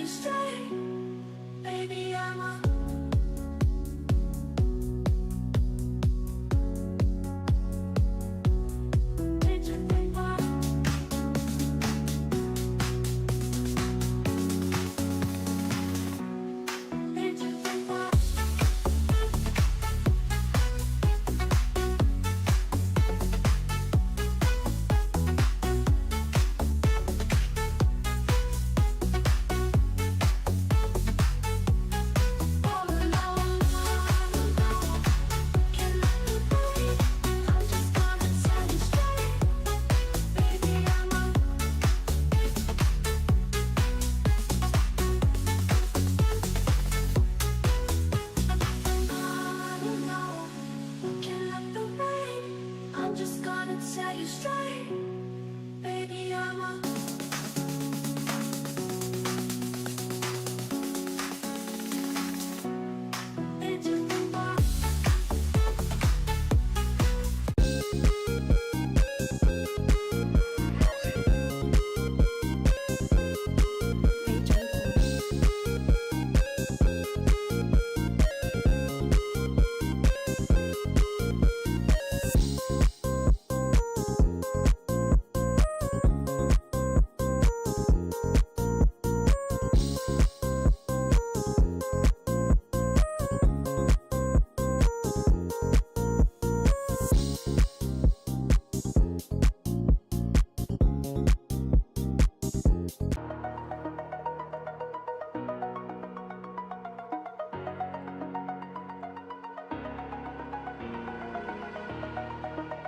you straight, baby, I'm a set you straight, baby, I'm a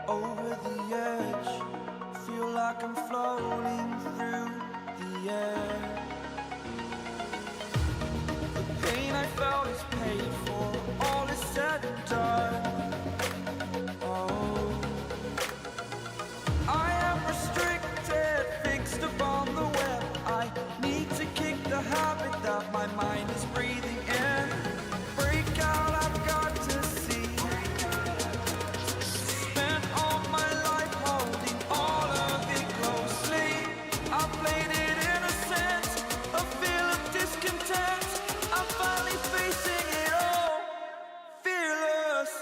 over the edge, feel like I'm floating through the air. The pain I felt is paid for, all is said and done. Oh, I am restricted, fixed upon the web. I need to kick the habit that my mind is breathing in. Break out, I've got to see. Spent all my life holding all of it closely. I played it innocent, a feel of discontent. I'm finally facing it all, fearless.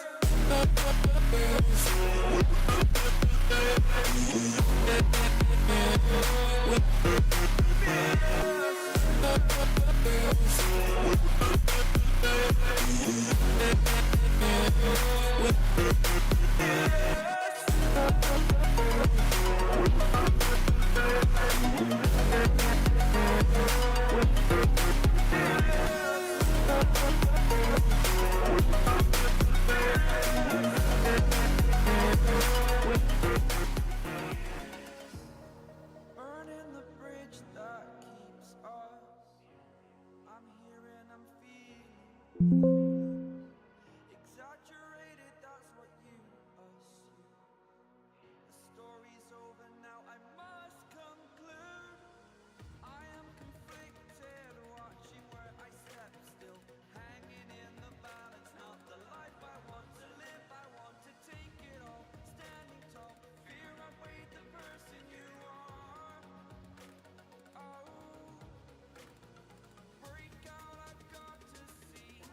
Burning the bridge that keeps us. I'm here and I'm feeling exaggerated, that's what you assume. The story's over now, I must conclude. I am conflicted, watching where I step still, hanging in the balance, not the life I want to live. I want to take it all, standing tall, fear I weighed the person you are. Oh, break out, I've got to see.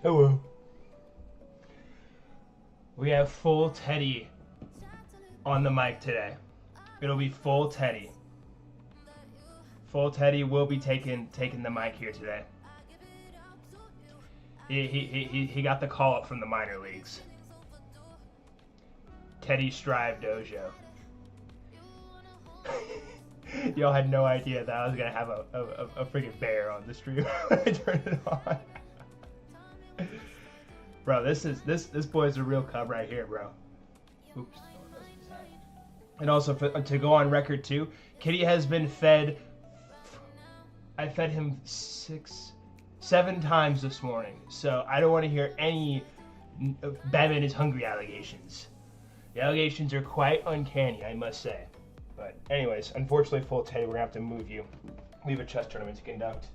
Hello. We have full Teddy on the mic today. It'll be full Teddy. Full Teddy will be taking the mic here today. He got the call up from the minor leagues. Teddy Strive Dojo. Y'all had no idea that I was gonna have a freaking bear on the stream when I turned it on. Bro, this boy's a real cub right here, bro. Oops. And also to go on record too, Kitty has been fed. I fed him 7 times this morning, so I don't want to hear any Batman is hungry allegations. The allegations are quite uncanny, I must say. But anyways, unfortunately, full Teddy, we're gonna have to move you. We have a chess tournament to conduct.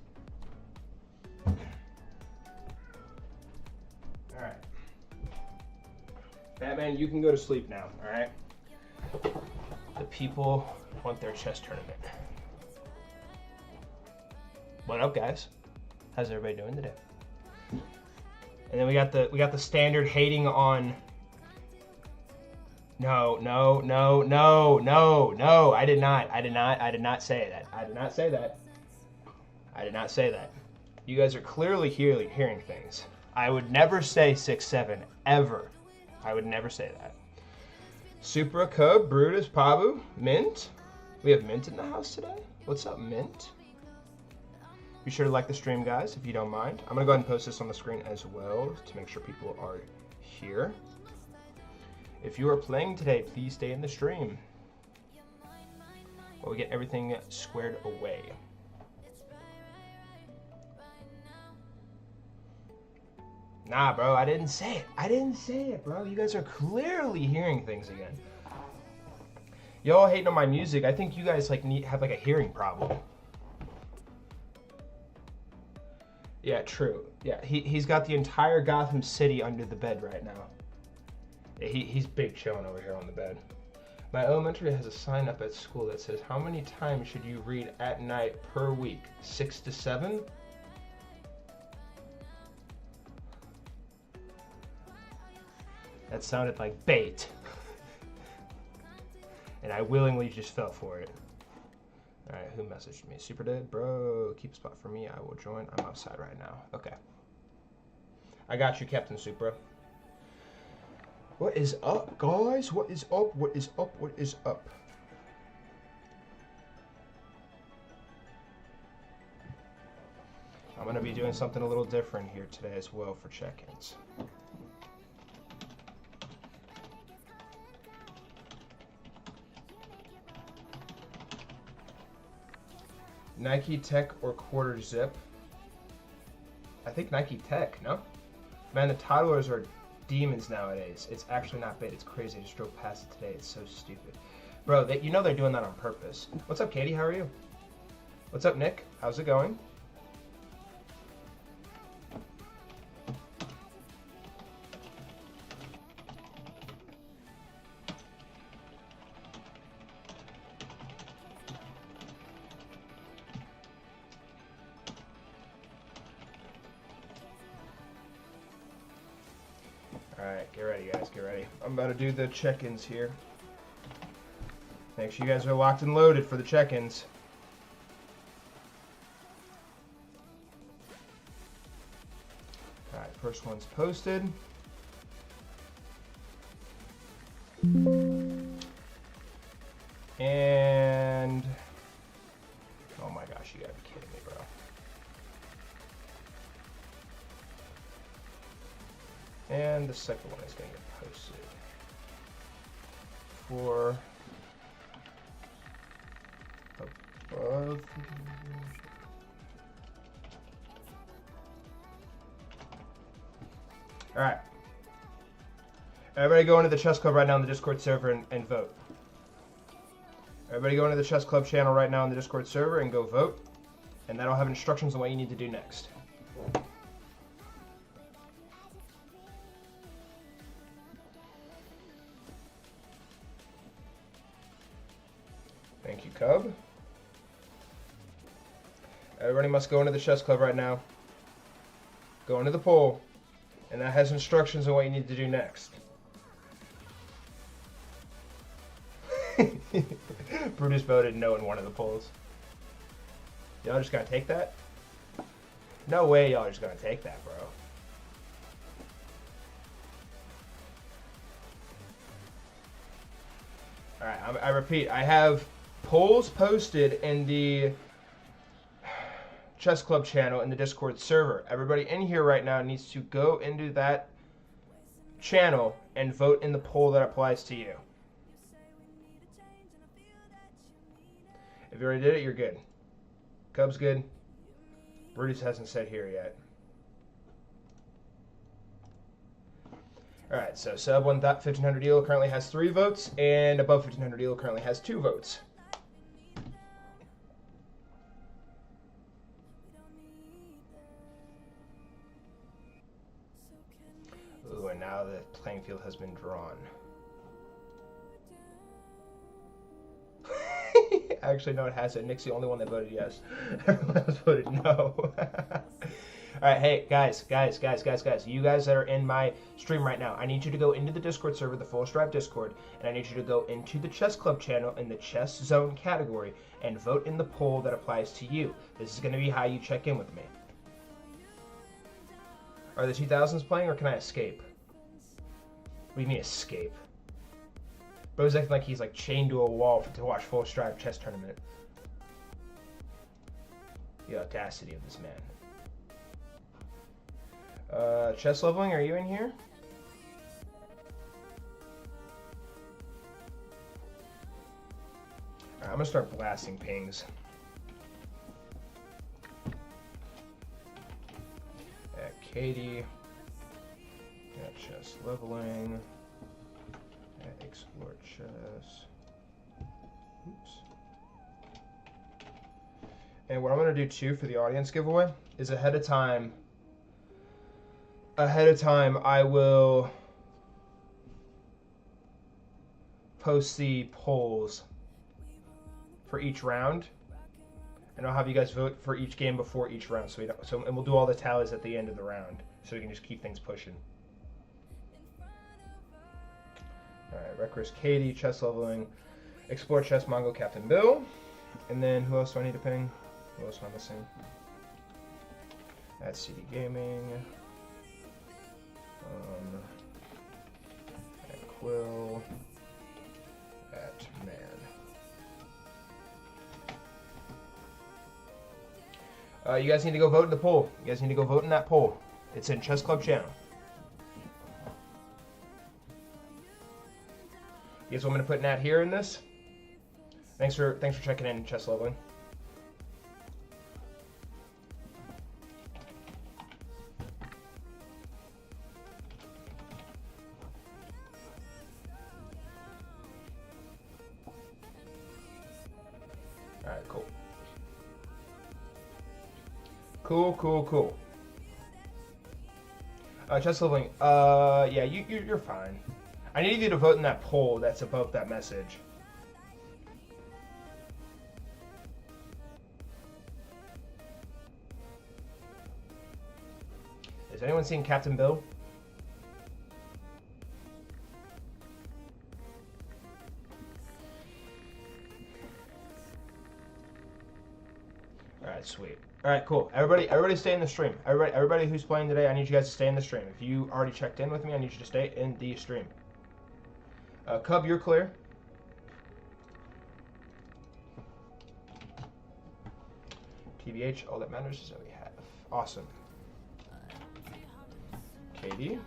All right, Batman, you can go to sleep now. All right. The people want their chess tournament. What up, guys? How's everybody doing today? And then we got the standard hating on. No. I did not say that. I did not say that. You guys are clearly hearing things. I would never say 6-7 ever. I would never say that. Supra, Cub, Brutus, Pabu, Mint. We have Mint in the house today. What's up, Mint? Be sure to like the stream, guys, if you don't mind. I'm gonna go ahead and post this on the screen as well to make sure people are here. If you are playing today, please stay in the stream while we get everything squared away. Nah, bro, I didn't say it. Bro. You guys are clearly hearing things again. Y'all hating on my music. I think you guys have a hearing problem. Yeah, true. Yeah, he's got the entire Gotham City under the bed right now. Yeah, he's big chilling over here on the bed. My elementary has a sign up at school that says, how many times should you read at night per week? 6 to 7? That sounded like bait. And I willingly just fell for it. Alright, who messaged me? Super Dead? Bro, keep a spot for me. I will join. I'm outside right now. Okay. I got you, Captain Supra. What is up, guys? What is up? What is up? What is up? I'm going to be doing something a little different here today as well for check-ins. Nike Tech or quarter zip? I think Nike Tech, no? Man, the toddlers are demons nowadays. It's actually not bait. It's crazy. I just drove past it today. It's so stupid. Bro, you know they're doing that on purpose. What's up, Katie? How are you? What's up, Nick? How's it going? Alright, get ready, guys. Get ready. I'm about to do the check-ins here. Make sure you guys are locked and loaded for the check-ins. Alright, first one's posted. And... oh my gosh, you gotta be kidding me, bro. And the second one is going to get posted for above. All right. Everybody go into the Chess Club right now in the Discord server and vote. Everybody go into the Chess Club channel right now in the Discord server and go vote. And that'll have instructions on what you need to do next. Thank you, Cub. Everybody must go into the Chess Club right now. Go into the poll. And that has instructions on what you need to do next. Brutus voted no in one of the polls. Y'all just gonna take that? No way y'all are just gonna take that, bro. Alright, I repeat, I have polls posted in the Chess Club channel in the Discord server. Everybody in here right now needs to go into that channel and vote in the poll that applies to you. If you already did it, you're good. Cub's good. Brutus hasn't said here yet. Alright, so sub 1500 elo currently has 3 votes, and above 1500 elo currently has 2 votes. Ooh, and now the playing field has been drawn. Actually, no, it hasn't. Nick's the only one that voted yes. Everyone else voted no. Alright, hey, guys. You guys that are in my stream right now, I need you to go into the Discord server, the Full Strive Discord, and I need you to go into the Chess Club channel in the Chess Zone category and vote in the poll that applies to you. This is going to be how you check in with me. Are the 2000s playing, or can I escape? What do you mean, escape? Bro's acting like he's like chained to a wall to watch Full Strive Chess Tournament. The audacity of this man. Chess leveling, are you in here? Alright, I'm gonna start blasting pings. At Katie. At chess leveling. At explore chess. Oops. And what I'm gonna do too for the audience giveaway is ahead of time I will post the polls for each round, and I'll have you guys vote for each game before each round, and we'll do all the tallies at the end of the round, so we can just keep things pushing. All right, Reckless Katie, chess leveling, explore chess, Mongo, Captain Bill, and then who else do I need to ping? Who else am I missing? At CD Gaming. At Quill, at Man. You guys need to go vote in the poll. You guys need to go vote in that poll. It's in Chess Club channel. You guys want me to put Nat here in this? Thanks for checking in, Chess Leveling. Alright, cool. Cool. Chess Leveling, yeah, you're fine. I need you to vote in that poll that's above that message. Is anyone seeing Captain Bill? Alright, sweet. Alright, cool. Everybody stay in the stream. Everybody who's playing today, I need you guys to stay in the stream. If you already checked in with me, I need you to stay in the stream. Cub, you're clear. TBH, all that matters is that we have. Awesome. Katie.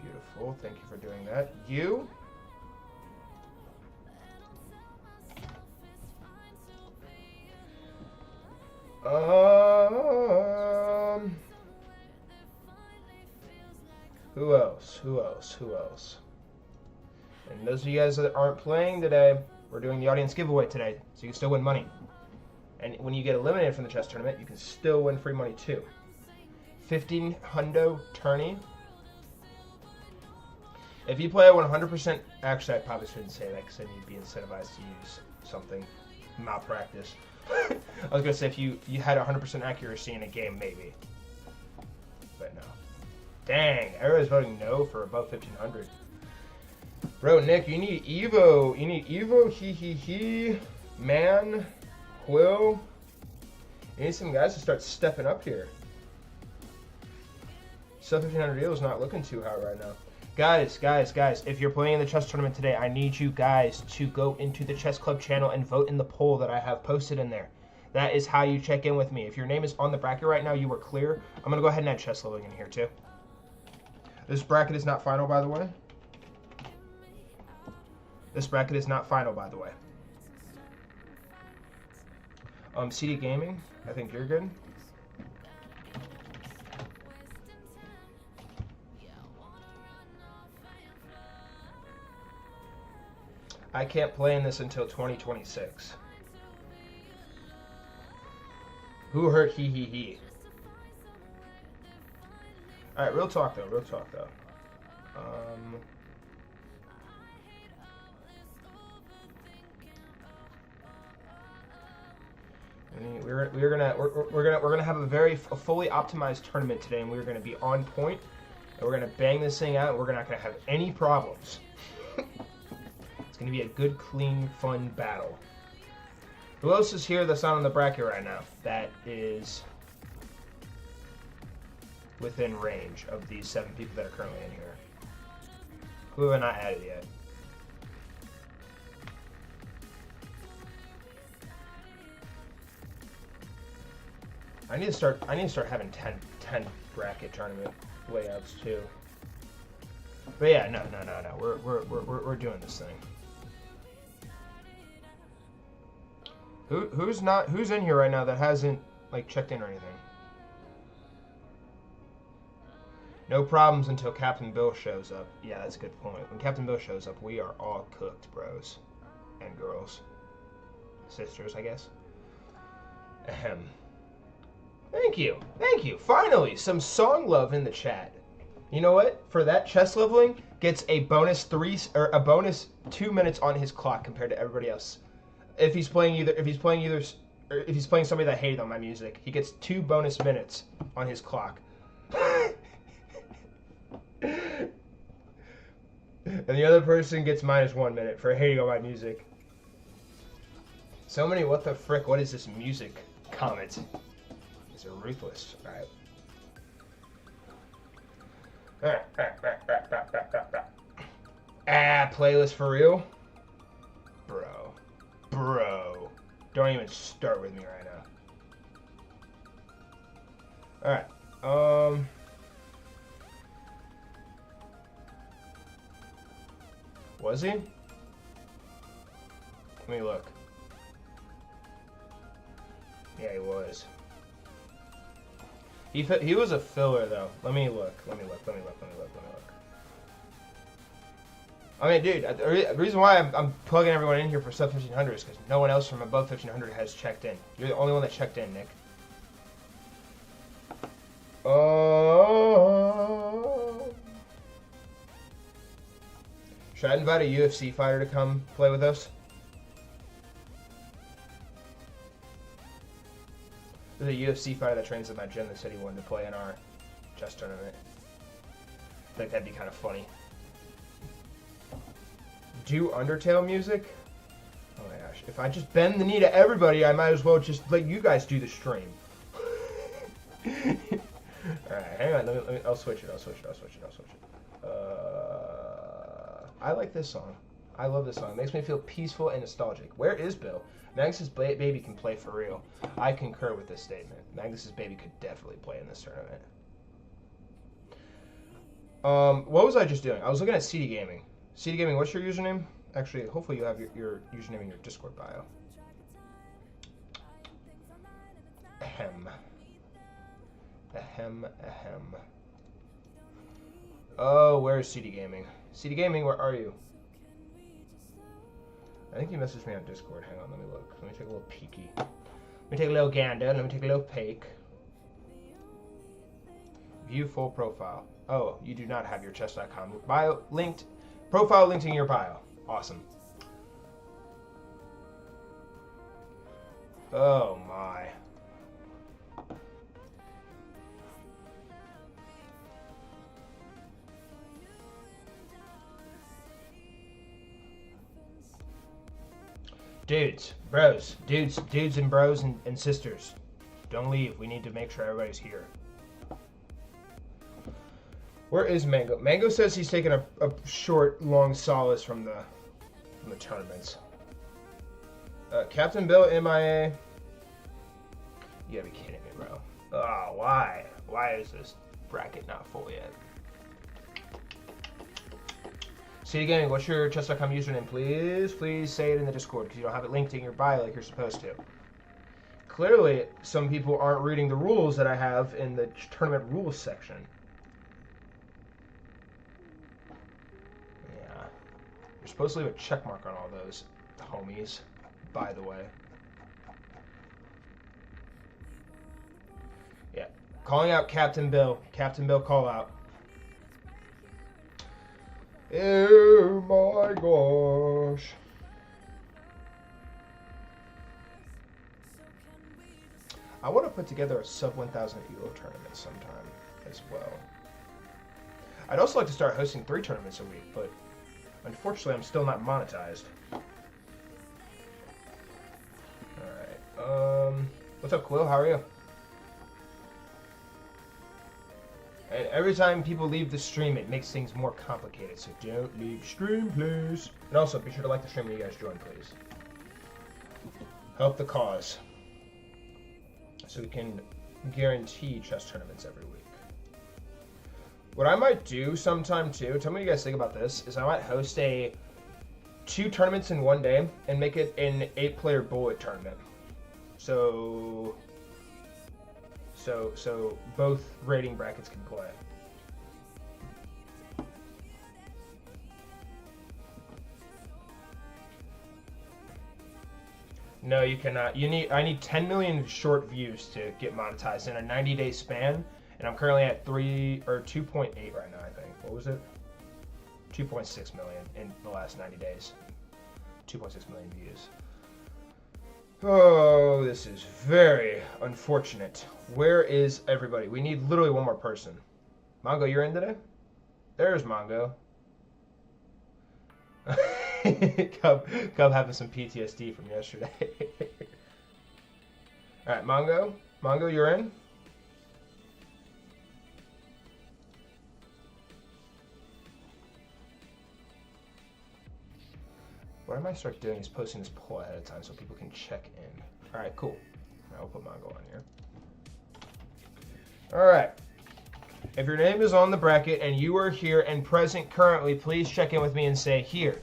Beautiful, thank you for doing that. You. Who else? And those of you guys that aren't playing today, we're doing the audience giveaway today, so you can still win money. And when you get eliminated from the chess tournament, you can still win free money too. 15 hundo tourney. If you play a 100%, actually I probably shouldn't say that because then you'd be incentivized to use something. malpractice. I was gonna say if you had 100% accuracy in a game, maybe. But no. Dang, everybody's voting no for above 1500. Bro, Nick, you need Evo. You need Evo. He. Man. Quill. You need some guys to start stepping up here. Sub 1500 Evo is not looking too hot right now. Guys, if you're playing in the chess tournament today, I need you guys to go into the Chess Club channel and vote in the poll that I have posted in there. That is how you check in with me. If your name is on the bracket right now, you are clear. I'm going to go ahead and add chess leveling in here too. This bracket is not final, by the way. This bracket is not final, by the way. CD Gaming, I think you're good. I can't play in this until 2026. Who hurt he? Alright, real talk though. We're gonna have a fully optimized tournament today, and we're gonna be on point, and we're gonna bang this thing out, and we're not gonna have any problems. It's gonna be a good, clean, fun battle. Who else is here that's not on the bracket right now that is within range of these 7 people that are currently in here? Who have I not added yet? I need to start having 10 bracket tournament layouts too. But yeah, no. We're doing this thing. Who's in here right now that hasn't like checked in or anything? No problems until Captain Bill shows up. Yeah, that's a good point. When Captain Bill shows up, we are all cooked, bros and girls. Sisters, I guess. Ahem. Thank you. Finally, some song love in the chat. You know what? For that, chess leveling gets a bonus 2 minutes on his clock compared to everybody else. If he's playing somebody that hated on my music, he gets 2 bonus minutes on his clock. And the other person gets -1 minute for hating on my music. So many what the frick, what is this music comments. These are ruthless. Alright. Playlist for real? Bro. Don't even start with me right now. Alright. Was he? Let me look. Yeah, he was. He was a filler though. Let me look. I mean, dude, the reason why I'm plugging everyone in here for sub 1500 is because no one else from above 1500 has checked in. You're the only one that checked in, Nick. Should I invite a UFC fighter to come play with us? There's a UFC fighter that trains at my gym that said he wanted to play in our chess tournament. I think that'd be kind of funny. Do Undertale music? Oh my gosh. If I just bend the knee to everybody, I might as well just let you guys do the stream. Alright, hang on. Let me, I'll switch it. I like this song. I love this song. It makes me feel peaceful and nostalgic. Where is Bill? Magnus's baby can play for real. I concur with this statement. Magnus's baby could definitely play in this tournament. What was I just doing? I was looking at CD Gaming. CD Gaming, what's your username? Actually, hopefully you have your username in your Discord bio. Ahem. Oh, where's CD Gaming? CD Gaming, where are you? I think you messaged me on Discord. Hang on, let me look. Let me take a little peeky. Let me take a little gander. Let me take a little peek. View full profile. Oh, you do not have your chess.com bio linked. Profile linked in your bio. Awesome. Oh my. Dudes, bros, dudes and bros and sisters. Don't leave. We need to make sure everybody's here. Where is Mango? Mango says he's taking a short, long solace from the tournaments. Captain Bill MIA. You gotta be kidding me, bro. Oh, why? Why is this bracket not full yet? CD Gaming, what's your chess.com username, please? Please say it in the Discord, because you don't have it linked in your bio like you're supposed to. Clearly, some people aren't reading the rules that I have in the tournament rules section. Yeah. You're supposed to leave a check mark on all those, homies, by the way. Yeah. Calling out Captain Bill. Captain Bill, call out. Oh my gosh. I want to put together a sub 1,000 euro tournament sometime as well. I'd also like to start hosting 3 tournaments a week, but unfortunately I'm still not monetized. Alright, what's up, Quill? How are you? And every time people leave the stream, it makes things more complicated, so don't leave stream, please. And also, be sure to like the stream when you guys join, please. Help the cause. So we can guarantee chess tournaments every week. What I might do sometime, too, tell me what you guys think about this, is I might host 2 tournaments in one day and make it an 8-player bullet tournament. So both rating brackets can play. No, you cannot. I need 10 million short views to get monetized in a 90-day span, and I'm currently at 2.8 right now, I think. What was it? 2.6 million in the last 90 days. 2.6 million views. Oh, this is very unfortunate. Where is everybody? We need literally one more person. Mongo, you're in today? There's Mongo. Cub having some PTSD from yesterday. Alright, Mongo. Mongo, you're in? What I might start doing is posting this poll ahead of time so people can check in. Alright, cool. I'll put Mongo on here. Alright. If your name is on the bracket and you are here and present currently, please check in with me and say here.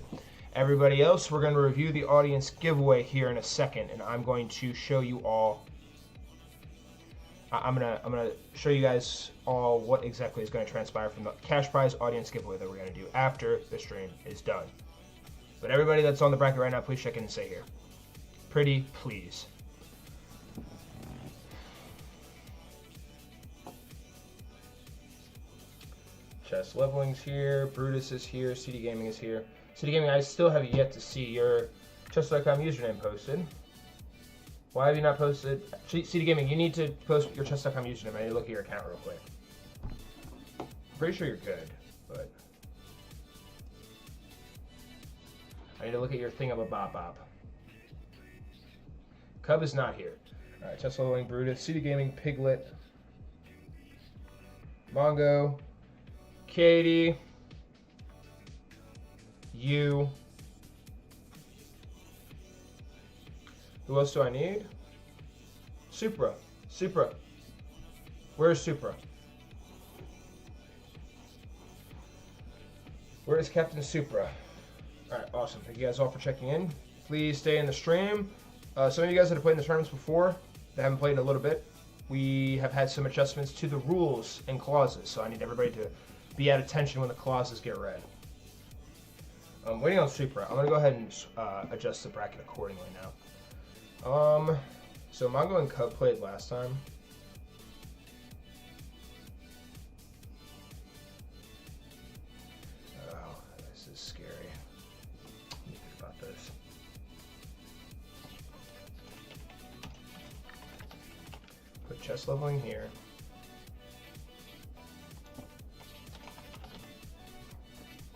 Everybody else, we're going to review the audience giveaway here in a second, and I'm going to show you all. I'm gonna show you guys all what exactly is going to transpire from the cash prize audience giveaway that we're going to do after the stream is done. But everybody that's on the bracket right now, please check in and say here. Pretty please. Chess Leveling's here, Brutus is here, CD Gaming is here. CD Gaming, I still have yet to see your chess.com username posted. Why have you not posted? CD Gaming, you need to post your chess.com username. I need to look at your account real quick. I'm pretty sure you're good, but I need to look at your thingamabob. Cub is not here. Alright, Chess Leveling, Brutus, CD Gaming, Piglet, Mongo, Katie, you. Who else do I need? Supra. Supra. Where's Supra? Where is Captain Supra? Alright, awesome. Thank you guys all for checking in. Please stay in the stream. Some of you guys that have played in the tournaments before, that haven't played in a little bit, we have had some adjustments to the rules and clauses, so I need everybody to be at attention when the clauses get read. I'm waiting on Supra. I'm going to go ahead and adjust the bracket accordingly now. So Mongo and Cub played last time. Oh, this is scary. Let me think about this. chess leveling here.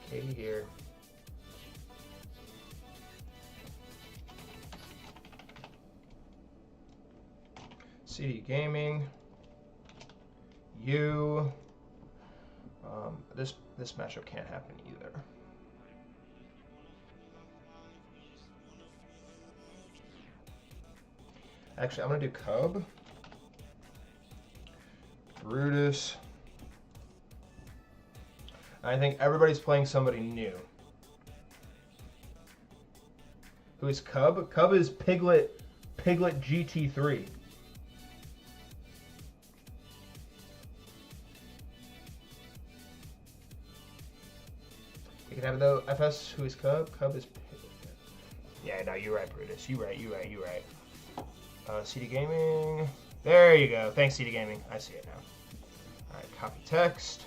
Katie here. CD Gaming. You. This matchup can't happen either. Actually, I'm gonna do Cub, Brutus. I think everybody's playing somebody new. Who is Cub? Cub is Piglet GT3. You can have it though. FS, who is Cub? Cub is Piglet. Yeah, no, you're right, Brutus. You right. CD Gaming. There you go. Thanks, CD Gaming. I see it now. All right, copy text.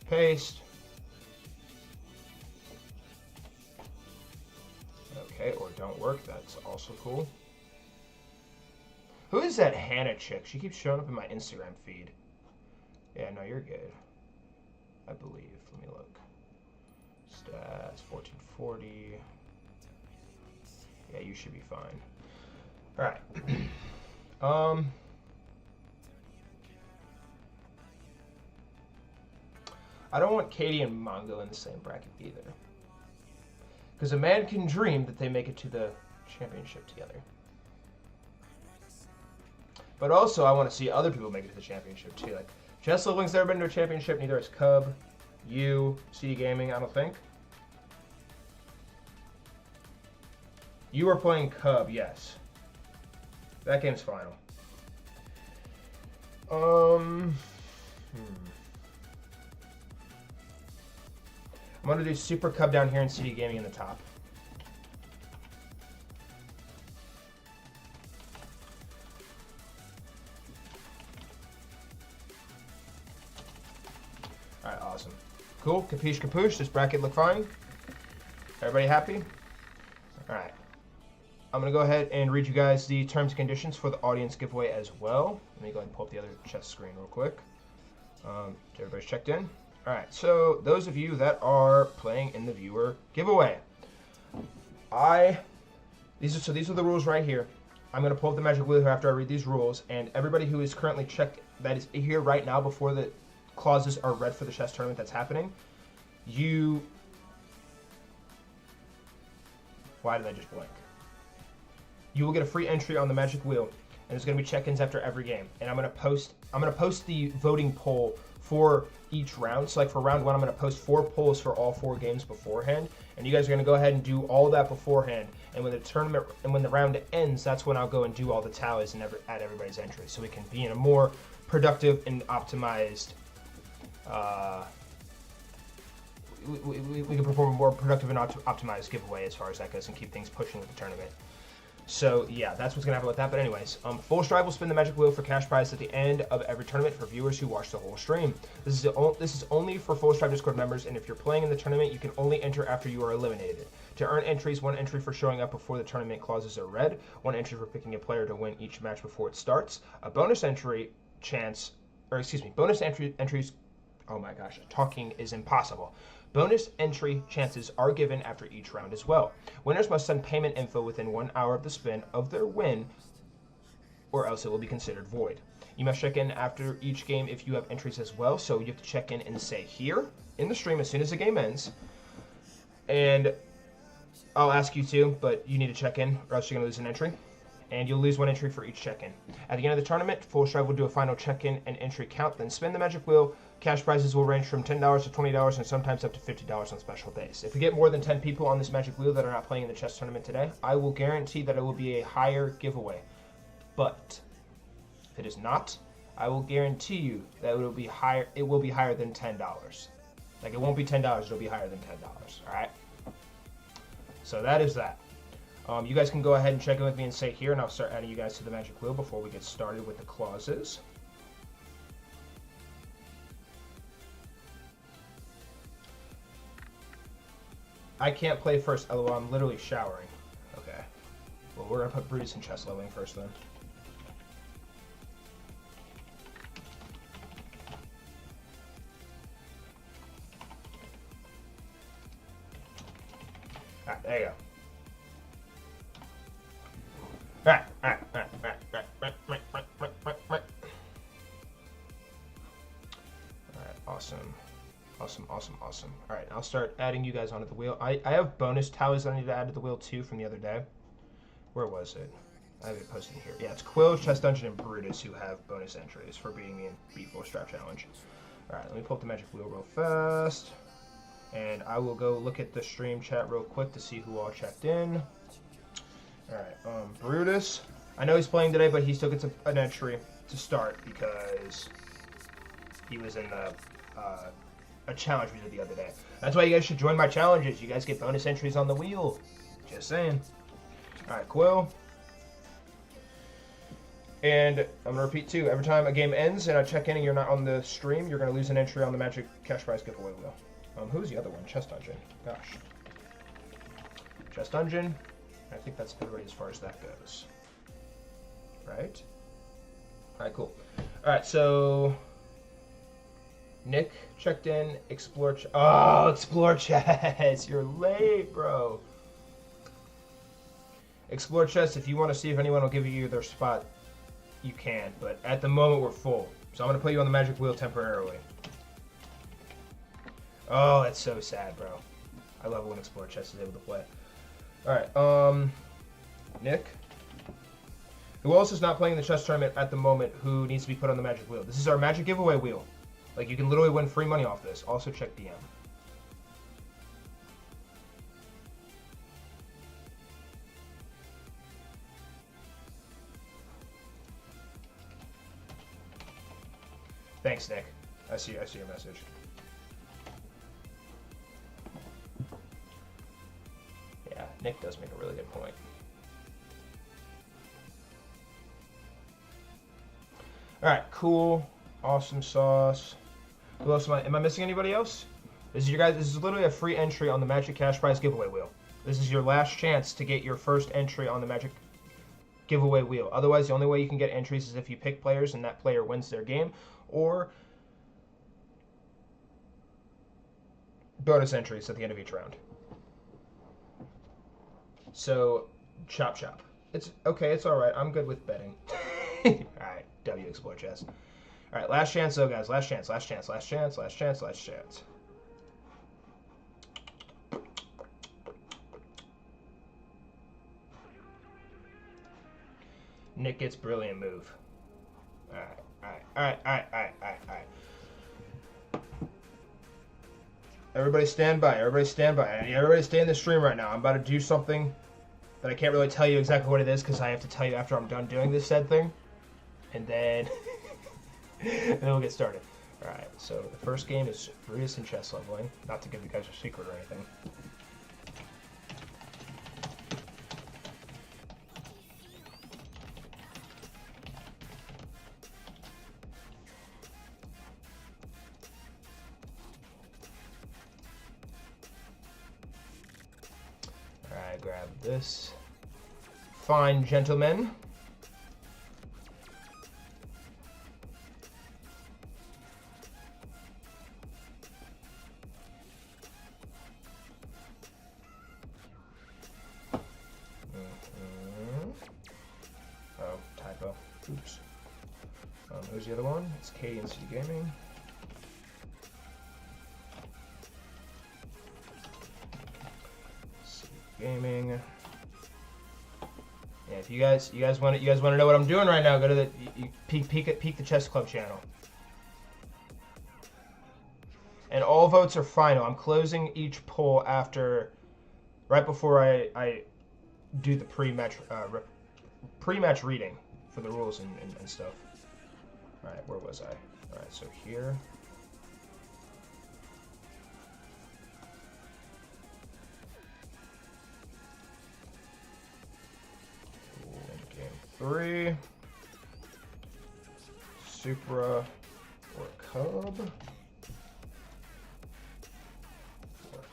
Paste. Okay, or don't work. That's also cool. Who is that Hannah chick? She keeps showing up in my Instagram feed. Yeah, no, you're good. I believe. Let me look. Stats 1440. Yeah, you should be fine. All right. I don't want Katie and Mongo in the same bracket either. Because a man can dream that they make it to the championship together. But also, I want to see other people make it to the championship too. Like, Chess Leveling's never been to a championship, neither has Cub, you, CD Gaming, I don't think. You are playing Cub, yes. That game's final. I'm gonna do Super Cub down here and CD Gaming in the top. Alright, awesome. Cool, capiche capuche, this bracket look fine? Everybody happy? Alright. I'm going to go ahead and read you guys the terms and conditions for the audience giveaway as well. Let me go ahead and pull up the other chess screen real quick. Everybody's checked in. All right, so those of you that are playing in the viewer giveaway, these are the rules right here. I'm going to pull up the magic wheel here after I read these rules, and everybody who is currently checked that is here right now before the clauses are read for the chess tournament that's happening, why did I just blank? You will get a free entry on the magic wheel, and there's going to be check-ins after every game. And I'm going to post the voting poll for each round. So like for round 1, I'm going to post 4 polls for all 4 games beforehand, and you guys are going to go ahead and do all of that beforehand. And when the round ends, that's when I'll go and do all the tallies and add everybody's entries, so we can be in a more productive and optimized. We can perform a more productive and optimized giveaway as far as that goes, and keep things pushing with the tournament. So yeah, that's what's gonna happen with that. But anyways, Full Strive will spin the magic wheel for cash prize at the end of every tournament for viewers who watch the whole stream. This is only for Full Strive Discord members, and if you're playing in the tournament, you can only enter after you are eliminated. To earn entries, 1 entry for showing up before the tournament clauses are read, 1 entry for picking a player to win each match before it starts, a bonus entry entries. Oh my gosh, talking is impossible. Bonus entry chances are given after each round as well. Winners must send payment info within 1 hour of the spin of their win, or else it will be considered void. You must check in after each game if you have entries as well, so you have to check in and say here in the stream as soon as the game ends. And I'll ask you to, but you need to check in or else you're going to lose an entry. And you'll lose 1 entry for each check-in. At the end of the tournament, Full Strive will do a final check-in and entry count, then spin the magic wheel. Cash prizes will range from $10 to $20 and sometimes up to $50 on special days. If we get more than 10 people on this magic wheel that are not playing in the chess tournament today, I will guarantee that it will be a higher giveaway. But if it is not, I will guarantee you that it will be higher. It will be higher than $10. Like, it won't be $10, it'll be higher than $10. All right. So that is that. You guys can go ahead and check in with me and say here, and I'll start adding you guys to the magic wheel before we get started with the clauses. I can't play first, LOL, I'm literally showering. Okay. Well, we're going to put Brutus and chess leveling first then. Alright, there you go. Alright. Awesome. Awesome. Alright, I'll start adding you guys onto the wheel. I have bonus tallies that I need to add to the wheel too from the other day. Where was it? I have it posted here. Yeah, it's Quill, Chest Dungeon, and Brutus who have bonus entries for beating me in B4 Strap Challenge. Alright, let me pull up the magic wheel real fast. And I will go look at the stream chat real quick to see who all checked in. Alright, Brutus. I know he's playing today, but he still gets an entry to start because he was in a challenge we did the other day. That's why you guys should join my challenges. You guys get bonus entries on the wheel. Just saying. Alright, Quill. And I'm going to repeat too, every time a game ends and I check in and you're not on the stream, you're going to lose an entry on the Magic Cash Prize giveaway wheel. Who's the other one? Chest Dungeon. Gosh. Chest Dungeon. I think that's everybody as far as that goes. Right? Alright, cool. Alright, so Nick checked in. Explore Chess. You're late, bro. Explore Chess. If you want to see if anyone will give you their spot, you can. But at the moment, we're full. So I'm going to put you on the magic wheel temporarily. Oh, that's so sad, bro. I love it when Explore Chess is able to play. Alright, Nick. Who else is not playing the chess tournament at the moment who needs to be put on the magic wheel? This is our magic giveaway wheel. Like, you can literally win free money off this. Also check DM. Thanks, Nick. I see your message. Yeah, Nick does make a really good point. Alright, cool. Awesome sauce. Who else am I missing anybody else? This is literally a free entry on the Magic Cash Prize giveaway wheel. This is your last chance to get your first entry on the Magic giveaway wheel. Otherwise, the only way you can get entries is if you pick players and that player wins their game, or bonus entries at the end of each round. So, chop. It's okay, it's alright. I'm good with betting. Alright, W Explore Chess. Alright, last chance though, guys. Last chance. Nick gets brilliant move. Alright. Everybody stand by. Everybody stay in the stream right now. I'm about to do something that I can't really tell you exactly what it is because I have to tell you after I'm done doing this said thing. And then we'll get started. Alright, so the first game is Brutus and chess leveling. Not to give you guys a secret or anything. Alright, grab this. Fine, gentlemen. Oh, typo. Oops. Who's the other one? It's Katie and City Gaming. City Gaming. Yeah, if you guys want to know what I'm doing right now, go to the peek the Chess Club channel. And all votes are final. I'm closing each poll right before I do the pre-match reading for the rules and stuff. All right, where was I? All right, so here. Game 3. Supra or Cub. 4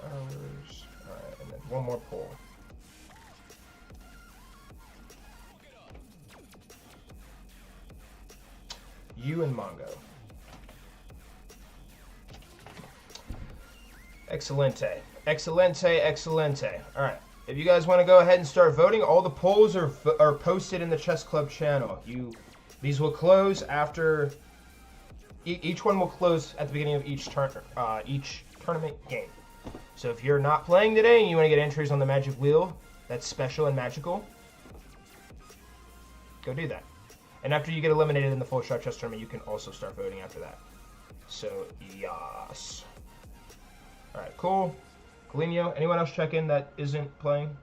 hours. All right, and then one more poll. You and Mongo. Excelente. Excelente, excelente. All right. If you guys want to go ahead and start voting, all the polls are posted in the Chess Club channel. These will close after each one will close at the beginning of each tournament game. So if you're not playing today and you want to get entries on the Magic Wheel, that's special and magical, go do that. And after you get eliminated in the Full Shot Chess Tournament, you can also start voting after that. So, yes. Alright, cool. Galeno, anyone else check in that isn't playing?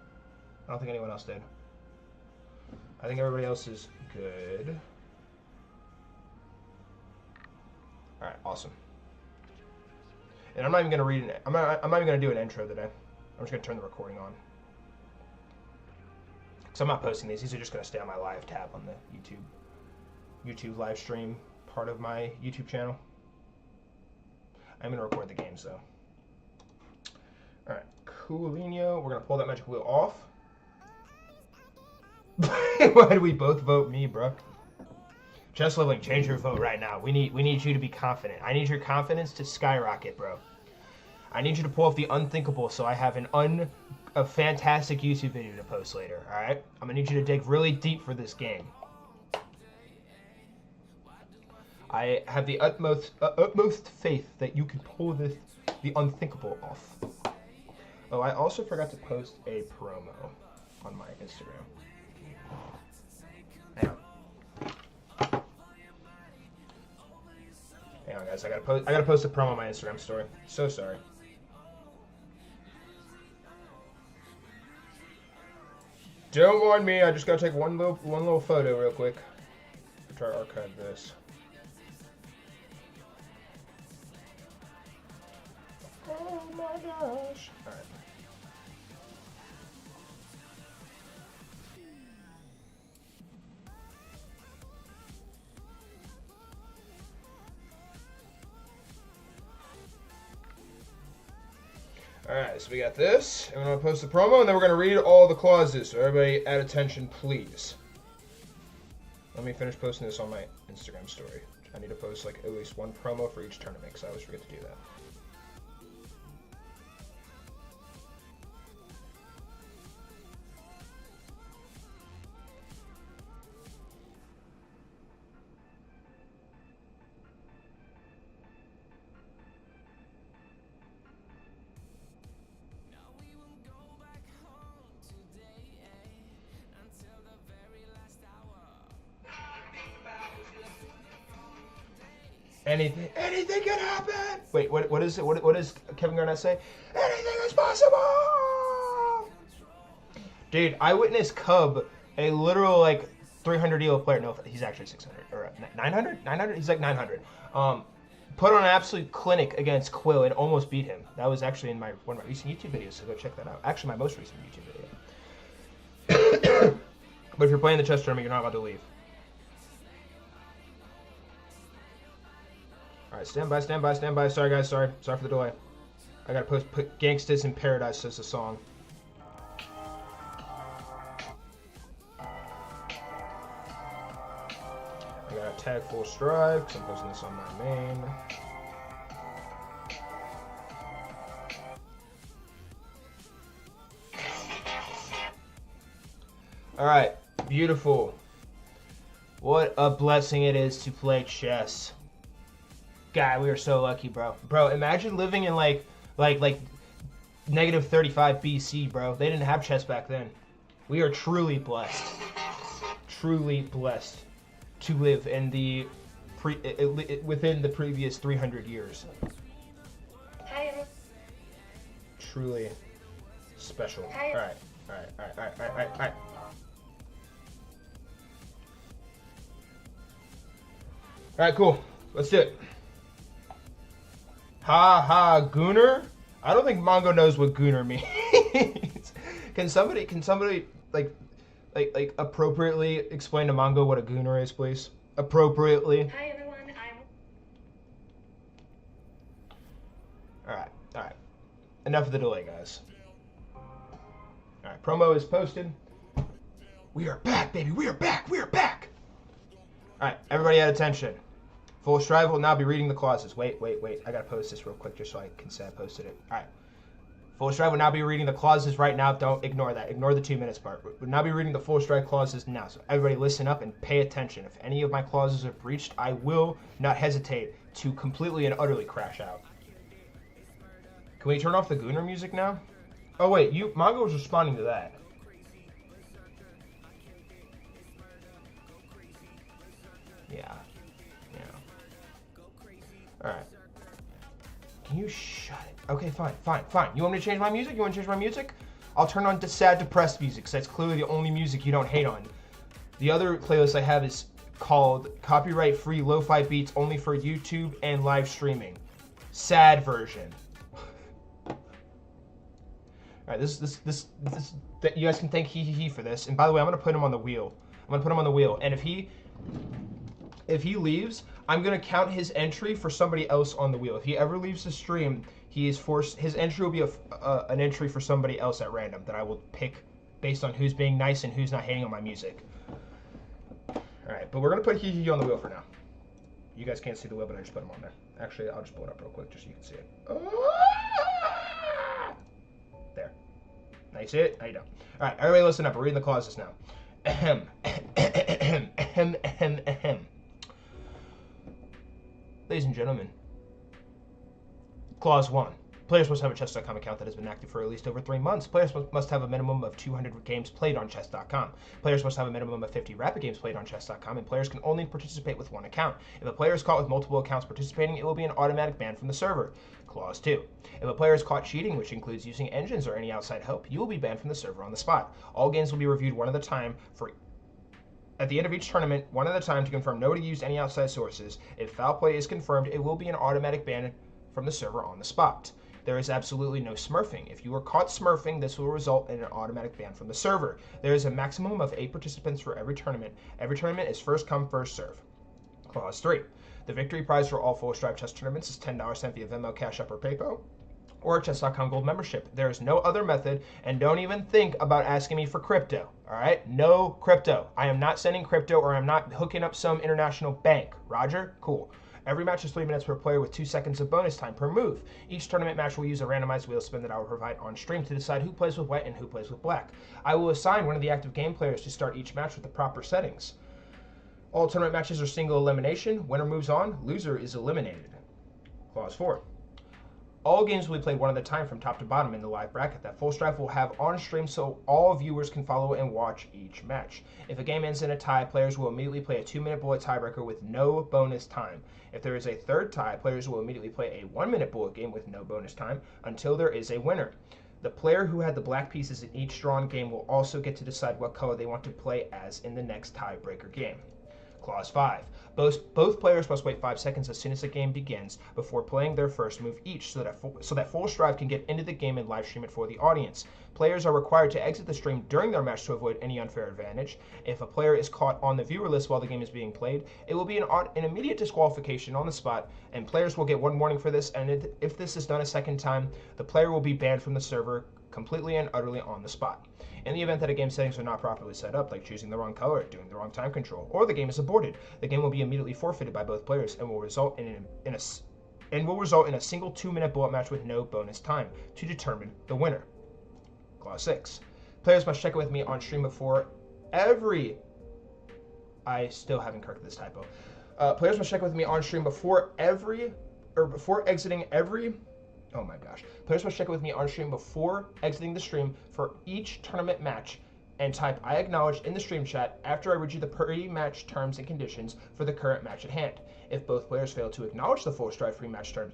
I don't think anyone else did. I think everybody else is good. Alright, awesome. And I'm not even going to read it. I'm not even going to do an intro today. I'm just going to turn the recording on. So I'm not posting these. These are just going to stay on my live tab on the YouTube live stream part of my YouTube channel. I'm going to record the games though. Alright, coolino. We're going to pull that Magic Wheel off. Why did we both vote me, bro? Chess Leveling, change your vote right now. We need you to be confident. I need your confidence to skyrocket, bro. I need you to pull off the unthinkable so I have a fantastic YouTube video to post later, alright? I'm going to need you to dig really deep for this game. I have the utmost faith that you can pull the unthinkable off. Oh, I also forgot to post a promo on my Instagram. Hang on. Hang on, guys. I gotta post a promo on my Instagram story. So sorry. Don't mind me. I just gotta take one little photo real quick. Try to archive this. Oh my gosh. All right. Alright, so we got this, and we're going to post the promo, and then we're going to read all the clauses, so everybody add attention, please. Let me finish posting this on my Instagram story. I need to post like at least one promo for each tournament, because I always forget to do that. Anything can happen. Wait, what is it? What does Kevin Garnett say? Anything is possible. Dude, I witnessed Cub, a literal like 300 ELO player. No, he's actually 600 or 900. 900. He's like 900. Put on an absolute clinic against Quill and almost beat him. That was actually in one of my recent YouTube videos. So go check that out. Actually, my most recent YouTube video. But if you're playing the chess tournament, you're not allowed to leave. Alright, stand by, stand by, stand by. Sorry, guys, sorry. Sorry for the delay. I gotta put Gangsters in Paradise as a song. I gotta tag full stride, because I'm posting this on my main. Alright, beautiful. What a blessing it is to play chess. God, we are so lucky, bro. Bro, imagine living in like negative 35 BC, bro. They didn't have chess back then. We are truly blessed. Truly blessed to live in the within the previous 300 years. Hi. Truly special. Hi. All right. All right, cool. Let's do it. Ha ha, Gooner? I don't think Mongo knows what Gooner means. Can somebody like appropriately explain to Mongo what a Gooner is, please? Appropriately. Hi everyone, Alright. Enough of the delay, guys. Alright, promo is posted. We are back, baby. We are back. Alright, everybody add attention. Full Stride will now be reading the clauses. Wait. I gotta post this real quick just so I can say I posted it. Alright. Full Stride will now be reading the clauses right now. Don't ignore that. Ignore the 2 minutes part. We'll now be reading the Full Stride clauses now. So everybody listen up and pay attention. If any of my clauses are breached, I will not hesitate to completely and utterly crash out. Can we turn off the Gooner music now? Oh wait, Mongo was responding to that. Yeah. Alright. Can you shut it? Okay, fine. You want me to change my music? I'll turn on sad, depressed music, because that's clearly the only music you don't hate on. The other playlist I have is called Copyright-Free Lo-Fi Beats Only for YouTube and Live Streaming. Sad version. Alright, this you guys can thank he for this. And by the way, I'm gonna put him on the wheel. And if he leaves, I'm gonna count his entry for somebody else on the wheel. If he ever leaves the stream, his entry will be an entry for somebody else at random that I will pick based on who's being nice and who's not hating on my music. Alright, but we're gonna put he on the wheel for now. You guys can't see the wheel, but I just put him on there. Actually, I'll just pull it up real quick just so you can see it. There. Now you see it? Now you don't. Alright, everybody listen up. We're reading the clauses now. Ahem. Ladies and gentlemen, Clause 1. Players must have a Chess.com account that has been active for at least over 3 months. Players must have a minimum of 200 games played on Chess.com. Players must have a minimum of 50 rapid games played on Chess.com, and players can only participate with one account. If a player is caught with multiple accounts participating, it will be an automatic ban from the server. Clause 2. If a player is caught cheating, which includes using engines or any outside help, you will be banned from the server on the spot. All games will be reviewed one at a time at the end of each tournament, one at a time to confirm nobody used any outside sources. If foul play is confirmed, it will be an automatic ban from the server on the spot. There is absolutely no smurfing. If you are caught smurfing, this will result in an automatic ban from the server. There is a maximum of 8 participants for every tournament. Every tournament is first come, first serve. Clause 3. The victory prize for all Full Stride chess tournaments is $10 sent via Venmo, Cash App, or PayPal, or a Chess.com Gold membership. There is no other method, and don't even think about asking me for crypto, all right? No crypto. I am not sending crypto, or I'm not hooking up some international bank. Roger? Cool. Every match is 3 minutes per player with 2 seconds of bonus time per move. Each tournament match will use a randomized wheel spin that I will provide on stream to decide who plays with white and who plays with black. I will assign one of the active game players to start each match with the proper settings. All tournament matches are single elimination. Winner moves on, loser is eliminated. Clause 4. All games will be played one at a time from top to bottom in the live bracket that Full Strife will have on stream so all viewers can follow and watch each match. If a game ends in a tie, players will immediately play a 2-minute bullet tiebreaker with no bonus time. If there is a third tie, players will immediately play a 1-minute bullet game with no bonus time until there is a winner. The player who had the black pieces in each drawn game will also get to decide what color they want to play as in the next tiebreaker game. Clause 5. Both players must wait 5 seconds as soon as the game begins before playing their first move each so that Full Strive can get into the game and live stream it for the audience. Players are required to exit the stream during their match to avoid any unfair advantage. If a player is caught on the viewer list while the game is being played, it will be an immediate disqualification on the spot, and players will get 1 warning for this, and if this is done a second time, the player will be banned from the server completely and utterly on the spot. In the event that a game's settings are not properly set up, like choosing the wrong color, doing the wrong time control, or the game is aborted, the game will be immediately forfeited by both players and will result in a single 2-minute bullet match with no bonus time to determine the winner. Clause 6. Players must check it with me on stream before every... I still haven't corrected this typo. Players must check with me on stream before exiting every... Oh my gosh. Players must check it with me on stream before exiting the stream for each tournament match and type I acknowledge in the stream chat after I read you the pre-match terms and conditions for the current match at hand. If both players fail to acknowledge the Full Stride pre-match terms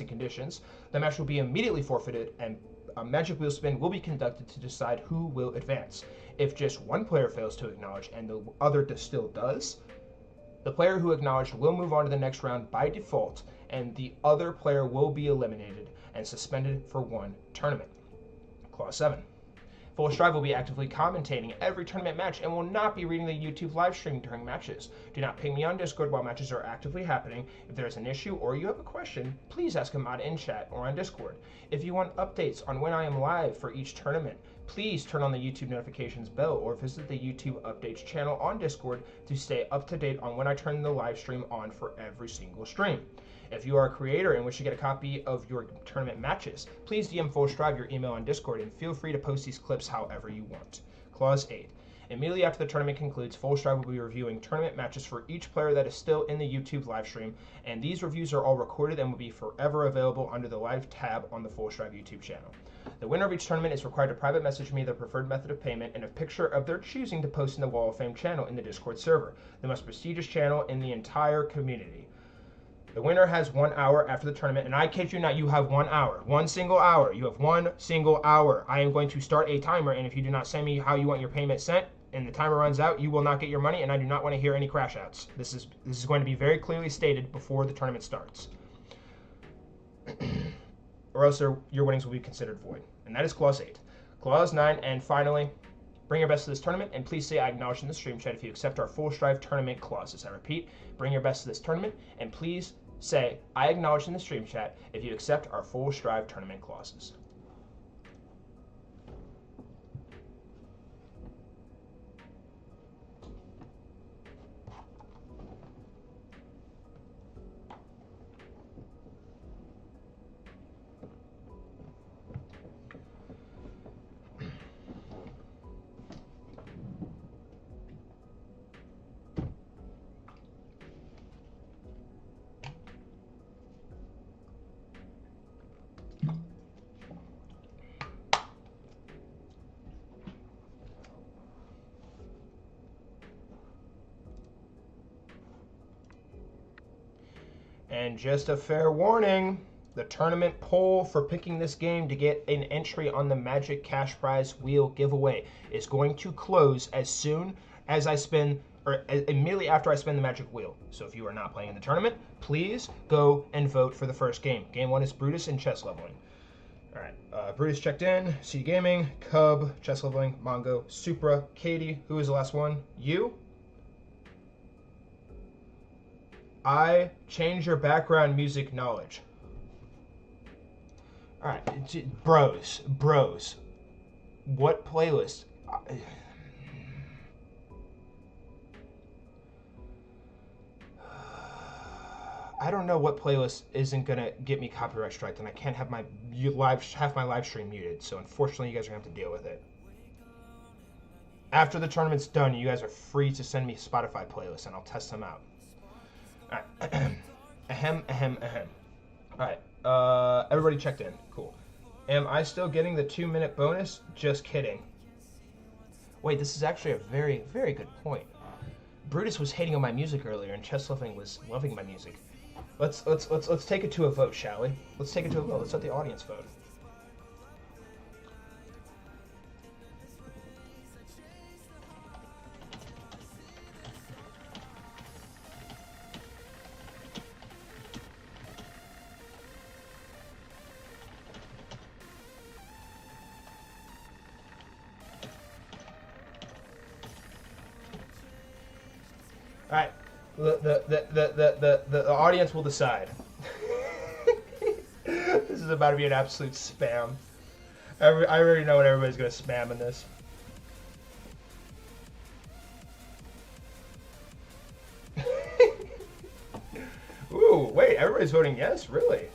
and conditions, the match will be immediately forfeited and a magic wheel spin will be conducted to decide who will advance. If just one player fails to acknowledge and the other still does, the player who acknowledged will move on to the next round by default, and the other player will be eliminated and suspended for 1 tournament. Clause 7. Full Strive will be actively commentating every tournament match and will not be reading the YouTube live stream during matches. Do not ping me on Discord while matches are actively happening. If there is an issue or you have a question, please ask a mod in chat or on Discord. If you want updates on when I am live for each tournament, please turn on the YouTube notifications bell or visit the YouTube updates channel on Discord to stay up to date on when I turn the live stream on for every single stream. If you are a creator and wish to get a copy of your tournament matches, please DM Full Strive your email on Discord and feel free to post these clips however you want. Clause 8. Immediately after the tournament concludes, Full Strive will be reviewing tournament matches for each player that is still in the YouTube live stream, and these reviews are all recorded and will be forever available under the live tab on the Full Strive YouTube channel. The winner of each tournament is required to private message me their preferred method of payment and a picture of their choosing to post in the Wall of Fame channel in the Discord server, the most prestigious channel in the entire community. The winner has 1 hour after the tournament, and I kid you not, you have 1 hour. 1 single hour. You have 1 single hour. I am going to start a timer, and if you do not send me how you want your payment sent, and the timer runs out, you will not get your money, and I do not want to hear any crash outs. This is going to be very clearly stated before the tournament starts. Or else your winnings will be considered void. And that is Clause 8. Clause 9, and finally, bring your best to this tournament, and please say I acknowledge in the stream chat if you accept our Full Strive tournament clauses. I repeat, bring your best to this tournament, and please say I acknowledge in the stream chat if you accept our Full Strive tournament clauses. And just a fair warning, the tournament poll for picking this game to get an entry on the Magic Cash Prize Wheel giveaway is going to close as soon as I spin, or immediately after I spin the Magic Wheel. So if you are not playing in the tournament, please go and vote for the first game. Game 1 is Brutus and Chess Leveling. All right, Brutus checked in, C Gaming, Cub, Chess Leveling, Mongo, Supra, Katie, who is the last one? You? I change your background music knowledge. All right, bros. What playlist? I don't know what playlist isn't gonna get me copyright striked, and I can't have my live stream muted. So unfortunately, you guys are gonna have to deal with it. After the tournament's done, you guys are free to send me Spotify playlists, and I'll test them out. All right. Ahem. All right. Everybody checked in. Cool. Am I still getting the 2-minute bonus? Just kidding. Wait, this is actually a very, very good point. Brutus was hating on my music earlier, and Chess Leveling was loving my music. Let's take it to a vote, shall we? Let's take it to a vote. Let's let the audience vote. All right, the audience will decide. This is about to be an absolute spam. I already know what everybody's gonna spam in this. Ooh, wait, everybody's voting yes, really?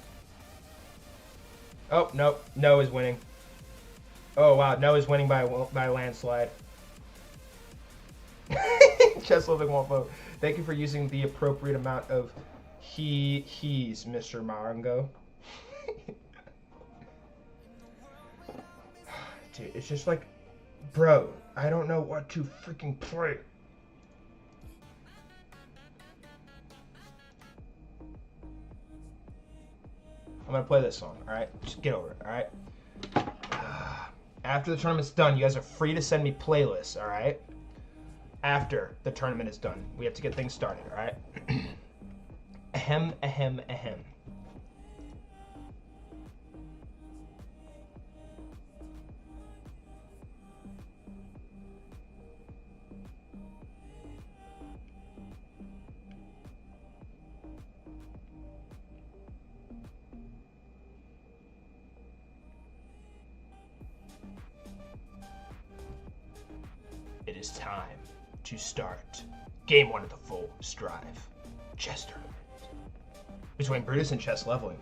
Oh, nope, no is winning. Oh wow, no is winning by a landslide. Chess Leveling won't vote. Thank you for using the appropriate amount of he's, Mr. Marango. Dude, it's just like, bro, I don't know what to freaking play. I'm gonna play this song, alright? Just get over it, alright? After the tournament's done, you guys are free to send me playlists, alright? After the tournament is done. We have to get things started, alright? Ahem. It is time to start Game 1 of the Full Strive Chess Tournament. between Brutus and chess leveling.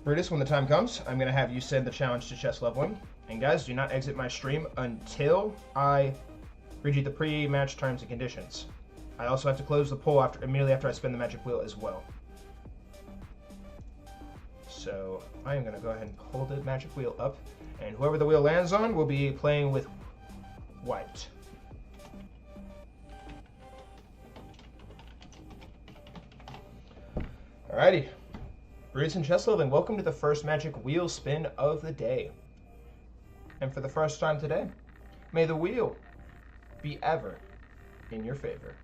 Brutus, when the time comes, I'm going to have you send the challenge to chess leveling. And guys, do not exit my stream until I read you the pre-match terms and conditions. I also have to close the poll immediately after I spin the magic wheel as well. So I am going to go ahead and pull the magic wheel up, and whoever the wheel lands on will be playing with white. Alrighty, Brutus and chess leveling, welcome to the first magic wheel spin of the day. And for the first time today, may the wheel be ever in your favor.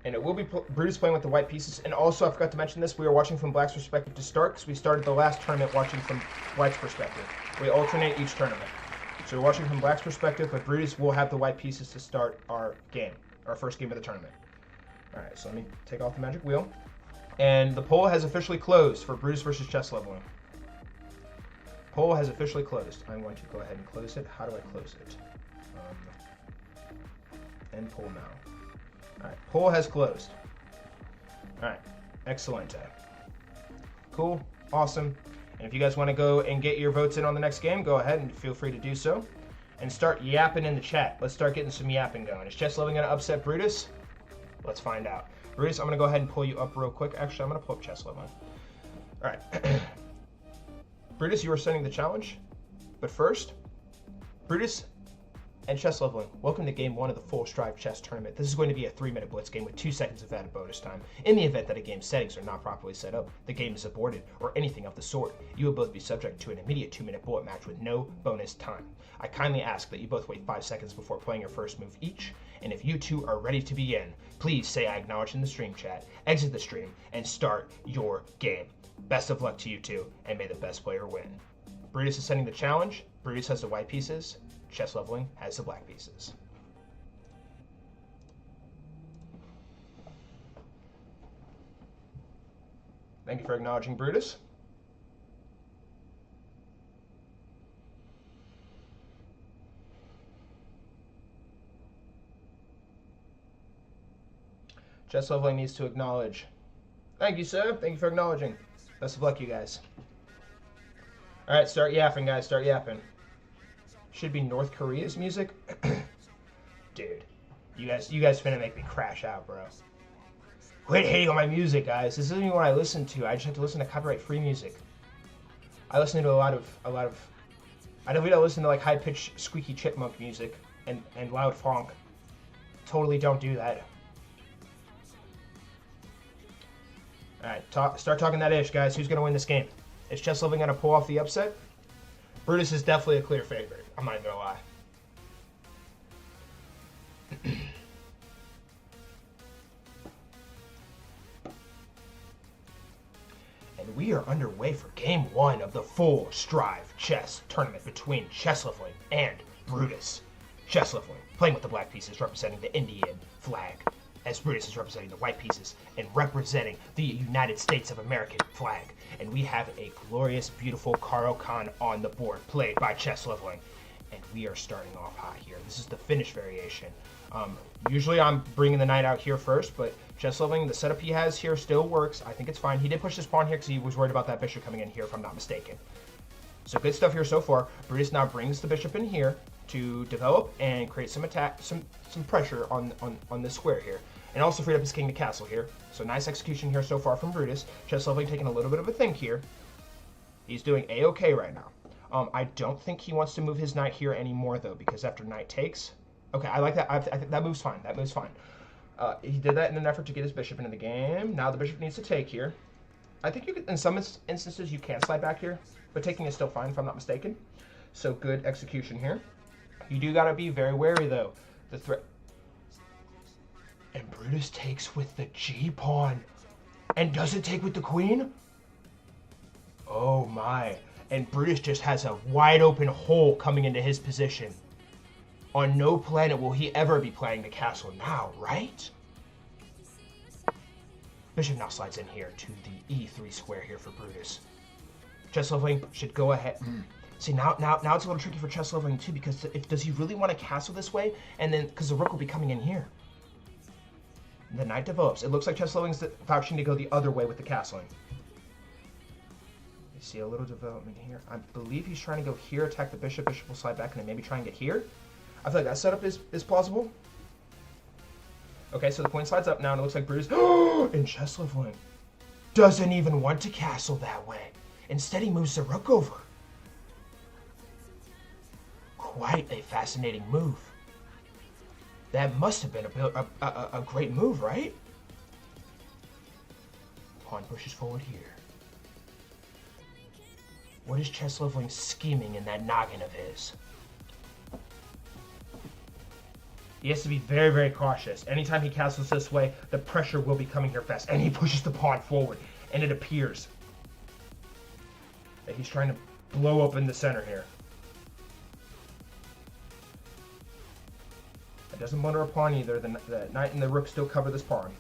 And it will be Brutus playing with the white pieces. And also, I forgot to mention this, we are watching from Black's perspective to start, because we started the last tournament watching from White's perspective. We alternate each tournament. So we're watching from Black's perspective, but Brutus will have the white pieces to start our game, our first game of the tournament. Alright, so let me take off the magic wheel. And the poll has officially closed for Brutus versus chess leveling. Poll has officially closed. I'm going to go ahead and close it. How do I close it? End poll now. Alright, poll has closed. Alright, excellent. Cool, awesome. And if you guys want to go and get your votes in on the next game, go ahead and feel free to do so. And start yapping in the chat. Let's start getting some yapping going. Is chess leveling going to upset Brutus? Let's find out. Brutus, I'm going to go ahead and pull you up real quick. Actually, I'm going to pull up chess leveling. Alright. Brutus, you are sending the challenge. But first, Brutus and chess leveling, welcome to game 1 of the Full Strive Chess Tournament. This is going to be a 3-minute blitz game with 2 seconds of added bonus time. In the event that a game's settings are not properly set up, the game is aborted, or anything of the sort, you will both be subject to an immediate 2-minute bullet match with no bonus time. I kindly ask that you both wait 5 seconds before playing your first move each, and if you two are ready to begin, please say I acknowledge in the stream chat, exit the stream, and start your game. Best of luck to you two, and may the best player win. Brutus is sending the challenge. Brutus has the white pieces. Chess leveling has the black pieces. Thank you for acknowledging Brutus. Chess leveling needs to acknowledge. Thank you, sir. Thank you for acknowledging. Best of luck, you guys. All right, start yapping, guys. Start yapping. Should be North Korea's music. Dude, you guys finna make me crash out, bro. Quit hating on my music, guys. This isn't even what I listen to. I just have to listen to copyright-free music. I listen to a lot of. I don't listen to like high-pitched, squeaky chipmunk music and loud funk. Totally don't do that. All right, start talking that ish, guys. Who's gonna win this game? Is chess leveling gonna pull off the upset? Brutus is definitely a clear favorite. I'm not even gonna lie. And we are underway for game 1 of the Full Strive Chess Tournament between chess leveling and Brutus. Chess leveling, playing with the black pieces representing the Indian flag, as Brutus is representing the white pieces and representing the United States of American flag. And we have a glorious, beautiful Caro-Kann on the board, played by chess leveling. And we are starting off hot here. This is the finish variation. Usually I'm bringing the knight out here first, but chess leveling, the setup he has here still works. I think it's fine. He did push this pawn here because he was worried about that bishop coming in here, if I'm not mistaken. So good stuff here so far. Brutus now brings the bishop in here to develop and create some attack, some pressure on this square here. And also freed up his king to castle here. So nice execution here so far from Brutus. Chess leveling taking a little bit of a think here. He's doing A-okay right now. I don't think he wants to move his knight here anymore, though, because after knight takes... Okay, I like that. I think that move's fine. That move's fine. He did that in an effort to get his bishop into the game. Now the bishop needs to take here. I think you could, in some instances you can slide back here, but taking is still fine if I'm not mistaken. So good execution here. You do got to be very wary, though. The threat... And Brutus takes with the G-pawn. And doesn't take with the queen? Oh my. And Brutus just has a wide open hole coming into his position. On no planet will he ever be playing the castle now, right? Bishop now slides in here to the E3 square here for Brutus. Chess leveling should go ahead. See, now it's a little tricky for chess leveling too, because does he really want to castle this way? And then, because the rook will be coming in here. The knight develops. It looks like chess leveling is vouching to go the other way with the castling. You see a little development here. I believe he's trying to go here, attack the bishop. Bishop will slide back, and then maybe try and get here. I feel like that setup is plausible. Okay, so the queen slides up now, and it looks like Brutus in chess leveling doesn't even want to castle that way. Instead, he moves the rook over. Quite a fascinating move. That must have been a great move, right? Pawn pushes forward here. What is chess leveling scheming in that noggin of his? He has to be very, very cautious. Anytime he castles this way, the pressure will be coming here fast. And he pushes the pawn forward. And it appears that he's trying to blow open the center here. It doesn't blunder a pawn either. The knight and the rook still cover this pawn.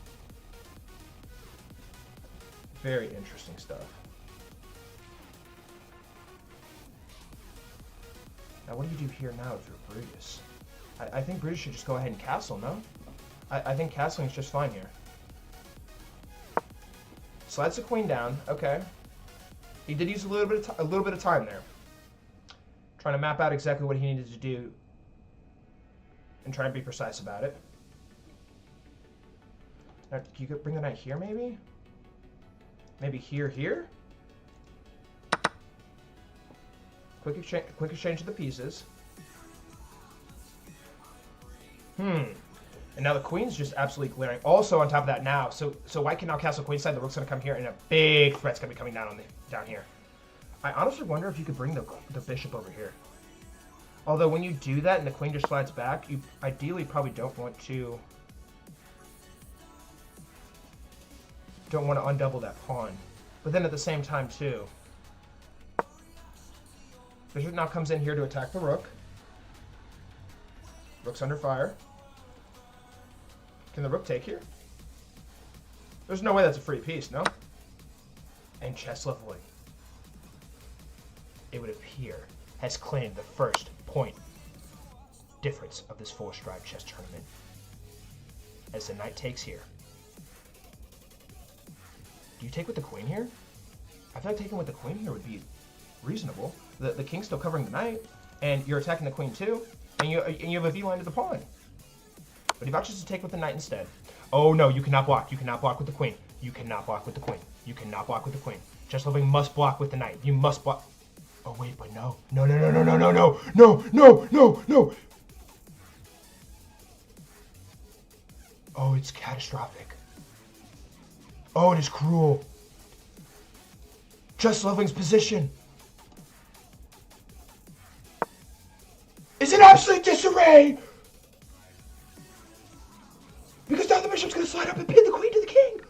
Very interesting stuff. Now what do you do here now if you're Brutus? I think Brutus should just go ahead and castle, no? I think castling is just fine here. Slides the queen down. Okay. He did use a little bit of time there, trying to map out exactly what he needed to do and try and be precise about it. Now, you could bring the knight here, maybe? Maybe here? Quick exchange of the pieces. And now the queen's just absolutely glaring. Also on top of that now, so white can now castle queenside. The rook's gonna come here, and a big threat's gonna be coming down down here. I honestly wonder if you could bring the bishop over here. Although when you do that and the queen just slides back, you ideally probably don't want to undouble that pawn. But then at the same time too, bishop now comes in here to attack the rook. Rook's under fire. Can the rook take here? There's no way that's a free piece, no? And chess leveling, it would appear, has claimed the first point difference of this four-stride chess tournament. As the knight takes here. Do you take with the queen here? I feel like taking with the queen here would be reasonable. The king's still covering the knight, and you're attacking the queen too, and you have a V-line to the pawn. But he vouches to take with the knight instead. Oh no, you cannot block. You cannot block with the queen. You cannot block with the queen. You cannot block with the queen. Chess leveling must block with the knight. You must block. Oh wait, but no. No. Oh, it's catastrophic. Oh, it is cruel. Chess leveling's position is in absolute disarray. Because now the bishop's going to slide up and pin the queen to the king.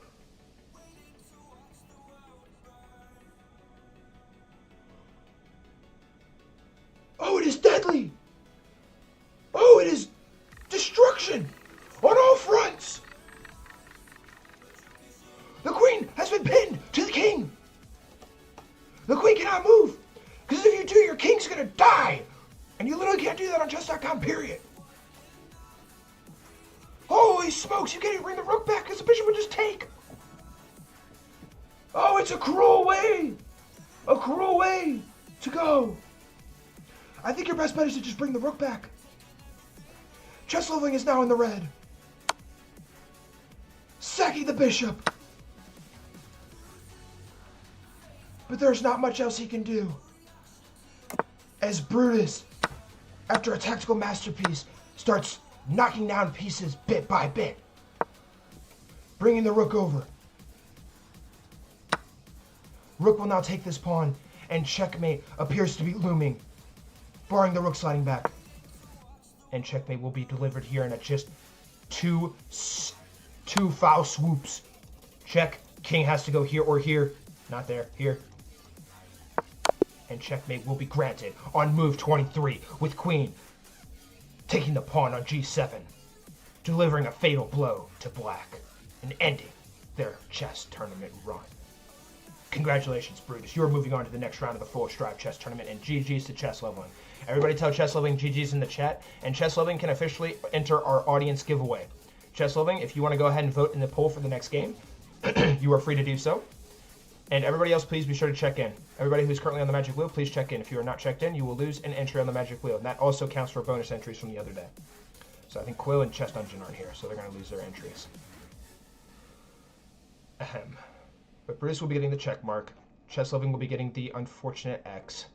Oh, it is deadly. Oh, it is destruction on all fronts. The queen has been pinned to the king. The queen cannot move. Because if you do, your king's going to die. And you literally can't do that on chess.com, period. Holy smokes, you can't even bring the rook back because the bishop would just take. Oh, it's a cruel way. A cruel way to go. I think your best bet is to just bring the rook back. Chess leveling is now in the red. Sacking the bishop. But there's not much else he can do. As Brutus, after a tactical masterpiece, starts knocking down pieces bit by bit. Bringing the rook over. Rook will now take this pawn, and checkmate appears to be looming, barring the rook sliding back. And checkmate will be delivered here in a just two foul swoops. Check. King has to go here or here. Not there. Here. And checkmate will be granted on move 23 with queen taking the pawn on g7, delivering a fatal blow to black and ending their chess tournament run. Congratulations, Brutus. You're moving on to the next round of the Full Strive Chess Tournament, and GG's to Chess Leveling. Everybody tell Chess Leveling GG's in the chat, and Chess Leveling can officially enter our audience giveaway. Chess Leveling, if you want to go ahead and vote in the poll for the next game, you are free to do so. And everybody else, please be sure to check in. Everybody who's currently on the Magic Wheel, please check in. If you are not checked in, you will lose an entry on the Magic Wheel, and that also counts for bonus entries from the other day. So I think Quill and Chess Dungeon aren't here, so they're going to lose their entries. Ahem. But Bruce will be getting the check mark. Chess Leveling will be getting the unfortunate X.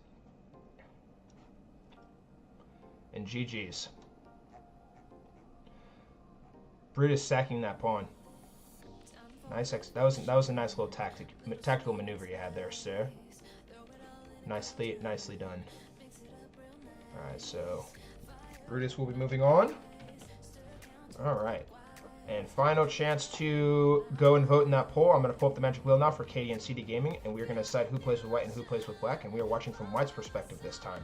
And GG's. Brutus sacking that pawn. Nice. That was a nice little tactical maneuver you had there, sir. Nicely done. All right, so Brutus will be moving on. All right, and final chance to go and vote in that poll. I'm going to pull up the Magic Wheel now for Katie and CD Gaming, and we're going to decide who plays with white and who plays with black. And we are watching from white's perspective this time.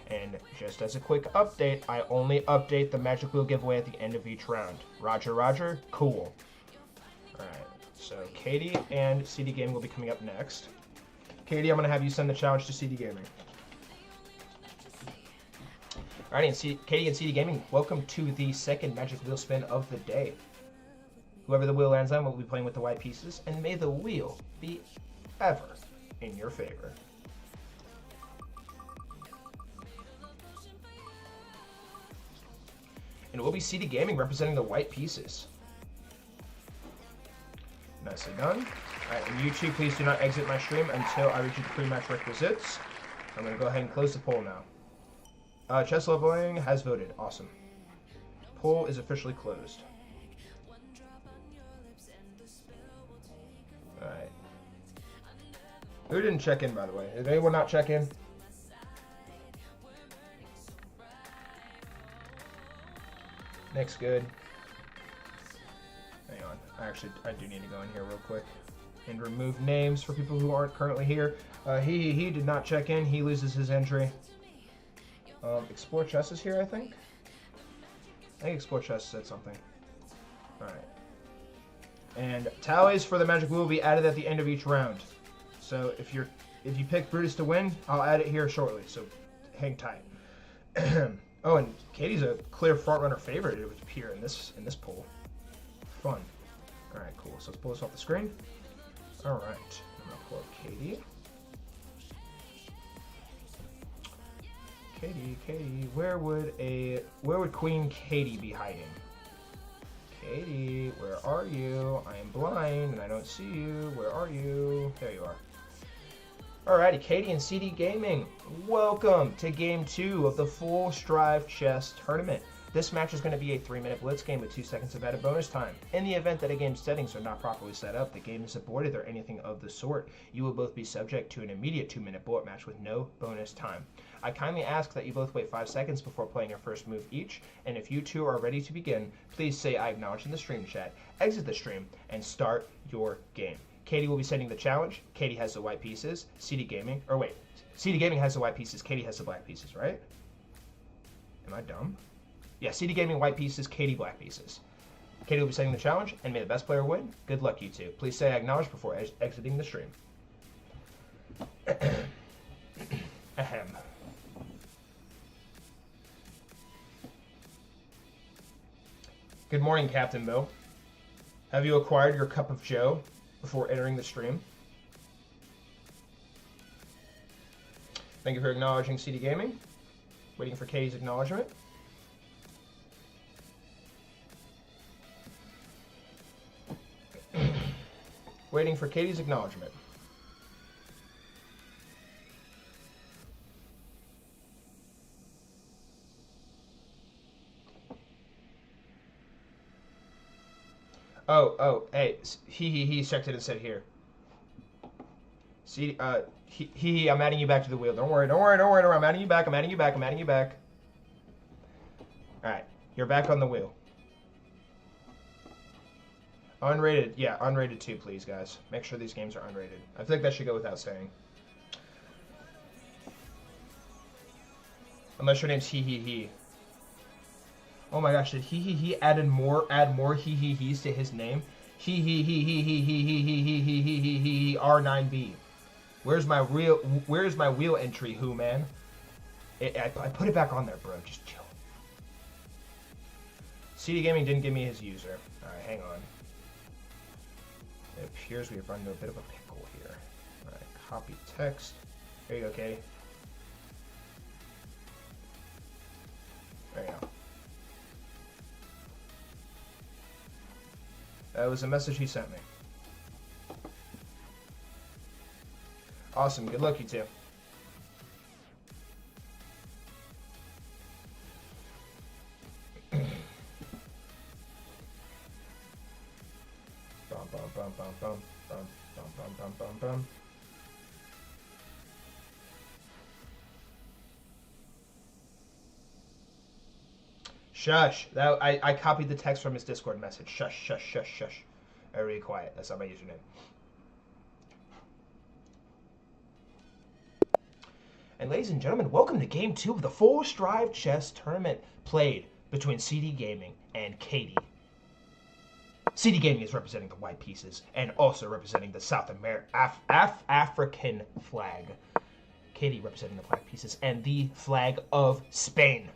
And just as a quick update, I only update the Magic Wheel giveaway at the end of each round. Roger, roger. Cool. All right. So Katie and CD Gaming will be coming up next. Katie, I'm going to have you send the challenge to CD Gaming. Alrighty, and Katie and CD Gaming, welcome to the second Magic Wheel spin of the day. Whoever the wheel lands on will be playing with the white pieces, and may the wheel be ever in your favor. And it will be CD Gaming representing the white pieces. Nicely done. Alright, and you two, please do not exit my stream until I reach the pre-match requisites. I'm going to go ahead and close the poll now. Chess Leveling has voted. Awesome. Poll is officially closed. Alright. Who didn't check in, by the way? Did anyone not check in? Nick's good. Hang on. I do need to go in here real quick and remove names for people who aren't currently here. He did not check in. He loses his entry. Explore Chess is here, I think. I think Explore Chess said something. Alright. And tallies for the Magic Wheel will be added at the end of each round. So if you pick Brutus to win, I'll add it here shortly. So hang tight. Oh, and Katie's a clear frontrunner favorite, it would appear in this poll. Fun. Alright, cool. So let's pull this off the screen. Alright. I'm gonna pull up Katie. Katie, where would Queen Katie be hiding? Katie, where are you? I am blind and I don't see you. Where are you? There you are. Alrighty, Katie and CD Gaming, welcome to Game 2 of the Full Strive Chess Tournament. This match is going to be a 3-minute blitz game with 2 seconds of added bonus time. In the event that a game's settings are not properly set up, the game is aborted or anything of the sort, you will both be subject to an immediate 2-minute bullet match with no bonus time. I kindly ask that you both wait 5 seconds before playing your first move each, and if you two are ready to begin, please say I acknowledge in the stream chat, exit the stream, and start your game. Katie will be sending the challenge. Katie has the white pieces. CD Gaming has the white pieces. Katie has the black pieces, right? Am I dumb? Yeah, CD Gaming white pieces, Katie black pieces. Katie will be sending the challenge, and may the best player win. Good luck, you two. Please say I acknowledge before exiting the stream. Ahem. Good morning, Captain Bill. Have you acquired your cup of joe before entering the stream? Thank you for acknowledging CD Gaming. Waiting for Katie's acknowledgement. Waiting for Katie's acknowledgement. Oh, hey, he checked it and said here. See, I'm adding you back to the wheel. Don't worry. I'm adding you back. Alright, you're back on the wheel. Unrated, yeah, unrated 2, please, guys. Make sure these games are unrated. I feel like that should go without saying. Unless your name's he. Oh my gosh, did he add more he-he-he's to his name? He R9B. Where's my wheel entry, who, man? I put it back on there, bro. Just chill. CD Gaming didn't give me his user. Alright, hang on. It appears we've run into a bit of a pickle here. Alright, copy text. There you go, Katie. There you go. That was a message he sent me. Awesome. Good luck, you two. Bum, bum, bum, bum, bum, bum, bum, bum, bum, bum, bum. Shush. That I copied the text from his Discord message. Shush, shush, shush, shush. Everybody quiet. That's not my username. And ladies and gentlemen, welcome to Game 2 of the Force Drive Chess Tournament played between CD Gaming and Katie. CD Gaming is representing the white pieces and also representing the South African flag. Katie representing the black pieces and the flag of Spain.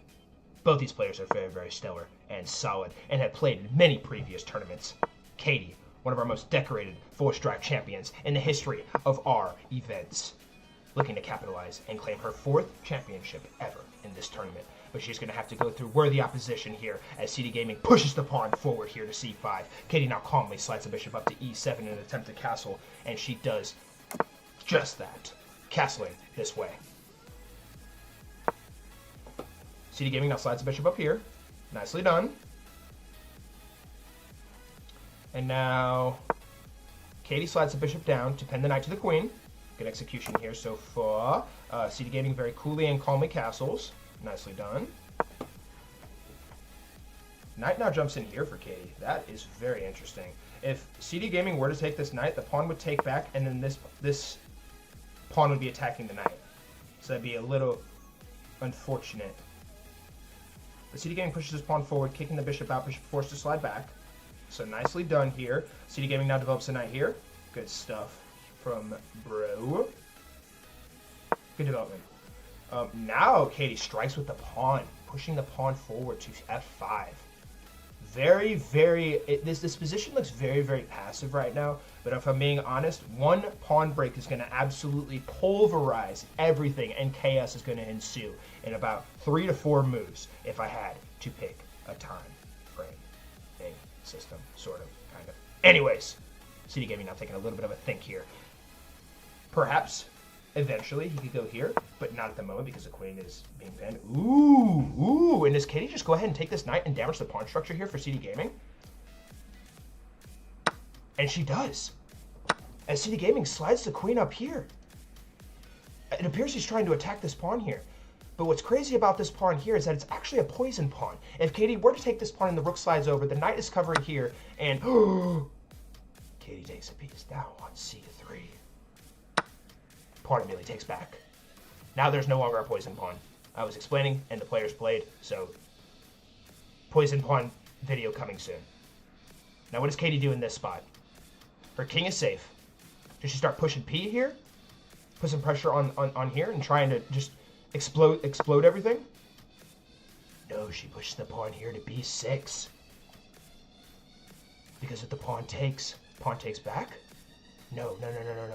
Both these players are very, very stellar and solid and have played in many previous tournaments. Katie, one of our most decorated Force Drive champions in the history of our events, looking to capitalize and claim her 4th championship ever in this tournament. But she's going to have to go through worthy opposition here as CD Gaming pushes the pawn forward here to c5. Katie now calmly slides the bishop up to e7 in an attempt to castle, and she does just that, castling this way. CD Gaming now slides the bishop up here. Nicely done. And now Katie slides the bishop down to pin the knight to the queen. Good execution here so far. CD Gaming very coolly and calmly castles. Nicely done. Knight now jumps in here for Katie. That is very interesting. If CD Gaming were to take this knight, the pawn would take back, and then this pawn would be attacking the knight. So that'd be a little unfortunate. But CD Gaming pushes his pawn forward, kicking the bishop out, bishop forced to slide back. So nicely done here. CD Gaming now develops a knight here. Good stuff from bro. Good development. Now Katie strikes with the pawn, pushing the pawn forward to f5. Very, very... This position looks very, very passive right now, but if I'm being honest, one pawn break is going to absolutely pulverize everything, and chaos is going to ensue in about 3 to 4 moves if I had to pick a time frame system, sort of, kind of. Anyways, CD Gaming now taking a little bit of a think here. Perhaps eventually he could go here, but not at the moment because the queen is being pinned. Ooh, and does Katie just go ahead and take this knight and damage the pawn structure here for CD Gaming? And she does. As CD Gaming slides the queen up here. It appears he's trying to attack this pawn here. But what's crazy about this pawn here is that it's actually a poison pawn. If Katie were to take this pawn and the rook slides over, the knight is covering here, and Katie takes a piece now on c3. Pawn immediately takes back. Now there's no longer a poison pawn. I was explaining, and the players played, so poison pawn video coming soon. Now what does Katie do in this spot? Her king is safe. Does she start pushing p here? Put some pressure on here and trying to just explode everything? No, she pushes the pawn here to b6. Because if the pawn takes back? No,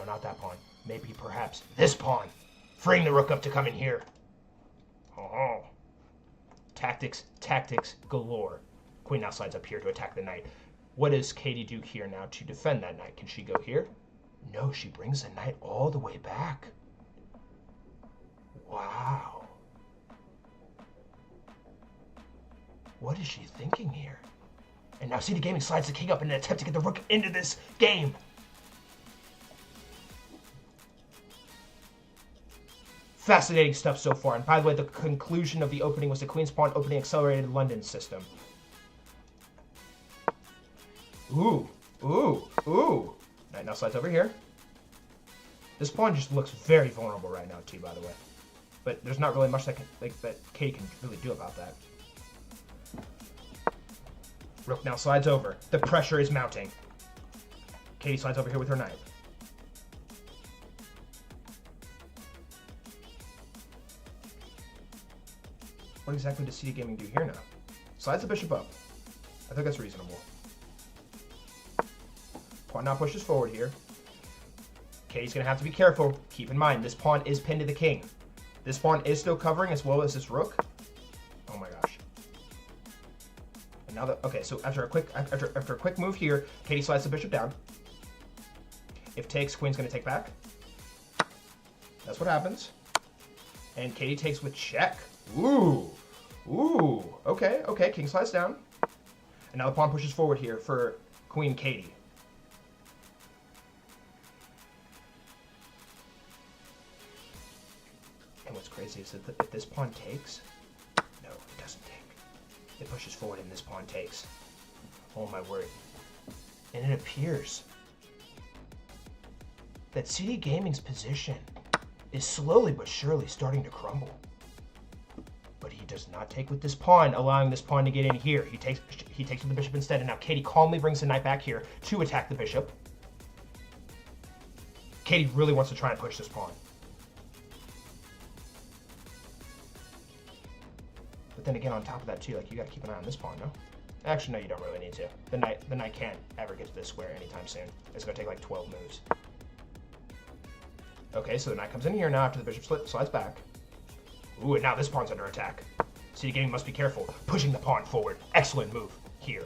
not that pawn. Maybe perhaps this pawn, freeing the rook up to come in here. Oh, tactics galore. Queen now slides up here to attack the knight. What does Katie do here now to defend that knight? Can she go here? No, she brings the knight all the way back. Wow. What is she thinking here? And now CD Gaming slides the king up in an attempt to get the rook into this game. Fascinating stuff so far. And by the way, the conclusion of the opening was the Queen's Pawn opening accelerated London system. Ooh. Knight now slides over here. This pawn just looks very vulnerable right now too, by the way. But there's not really much that Katie can really do about that. Rook now slides over. The pressure is mounting. Katie slides over here with her knight. What exactly does CD Gaming do here now? Slides the bishop up. I think that's reasonable. Pawn now pushes forward here. Katie's going to have to be careful. Keep in mind, this pawn is pinned to the king. This pawn is still covering as well as this rook. Oh my gosh. And now that, okay, so after a quick move here, Katie slides the bishop down. If takes, queen's going to take back. That's what happens. And Katie takes with check. Ooh. Ooh. Okay, okay, king slides down. And now the pawn pushes forward here for Queen Katie. And what's crazy is that if this pawn takes, no, it doesn't take. It pushes forward and this pawn takes. Oh my word. And it appears that CD Gaming's position is slowly but surely starting to crumble. But he does not take with this pawn, allowing this pawn to get in here. He takes with the bishop instead, and now Katie calmly brings the knight back here to attack the bishop. Katie really wants to try and push this pawn. But then again, on top of that too, like, you got to keep an eye on this pawn, no? Actually, no, you don't really need to. The knight can't ever get to this square anytime soon. It's going to take like 12 moves. Okay, so the knight comes in here now after the bishop slides back. Ooh, and now this pawn's under attack. CD Gaming must be careful. Pushing the pawn forward. Excellent move here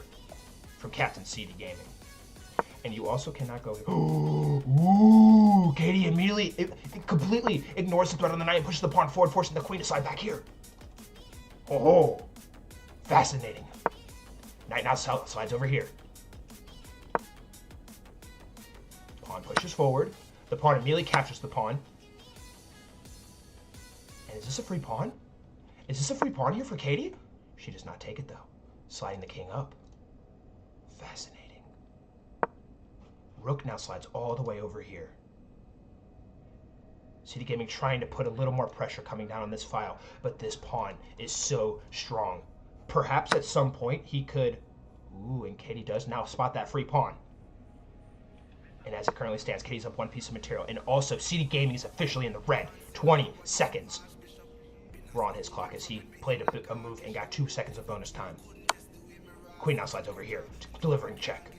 from Captain CD Gaming. And you also cannot go... Ooh, Katie immediately, completely ignores the threat on the knight and pushes the pawn forward, forcing the queen to slide back here. Oh, fascinating. Knight now slides over here. Pawn pushes forward. The pawn immediately captures the pawn. And is this a free pawn? Is this a free pawn here for Katie? She does not take it though. Sliding the king up. Fascinating. Rook now slides all the way over here. CD Gaming trying to put a little more pressure coming down on this file, but this pawn is so strong. Perhaps at some point he could... Ooh, and Katie does now spot that free pawn. And as it currently stands, Katie's up one piece of material. And also, CD Gaming is officially in the red. 20 seconds were on his clock as he played a move and got 2 seconds of bonus time. Queen now slides over here, delivering check.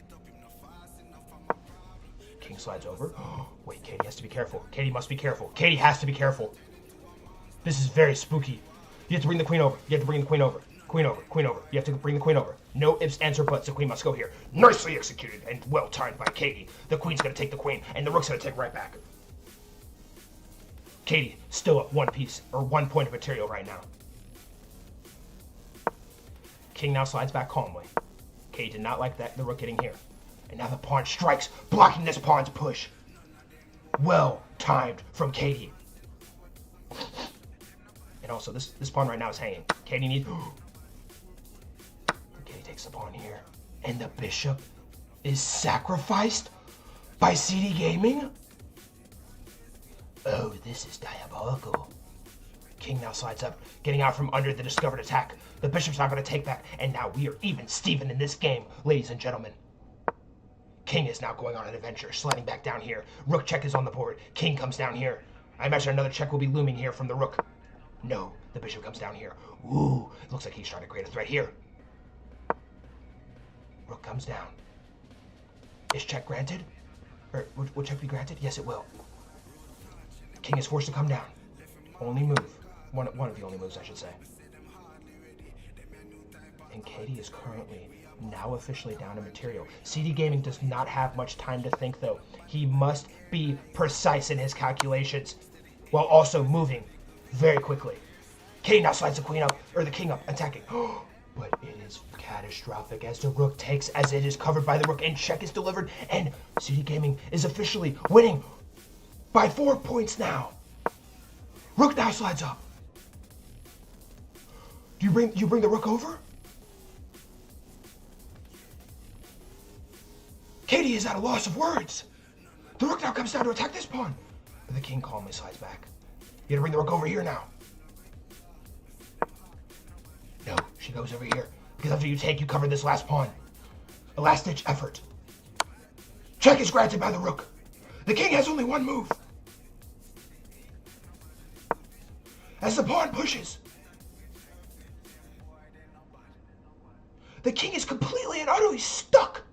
King slides over. Wait, Katie has to be careful. Katie must be careful. Katie has to be careful. This is very spooky. You have to bring the queen over. You have to bring the queen over. Queen over, queen over. You have to bring the queen over. No ifs, ands, or buts. The queen must go here. Nicely executed and well timed by Katie. The queen's going to take the queen, and the rook's going to take right back. Katie still up one piece, or 1 point of material right now. King now slides back calmly. Katie did not like the rook getting here. And now the pawn strikes, blocking this pawn's push. Well timed from Katie. And also, this pawn right now is hanging. Katie needs... Katie takes the pawn here. And the bishop is sacrificed by CD Gaming? Oh, this is diabolical. King now slides up, getting out from under the discovered attack. The bishop's not going to take back, and now we are even Steven in this game, ladies and gentlemen. King is now going on an adventure, sliding back down here. Rook check is on the board. King comes down here. I imagine another check will be looming here from the rook. No, the bishop comes down here. Ooh, it looks like he's trying to create a threat here. Rook comes down. Is check granted? Or will check be granted? Yes, it will. King is forced to come down. Only move. One of the only moves, I should say. And Katie is currently now officially down to material. CD Gaming does not have much time to think, though. He must be precise in his calculations while also moving very quickly. Katie now slides the queen up, or the king up, attacking. But it is catastrophic as the rook takes, as it is covered by the rook, and check is delivered, and CD Gaming is officially winning by 4 points now. Rook now slides up. Do you bring the rook over? Katie is at a loss of words. The rook now comes down to attack this pawn. But the king calmly slides back. You gotta bring the rook over here now. No, she goes over here. Because after you take, you cover this last pawn. A last-ditch effort. Check is granted by the rook. The king has only one move. As the pawn pushes. The king is completely and utterly stuck.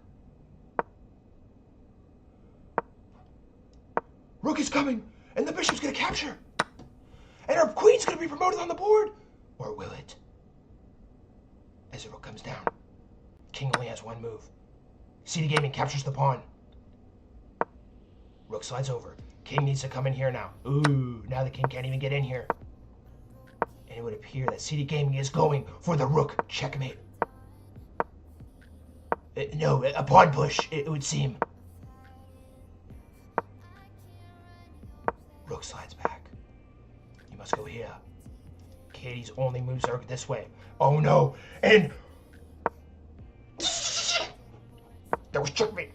Rook is coming, and the bishop's gonna capture. And our queen's gonna be promoted on the board. Or will it? As the rook comes down. King only has one move. CD Gaming captures the pawn. Rook slides over. King needs to come in here now. Ooh, now the king can't even get in here. And it would appear that CD Gaming is going for the rook checkmate. No, a pawn push, it would seem. Rook slides back. You must go here. Katie's only moves are this way. Oh no, and... That was checkmate.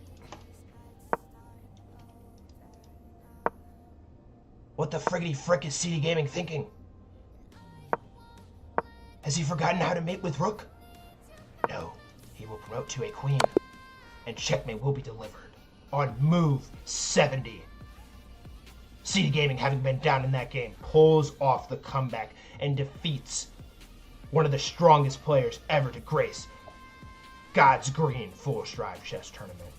What the friggity frick is CD Gaming thinking? Has he forgotten how to mate with rook? No, he will promote to a queen, and checkmate will be delivered on move 70. CD Gaming, having been down in that game, pulls off the comeback and defeats one of the strongest players ever to grace God's Green Full Stride Chess Tournament.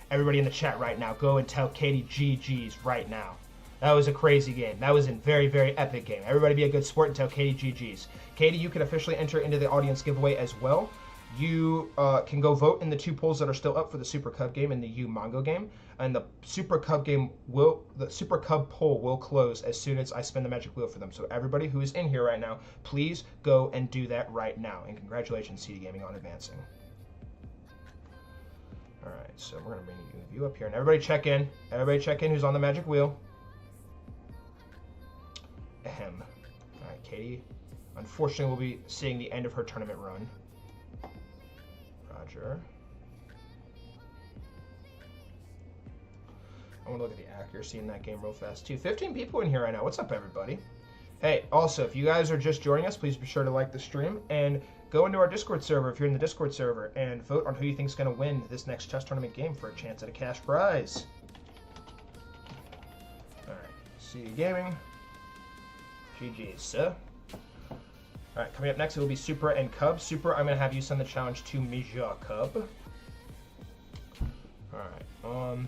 Everybody in the chat right now, go and tell Katie GG's right now. That was a crazy game. That was a very, very epic game. Everybody be a good sport and tell Katie GG's. Katie, you can officially enter into the audience giveaway as well. You can go vote in the 2 polls that are still up for the Super Cub game and the U Mongo game. And the Super Cub poll will close as soon as I spin the magic wheel for them. So everybody who is in here right now, please go and do that right now. And congratulations, CD Gaming, on advancing. All right, so we're gonna bring you up here, and everybody check in. Everybody check in who's on the magic wheel. Ahem. All right, Katie, unfortunately, will be seeing the end of her tournament run. Roger. I want to look at the accuracy in that game real fast, too. 15 people in here right now. What's up, everybody? Hey, also, if you guys are just joining us, please be sure to like the stream and go into our Discord server if you're in the Discord server and vote on who you think is going to win this next chess tournament game for a chance at a cash prize. All right, CD Gaming. GG's, sir. All right, coming up next, it will be Supra and Cub. Supra, I'm going to have you send the challenge to Mija Cub. All right,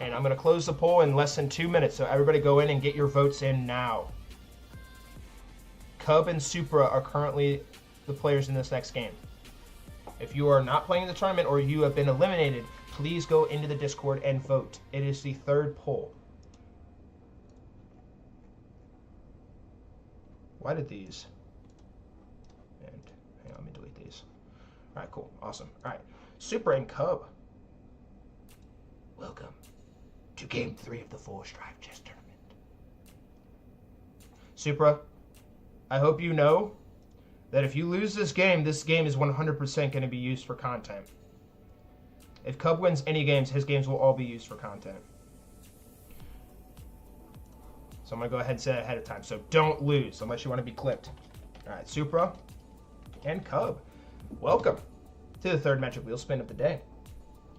and I'm going to close the poll in less than 2 minutes, so everybody go in and get your votes in now. Cub and Supra are currently the players in this next game. If you are not playing the tournament or you have been eliminated, please go into the Discord and vote. It is the 3rd poll. Why did these? And hang on, let me delete these. All right, cool, awesome. All right, Supra and Cub. Welcome to Game 3 of the Full Stride Chess Tournament. Supra, I hope you know that if you lose this game is 100% going to be used for content. If Cub wins any games, his games will all be used for content. So I'm going to go ahead and say it ahead of time. So don't lose unless you want to be clipped. All right, Supra and Cub, welcome to the 3rd magic wheel spin of the day.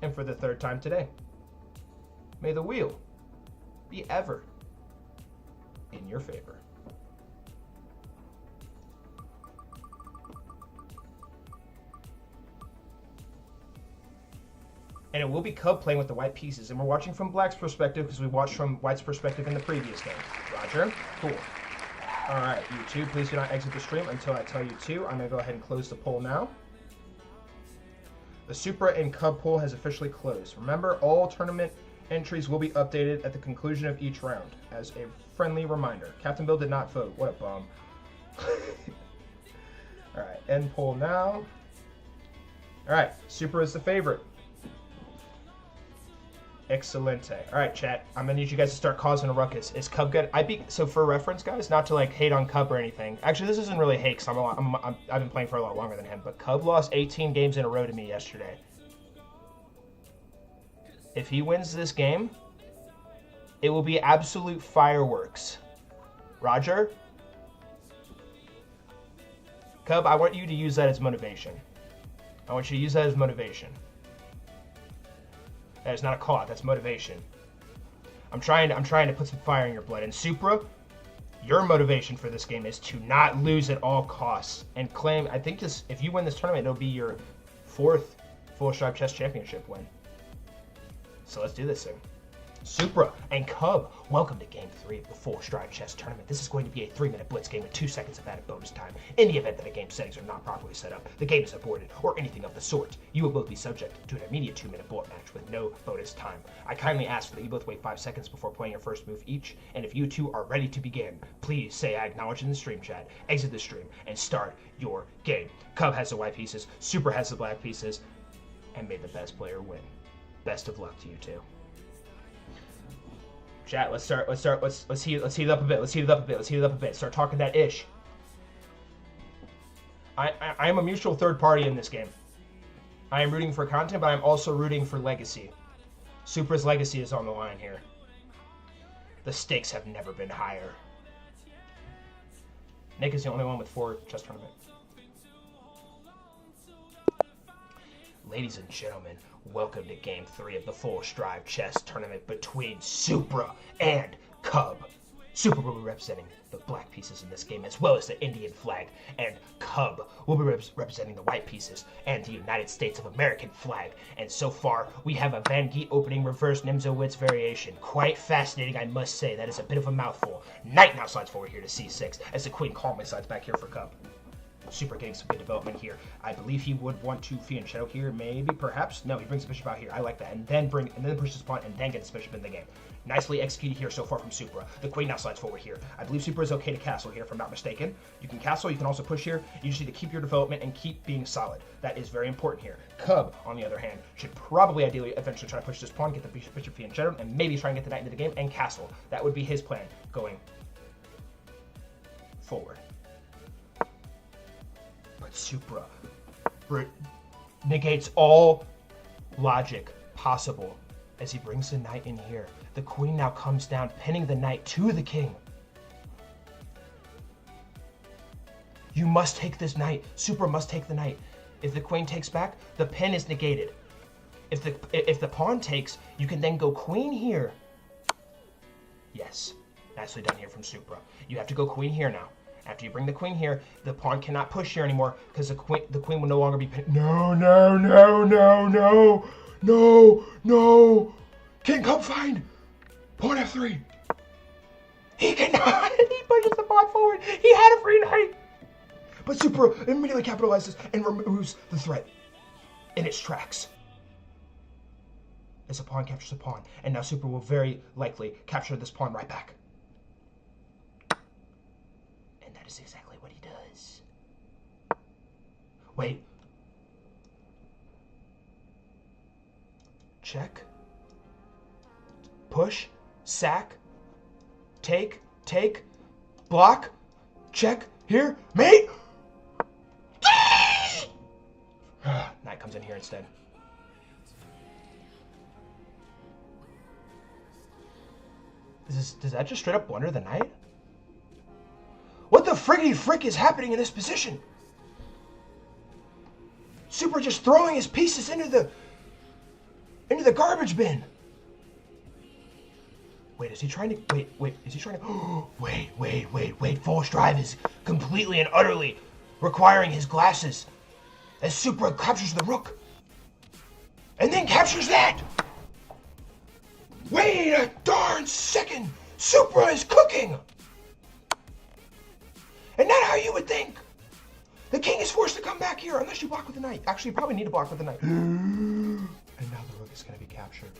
And for the 3rd time today, may the wheel be ever in your favor. And it will be Cub playing with the white pieces. And we're watching from Black's perspective because we watched from White's perspective in the previous game. Roger? Cool. All right, you two, please do not exit the stream until I tell you to. I'm going to go ahead and close the poll now. The Supra and Cub poll has officially closed. Remember, all tournament entries will be updated at the conclusion of each round as a friendly reminder. Captain Bill did not vote. What a bum. All right, end poll now. All right, Supra is the favorite. Excelente. All right, chat. I'm gonna need you guys to start causing a ruckus. Is Cub good? So for reference, guys, not to like hate on Cub or anything. Actually, this isn't really hate because I've been playing for a lot longer than him. But Cub lost 18 games in a row to me yesterday. If he wins this game, it will be absolute fireworks. Roger? Cub, I want you to use that as motivation. I want you to use that as motivation. That is not a call out, that's motivation. I'm trying to put some fire in your blood. And Supra, Your motivation for this game is to not lose at all costs and claim, I think this, if you win this tournament, it'll be your 4th Full Stripe Chess Championship win. So let's do this thing. Supra and Cub, welcome to Game 3 of the Full Stride Chess Tournament. This is going to be a 3-minute blitz game with 2 seconds of added bonus time. In the event that a game's settings are not properly set up, the game is aborted, or anything of the sort, you will both be subject to an immediate 2-minute bullet match with no bonus time. I kindly ask that you both wait 5 seconds before playing your first move each, and if you two are ready to begin, please say I acknowledge in the stream chat, exit the stream, and start your game. Cub has the white pieces, Supra has the black pieces, and may the best player win. Best of luck to you two. Chat, let's heat it up a bit. Start talking that ish. I am a mutual third party in this game. I am rooting for content, but I'm also rooting for legacy. Supra's legacy is on the line here. The stakes have never been higher. Nick is the only one with 4 chess tournament. Ladies and gentlemen, welcome to Game 3 of the Full Strive Chess Tournament between Supra and Cub. Supra will be representing the black pieces in this game, as well as the Indian flag, and Cub will be representing the white pieces and the United States of American flag. And so far, we have a Van Geet opening reverse Nimzowitz variation. Quite fascinating, I must say. That is a bit of a mouthful. Knight now slides forward here to c6, as the queen calmly slides back here for Cub. Super getting some good development here. I believe he would want to fianchetto here, maybe, perhaps. No, he brings the bishop out here. I like that. And then pushes his pawn and then gets the bishop in the game. Nicely executed here so far from Supra. The queen now slides forward here. I believe Supra is okay to castle here, if I'm not mistaken. You can castle, you can also push here. You just need to keep your development and keep being solid. That is very important here. Cub, on the other hand, should probably ideally eventually try to push this pawn, get the bishop fianchetto, and maybe try and get the knight into the game and castle. That would be his plan going forward. Supra negates all logic possible as he brings the knight in here. The queen now comes down, pinning the knight to the king. You must take this knight. Supra must take the knight. If the queen takes back, the pin is negated. If the pawn takes, you can then go queen here. Yes, nicely done here from Supra. You have to go queen here now. After you bring the queen here, the pawn cannot push here anymore because the queen will no longer be pinned. No. King, come find. Pawn f3. He cannot. He pushes the pawn forward. He had a free knight. But Supra immediately capitalizes and removes the threat in its tracks. As a pawn captures a pawn. And now Supra will very likely capture this pawn right back. That is exactly what he does. Wait. Check. Push. Sack. Take. Block. Check. Here. Mate. Knight comes in here instead. Does that just straight up blunder the knight? What the friggity frick is happening in this position? Supra just throwing his pieces into the garbage bin. Wait, is he trying to is he trying to wait, Full Strive is completely and utterly requiring his glasses as Supra captures the rook. And then captures that. Wait a darn second. Supra is cooking. And not how you would think. The king is forced to come back here unless you block with the knight. Actually, you probably need to block with the knight. And now the rook is going to be captured.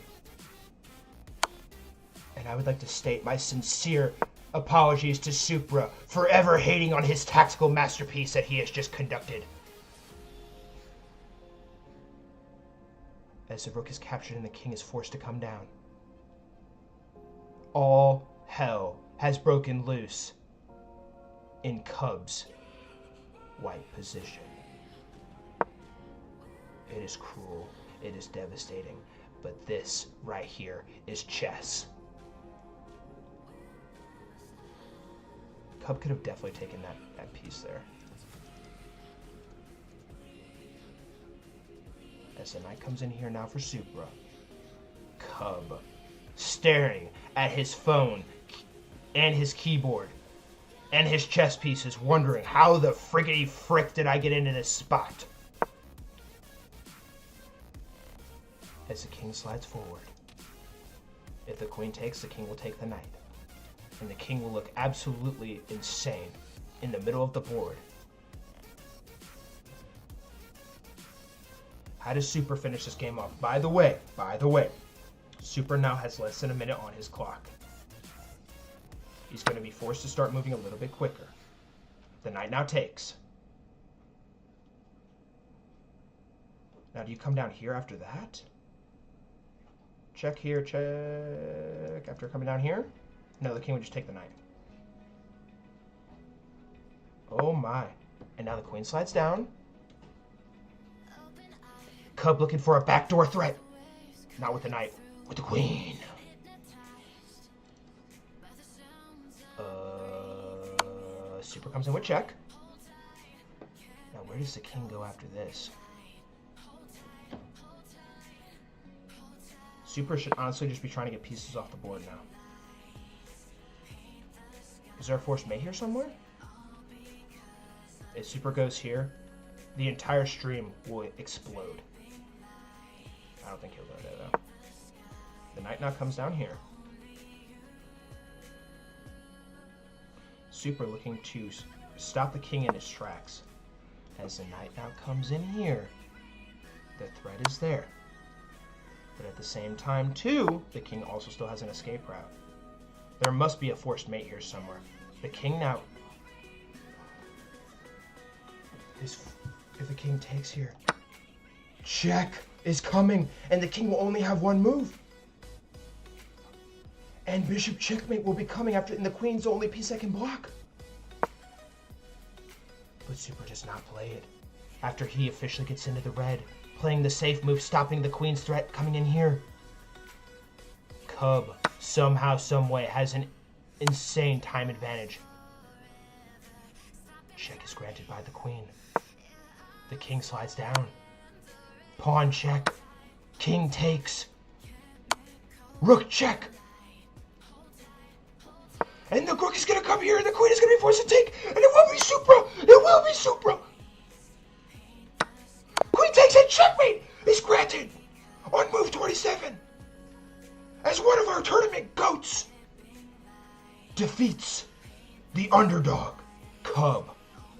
And I would like to state my sincere apologies to Supra for ever hating on his tactical masterpiece that he has just conducted. As the rook is captured and the king is forced to come down. All hell has broken loose in Cub's white position. It is cruel, it is devastating, but this right here is chess. Cub could have definitely taken that piece there. As the knight comes in here now for Supra. Cub staring at his phone and his keyboard, and his chess pieces, wondering how the friggity frick did I get into this spot. As the king slides forward. If the queen takes, the king will take the knight. And the king will look absolutely insane in the middle of the board. How does Super finish this game off? By the way, Super now has less than a minute on his clock. He's going to be forced to start moving a little bit quicker. The knight now takes. Now, do you come down here after that? Check here, check. After coming down here? No, the king would just take the knight. Oh my. And now the queen slides down. Cub looking for a backdoor threat. Not with the knight, with the queen. Super comes in with check. Now where does the king go after this? Super should honestly just be trying to get pieces off the board now. Is there a forced mate here somewhere? If Super goes here, the entire stream will explode. I don't think he'll go there though. The knight now comes down here. Super looking to stop the king in his tracks. As the knight now comes in here, the threat is there. But at the same time, too, the king also still has an escape route. There must be a forced mate here somewhere. The king now... If the king takes here... Check is coming, and the king will only have one move. And bishop checkmate will be coming after, and the queen's the only piece that can block. But Super does not play it. After he officially gets into the red, playing the safe move, stopping the queen's threat coming in here. Cub, somehow, someway, has an insane time advantage. Check is granted by the queen. The king slides down. Pawn check. King takes. Rook check. And the rook is going to come here, and the queen is going to be forced to take, and it will be Supra! It will be Supra! Queen takes and checkmate is granted on move 27. As one of our tournament goats defeats the underdog, Cub,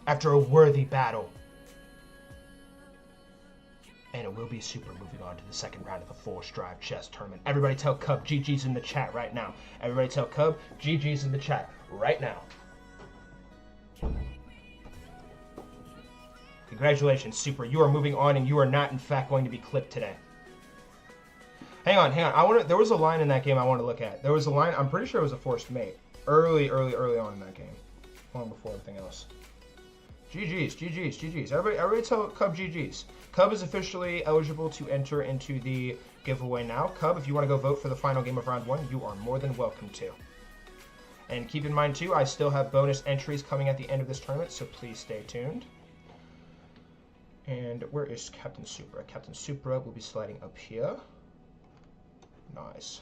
after a worthy battle. And it will be Super moving on to the second round of the Force Drive Chess Tournament. Everybody tell Cub GG's in the chat right now. Everybody tell Cub GG's in the chat right now. Congratulations, Super. You are moving on, and you are not, in fact, going to be clipped today. Hang on. There was a line in that game I want to look at. There was a line. I'm pretty sure it was a forced mate. Early on in that game. Long before everything else. GG's. Everybody tell Cub GG's. Cub is officially eligible to enter into the giveaway now. Cub, if you want to go vote for the final game of round 1, you are more than welcome to. And keep in mind, too, I still have bonus entries coming at the end of this tournament, so please stay tuned. And where is Captain Supra? Captain Supra will be sliding up here. Nice.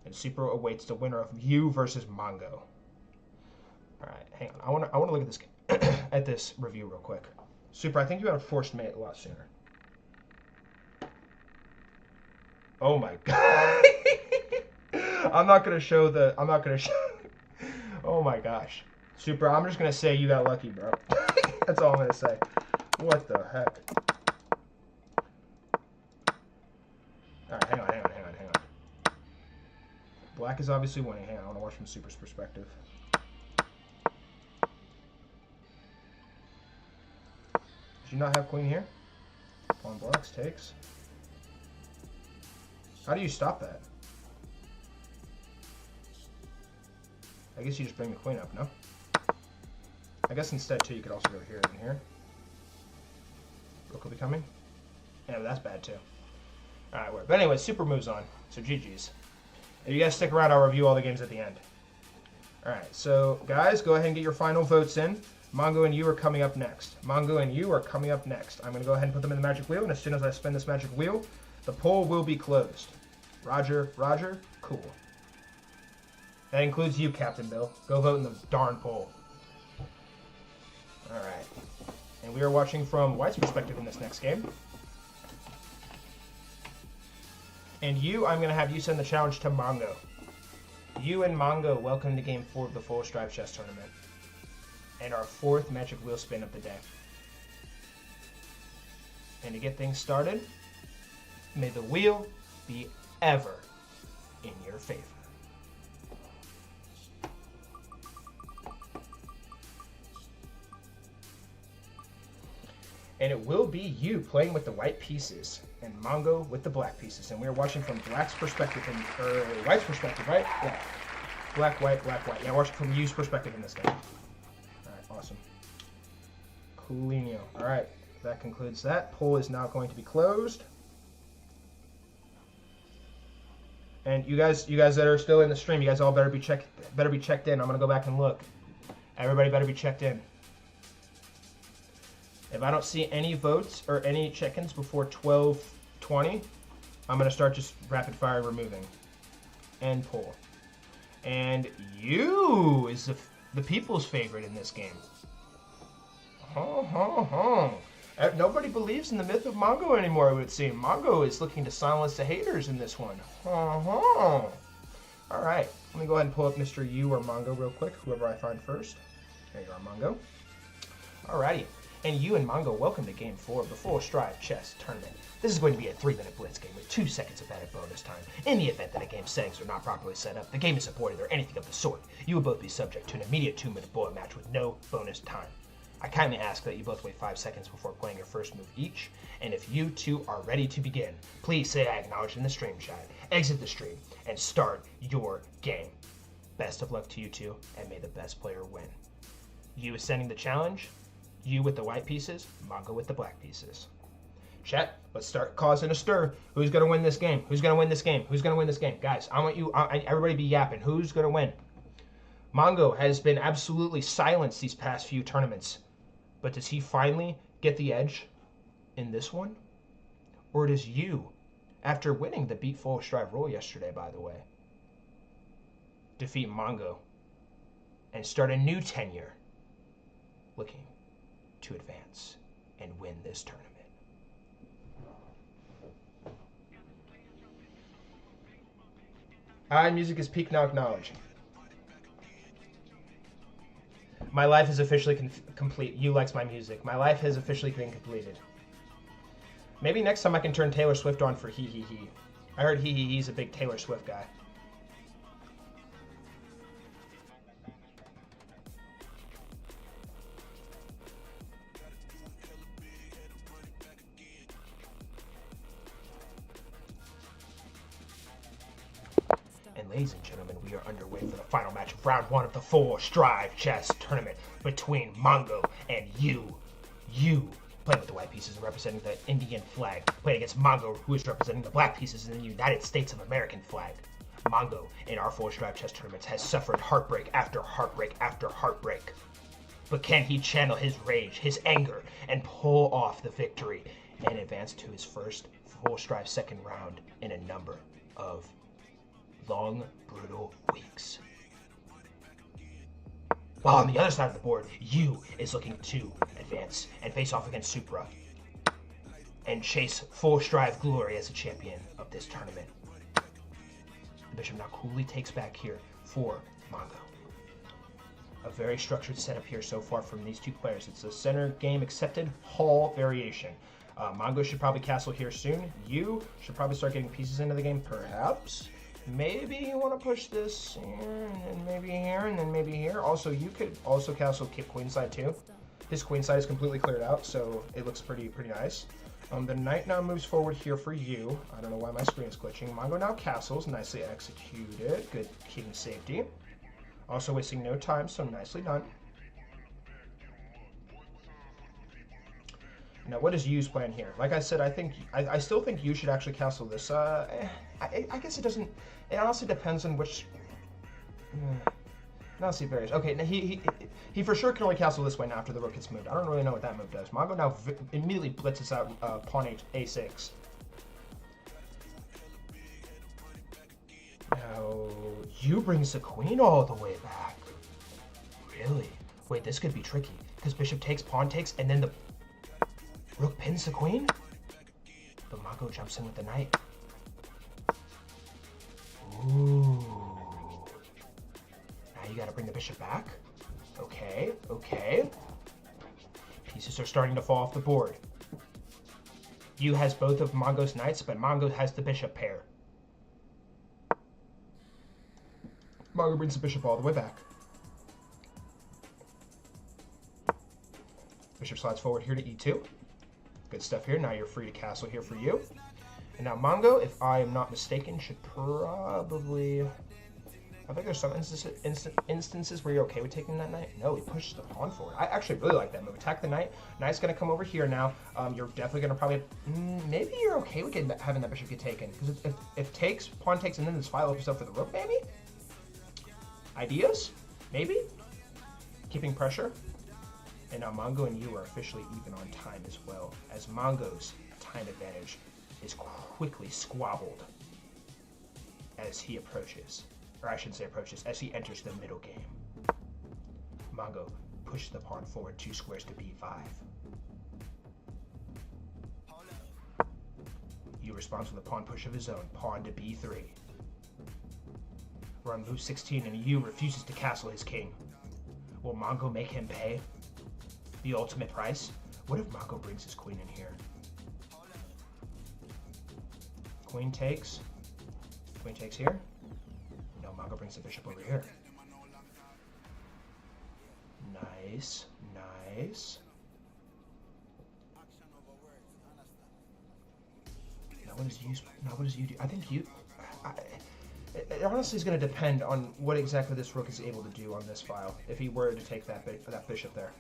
And Supra awaits the winner of you versus Mongo. Alright, hang on. I want to look at this game. At this review real quick. Super, I think you had a forced mate a lot sooner. Oh my god. I'm not gonna show. Oh my gosh. Super, I'm just gonna say you got lucky, bro. That's all I'm gonna say. What the heck? Alright, hang on. Black is obviously winning. Hang on, I wanna watch from Super's perspective. Did you not have queen here? Pawn blocks, takes. How do you stop that? I guess you just bring the queen up, no? I guess instead, too, you could also go here and here. Rook will be coming. Yeah, but that's bad, too. Alright, but anyway, Super moves on. So GG's. If you guys stick around, I'll review all the games at the end. Alright, so guys, go ahead and get your final votes in. Mongo and you are coming up next. I'm going to go ahead and put them in the magic wheel, and as soon as I spin this magic wheel, the poll will be closed. Roger, cool. That includes you, Captain Bill. Go vote in the darn poll. All right. And we are watching from White's perspective in this next game. And you, I'm going to have you send the challenge to Mongo. You and Mongo, welcome to Game 4 of the Full Strive Chess Tournament. And our 4th Magic Wheel spin of the day. And to get things started, may the wheel be ever in your favor. And it will be you playing with the white pieces and Mongo with the black pieces. And we are watching from Black's perspective, or White's perspective, right? Yeah. Black, white, black, white. Yeah, watching from you's perspective in this game. All right, awesome. Coolino. All right, that concludes that. Poll is now going to be closed. And you guys that are still in the stream, you guys all better be checked in. I'm gonna go back and look. Everybody better be checked in. If I don't see any votes or any check-ins before 12:20, I'm going to start just rapid fire removing. End poll. And you is the people's favorite in this game. Nobody believes in the myth of Mongo anymore, it would seem. Mongo is looking to silence the haters in this one. All right. Let me go ahead and pull up Mr. You or Mongo real quick, whoever I find first. There you are, Mongo. All righty. And you and Mongo, welcome to Game 4 of the Full Strive Chess Tournament. This is going to be a 3-minute blitz game with 2 seconds of added bonus time. In the event that a game's settings are not properly set up, the game is aborted, or anything of the sort, you will both be subject to an immediate 2-minute bullet match with no bonus time. I kindly ask that you both wait 5 seconds before playing your first move each, and if you two are ready to begin, please say I acknowledge in the stream chat, exit the stream, and start your game. Best of luck to you two, and may the best player win. You is sending the challenge. You with the white pieces, Mongo with the black pieces. Chat, let's start causing a stir. Who's going to win this game? Who's going to win this game? Who's going to win this game? Guys, I want you, everybody be yapping. Who's going to win? Mongo has been absolutely silenced these past few tournaments. But does he finally get the edge in this one? Or does you, after winning the Beat Full Strive Roll yesterday, by the way, defeat Mongo and start a new tenure looking to advance and win this tournament? Music is peak now acknowledged. My life is officially complete. You likes my music. My life has officially been completed. Maybe next time I can turn Taylor Swift on for Hee Hee Hee. I heard Hee Hee Hee's a big Taylor Swift guy. Ladies and gentlemen, we are underway for the final match of round 1 of the Full Strive Chess Tournament between Mongo and you. You, playing with the white pieces and representing the Indian flag, playing against Mongo, who is representing the black pieces in the United States of American flag. Mongo, in our Full Strive Chess Tournaments, has suffered heartbreak after heartbreak after heartbreak. But can he channel his rage, his anger, and pull off the victory and advance to his first Full Strive second round in a number of long, brutal weeks? While on the other side of the board, you is looking to advance and face off against Supra and chase Full Strive glory as a champion of this tournament. The Bishop now coolly takes back here for Mongo. A very structured setup here so far from these two players. It's a center game accepted Hall variation. Mongo should probably castle here soon. You should probably start getting pieces into the game, perhaps. Maybe you want to push this here, and then maybe here, and then maybe here. Also, you could also castle queenside too. His queenside is completely cleared out, so it looks pretty nice. The knight now moves forward here for you. I don't know why my screen is glitching. Mongo now castles, nicely executed. Good king safety. Also wasting no time, so nicely done. Now, what is Yu's plan here? Like I said, I still think Yu should actually castle this. I guess it doesn't. It honestly depends on which. Honestly, varies. Okay, now he for sure can only castle this way now after the rook gets moved. I don't really know what that move does. Mongo now immediately blitzes out pawn a6. Now, you brings the queen all the way back. Really? Wait, this could be tricky. Because bishop takes, pawn takes, and then the rook pins the queen? But Mongo jumps in with the knight. Ooh. Now you gotta bring the bishop back. Okay, okay. Pieces are starting to fall off the board. You has both of Mongo's knights, but Mongo has the bishop pair. Mongo brings the bishop all the way back. Bishop slides forward here to e2. Good stuff here. Now you're free to castle here for you. And now Mongo, if I am not mistaken, should probably... I think there's some instances where you're okay with taking that knight. No, he pushes the pawn forward. I actually really like that move. Attack the knight. Knight's going to come over here now. You're definitely going to probably... maybe you're okay with having that bishop get taken. Because if takes, pawn takes, and then this file opens up for the rook, maybe? Ideas? Maybe? Keeping pressure. And now Mongo and you are officially even on time as well, as Mongo's time advantage is quickly squabbled as he approaches. Or I shouldn't say approaches, as he enters the middle game. Mongo pushes the pawn forward 2 squares to b5. You responds with a pawn push of his own, pawn to b3. We're on move 16 and Yu refuses to castle his king. Will Mongo make him pay the ultimate price? What if Mongo brings his queen in here? Queen takes. Queen takes here. No, Mongo brings the bishop over here. Nice, nice. Now what does you do? I think you... It honestly is going to depend on what exactly this rook is able to do on this file, if he were to take that bishop there.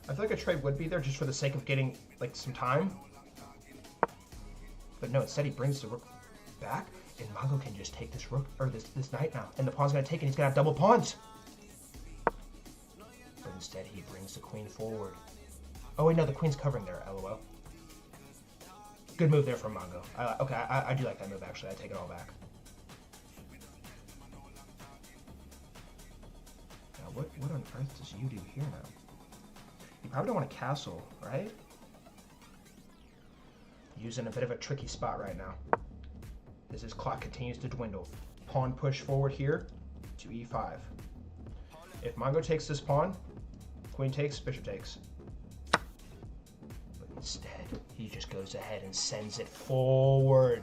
I feel like a trade would be there just for the sake of getting, like, some time. But no, instead he brings the rook back, and Mongo can just take this rook, or this knight now. And the pawn's going to take it, and he's going to have double pawns. But instead he brings the queen forward. Oh wait, no, the queen's covering there, lol. Good move there from Mongo. Okay, I do like that move, actually. I take it all back. Now, what on earth does you do here now? You probably don't want to castle, right? Using a bit of a tricky spot right now. As his clock continues to dwindle. Pawn push forward here to e5. If Mongo takes this pawn, queen takes, bishop takes. But instead, he just goes ahead and sends it forward.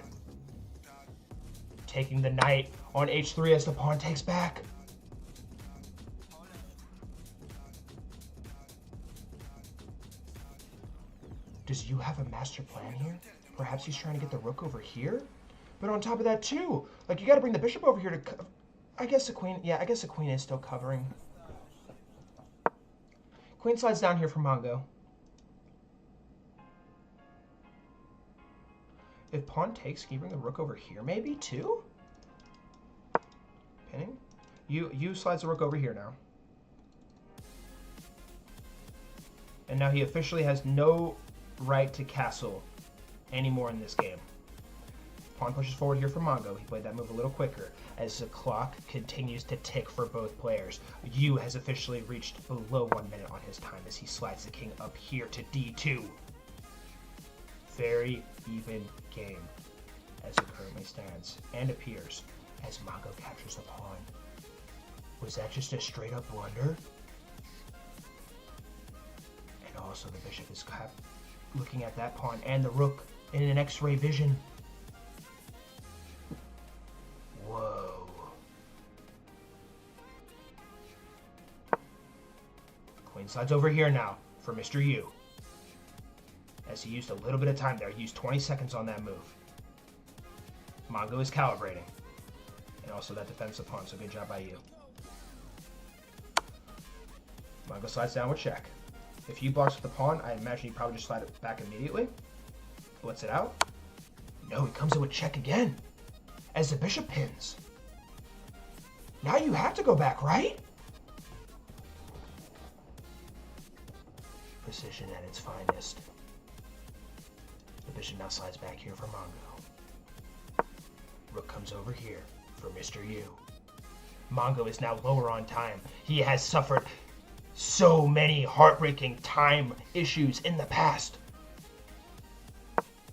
Taking the knight on h3 as the pawn takes back. Does you have a master plan here? Perhaps he's trying to get the rook over here? But on top of that too, like you gotta bring the bishop over here to I guess the queen, yeah, I guess the queen is still covering. Queen slides down here for Mongo. If pawn takes, can you bring the rook over here maybe too? Pinning? You slides the rook over here now. And now he officially has no right to castle anymore in this game. Pawn pushes forward here for Mongo. He played that move a little quicker as the clock continues to tick for both players. Yu has officially reached below 1 minute on his time as he slides the king up here to d2. Very even game as it currently stands and appears as Mongo captures the pawn. Was that just a straight up blunder? And also the bishop is looking at that pawn and the rook in an X-ray vision. Whoa. Queen slides over here now for Mr. Yu. As he used a little bit of time there. He used 20 seconds on that move. Mongo is calibrating. And also that defensive pawn, so good job by you. Mongo slides down with check. If you blocks with the pawn, I imagine you probably just slide it back immediately. Lets it out. No, he comes in with check again. As the bishop pins. Now you have to go back, right? Precision at its finest. The bishop now slides back here for Mongo. Rook comes over here for Mr. U. Mongo is now lower on time. He has suffered so many heartbreaking time issues in the past.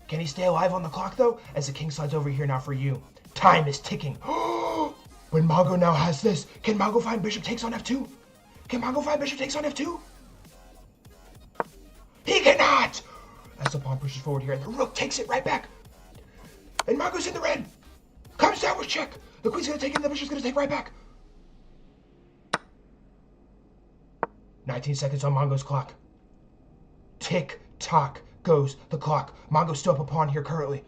Can he stay alive on the clock, though? As the king slides over here now for you. Time is ticking. When Mongo now has this, can Mongo find bishop takes on f2? Can Mongo find bishop takes on f2? He cannot! As the pawn pushes forward here, and the rook takes it right back. And Mongo's in the red. Comes down with check. The queen's gonna take it, and the bishop's gonna take right back. 19 seconds on Mongo's clock. Tick tock goes the clock. Mongo's still up a pawn here currently,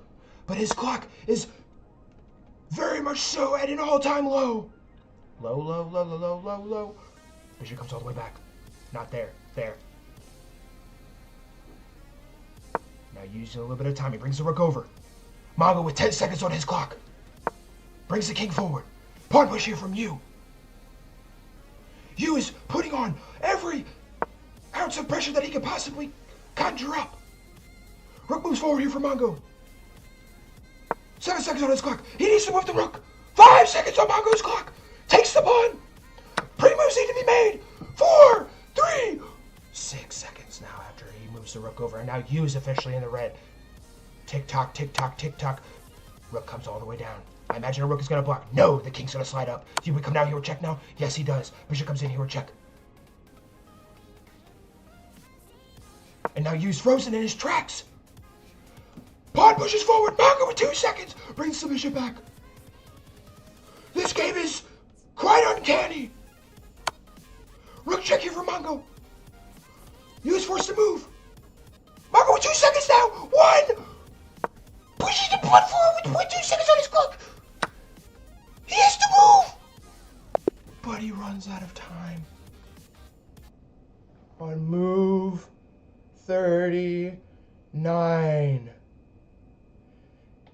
but his clock is very much so at an all-time low. Low, low, low, low, low, low, low. Bishop comes all the way back. Not there. There. Now using a little bit of time, he brings the rook over. Mongo with 10 seconds on his clock. Brings the king forward. Pawn push here from Yu. Yu is putting on every ounce of pressure that he could possibly conjure up. Rook moves forward here for Mongo. 7 seconds on his clock. He needs to move the rook. 5 seconds on Mongo's clock. Takes the pawn. Pre-moves need to be made. 4, 3, 6 seconds now after he moves the rook over. And now Yu is officially in the red. Tick-tock, tick-tock, tick-tock. Rook comes all the way down. I imagine a rook is going to block. No, the king's going to slide up. Yu would come down here with check now. Yes, he does. Bishop comes in here with check. And now Yu's frozen in his tracks. Pawn pushes forward. Mongo with 2 seconds. Brings the bishop back. This game is quite uncanny. Rook check here for Mongo. Yu's forced to move. Mongo with 2 seconds now. 1. Pushes the pawn forward with 2 seconds on his clock. He has to move. But he runs out of time. On move 39.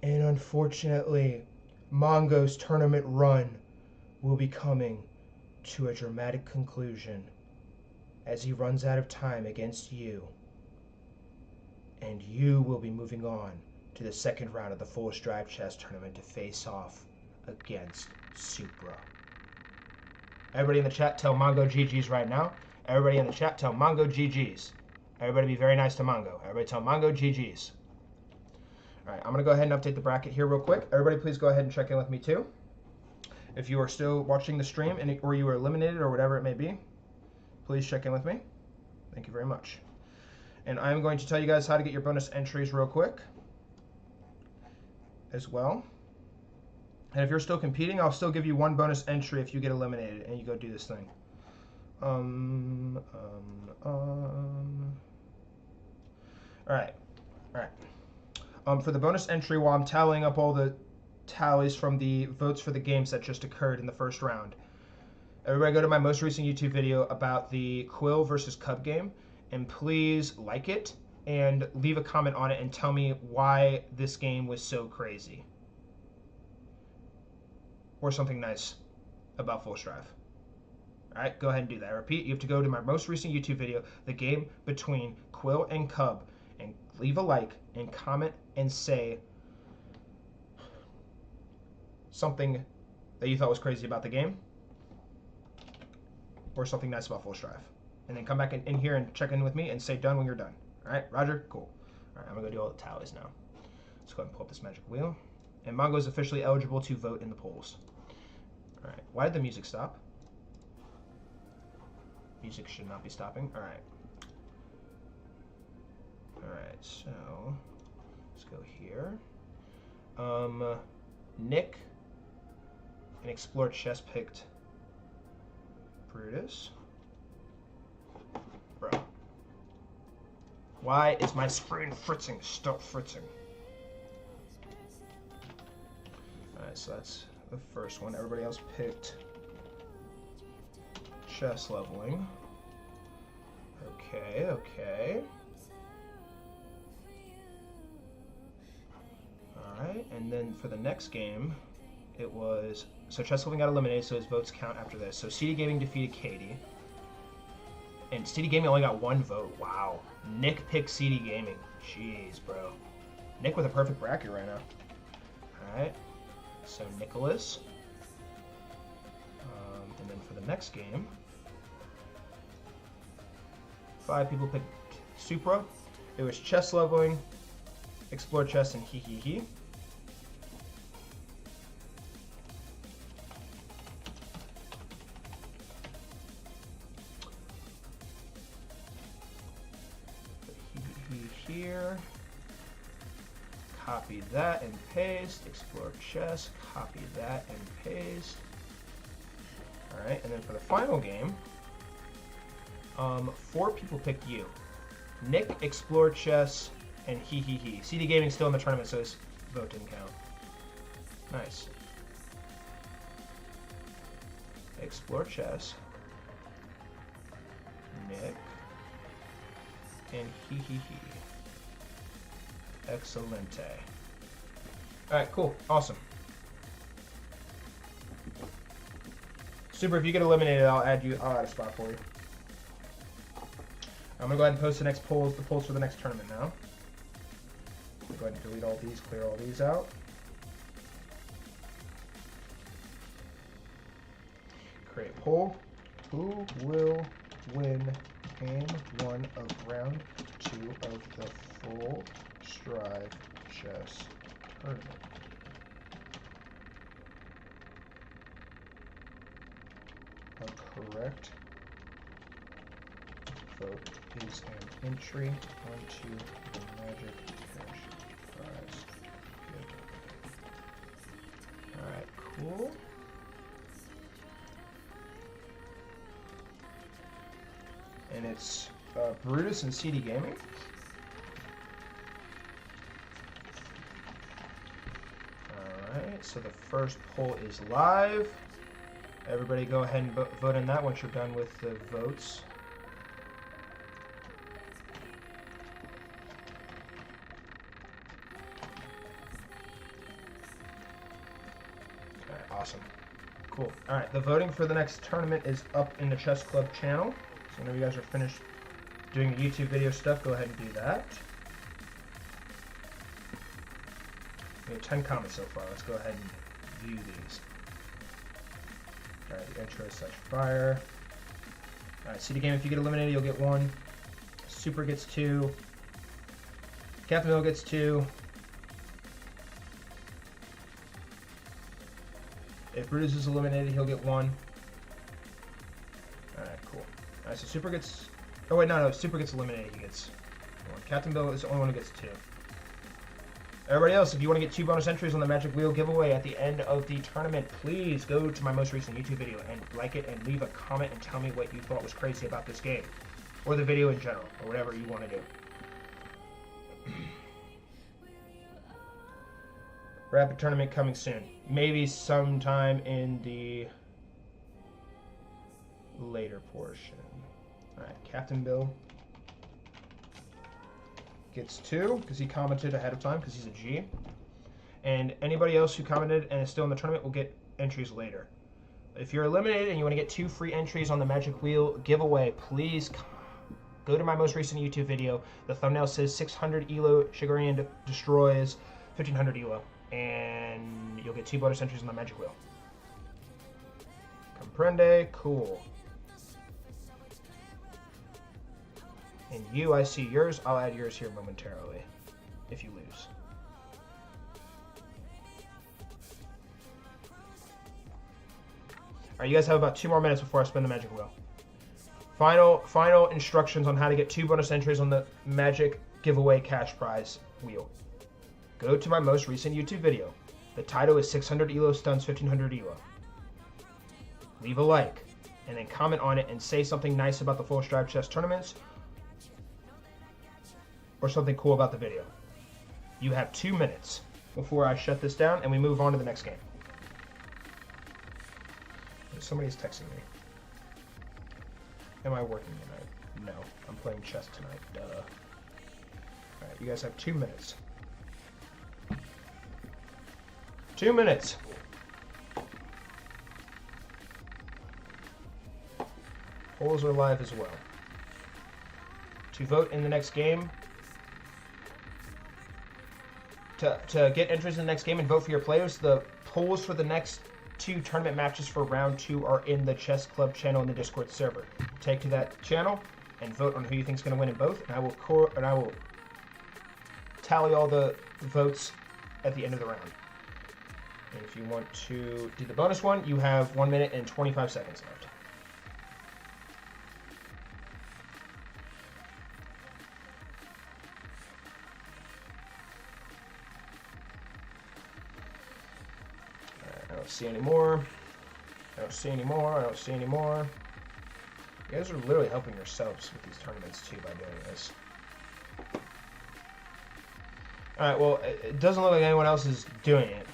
And unfortunately, Mongo's tournament run will be coming to a dramatic conclusion as he runs out of time against Yu. And Yu will be moving on to the second round of the Full Strive Chess Tournament to face off against Supra. Everybody in the chat tell Mongo GG's right now. Everybody in the chat tell Mongo GG's. Everybody be very nice to Mongo. Everybody tell Mongo GG's. All right, I'm going to go ahead and update the bracket here real quick. Everybody please go ahead and check in with me too. If you are still watching the stream or you were eliminated or whatever it may be, please check in with me. Thank you very much. And I'm going to tell you guys how to get your bonus entries real quick as well. And if you're still competing, I'll still give you 1 bonus entry if you get eliminated and you go do this thing. Alright. For the bonus entry, while I'm tallying up all the tallies from the votes for the games that just occurred in the first round, everybody go to my most recent YouTube video about the Quill versus Cub game, and please like it and leave a comment on it and tell me why this game was so crazy. Or something nice about Full Strive. Alright, go ahead and do that. I repeat, you have to go to my most recent YouTube video, the game between Quill and Cub, and leave a like and comment and say something that you thought was crazy about the game or something nice about Full Strive. And then come back in here and check in with me and say done when you're done. Alright, Roger? Cool. Alright, I'm going to go do all the tallies now. Let's go ahead and pull up this magic wheel. And Mongo is officially eligible to vote in the polls. Alright, why did the music stop? Music should not be stopping. Alright. Alright, so let's go here. Nick and Explore Chess picked Brutus. Bro. Why is my screen fritzing? Stop fritzing. Alright, so that's the first one. Everybody else picked chess leveling. Okay. Alright, and then for the next game, it was... So chess leveling got eliminated, so his votes count after this. So CD Gaming defeated Katie. And CD Gaming only got 1 vote. Wow. Nick picked CD Gaming. Jeez, bro. Nick with a perfect bracket right now. Alright. So Nicholas And then for the next game, 5 people picked Supra. It was chess leveling, explore chess, and hee hee hee. Here, copy that and paste, explore chess, copy that and paste. All right, and then for the final game, 4 people picked you. Nick, explore chess, and hee hee hee. CD Gaming's still in the tournament, so his vote didn't count. Nice. Explore chess, Nick, and hee hee hee. Excelente. Alright, cool. Awesome. Super, if you get eliminated, I'll add a spot for you. I'm gonna go ahead and post the polls for the next tournament now. Go ahead and delete all these, clear all these out. Create poll. Who will win game 1 of round 2 of the Full Stride Chess Tournament? A correct vote is an entry onto the Magic Cash Prize. Alright, cool. And it's Brutus and CD Gaming. Alright, so the first poll is live. Everybody go ahead and vote in that once you're done with the votes. Alright, awesome. Cool. Alright, the voting for the next tournament is up in the Chess Club channel. So whenever you guys are finished doing the YouTube video stuff, go ahead and do that. We have 10 comments so far. Let's go ahead and view these. Alright, the intro is such fire. Alright, CD Game, if you get eliminated, you'll get 1. Super gets 2. Captain Bill gets 2. If Brutus is eliminated, he'll get 1. Alright, cool. Alright, so Super gets... Oh, wait, no, Super gets eliminated, he gets 1. Captain Bill is the only one who gets 2. Everybody else, if you want to get 2 bonus entries on the Magic Wheel giveaway at the end of the tournament, please go to my most recent YouTube video and like it and leave a comment and tell me what you thought was crazy about this game. Or the video in general, or whatever you want to do. Rapid tournament coming soon. Maybe sometime in the later portion. Alright, Captain Bill gets 2 because he commented ahead of time because he's a G. And anybody else who commented and is still in the tournament will get entries later. If you're eliminated and you want to get 2 free entries on the Magic Wheel giveaway, please go to my most recent YouTube video. The thumbnail says 600 ELO Shigorian destroys 1500 ELO. And you'll get 2 bonus entries on the Magic Wheel. Comprende? Cool. And you, I see yours. I'll add yours here momentarily, if you lose. Alright, you guys have about 2 more minutes before I spin the Magic Wheel. Final instructions on how to get 2 bonus entries on the Magic Giveaway Cash Prize Wheel. Go to my most recent YouTube video. The title is 600 ELO Stuns 1500 ELO. Leave a like, and then comment on it and say something nice about the Full Stride Chess tournaments, or something cool about the video. You have 2 minutes before I shut this down and we move on to the next game. Somebody's texting me. Am I working tonight? No, I'm playing chess tonight. Duh. Alright, you guys have 2 minutes. 2 minutes. Polls are live as well. To vote in the next game, to get entries in the next game and vote for your players, the polls for the next 2 tournament matches for round 2 are in the Chess Club channel in the Discord server. Take to that channel and vote on who you think is going to win in both, and I will tally all the votes at the end of the round. And if you want to do the bonus one, you have 1 minute and 25 seconds left. I don't see any more. I don't see any more. I don't see any more. You guys are literally helping yourselves with these tournaments too by doing this. Alright, well, it doesn't look like anyone else is doing it.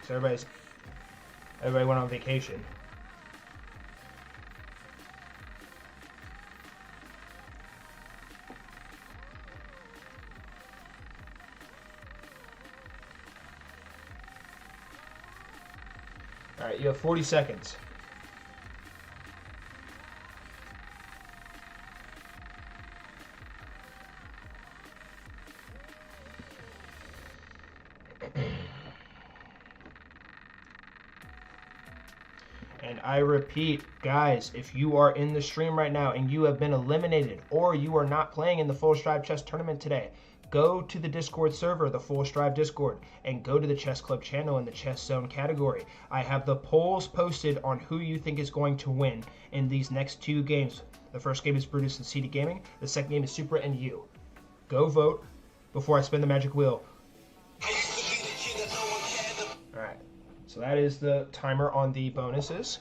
So everybody went on vacation. Alright, you have 40 seconds. And I repeat, guys, if you are in the stream right now and you have been eliminated or you are not playing in the Full Strive Chess Tournament today, go to the Discord server, the Full Strive Discord, and go to the Chess Club channel in the Chess Zone category. I have the polls posted on who you think is going to win in these next 2 games. The first game is Brutus and CD Gaming. The second game is Supra and you. Go vote before I spin the magic wheel. Alright, so that is the timer on the bonuses.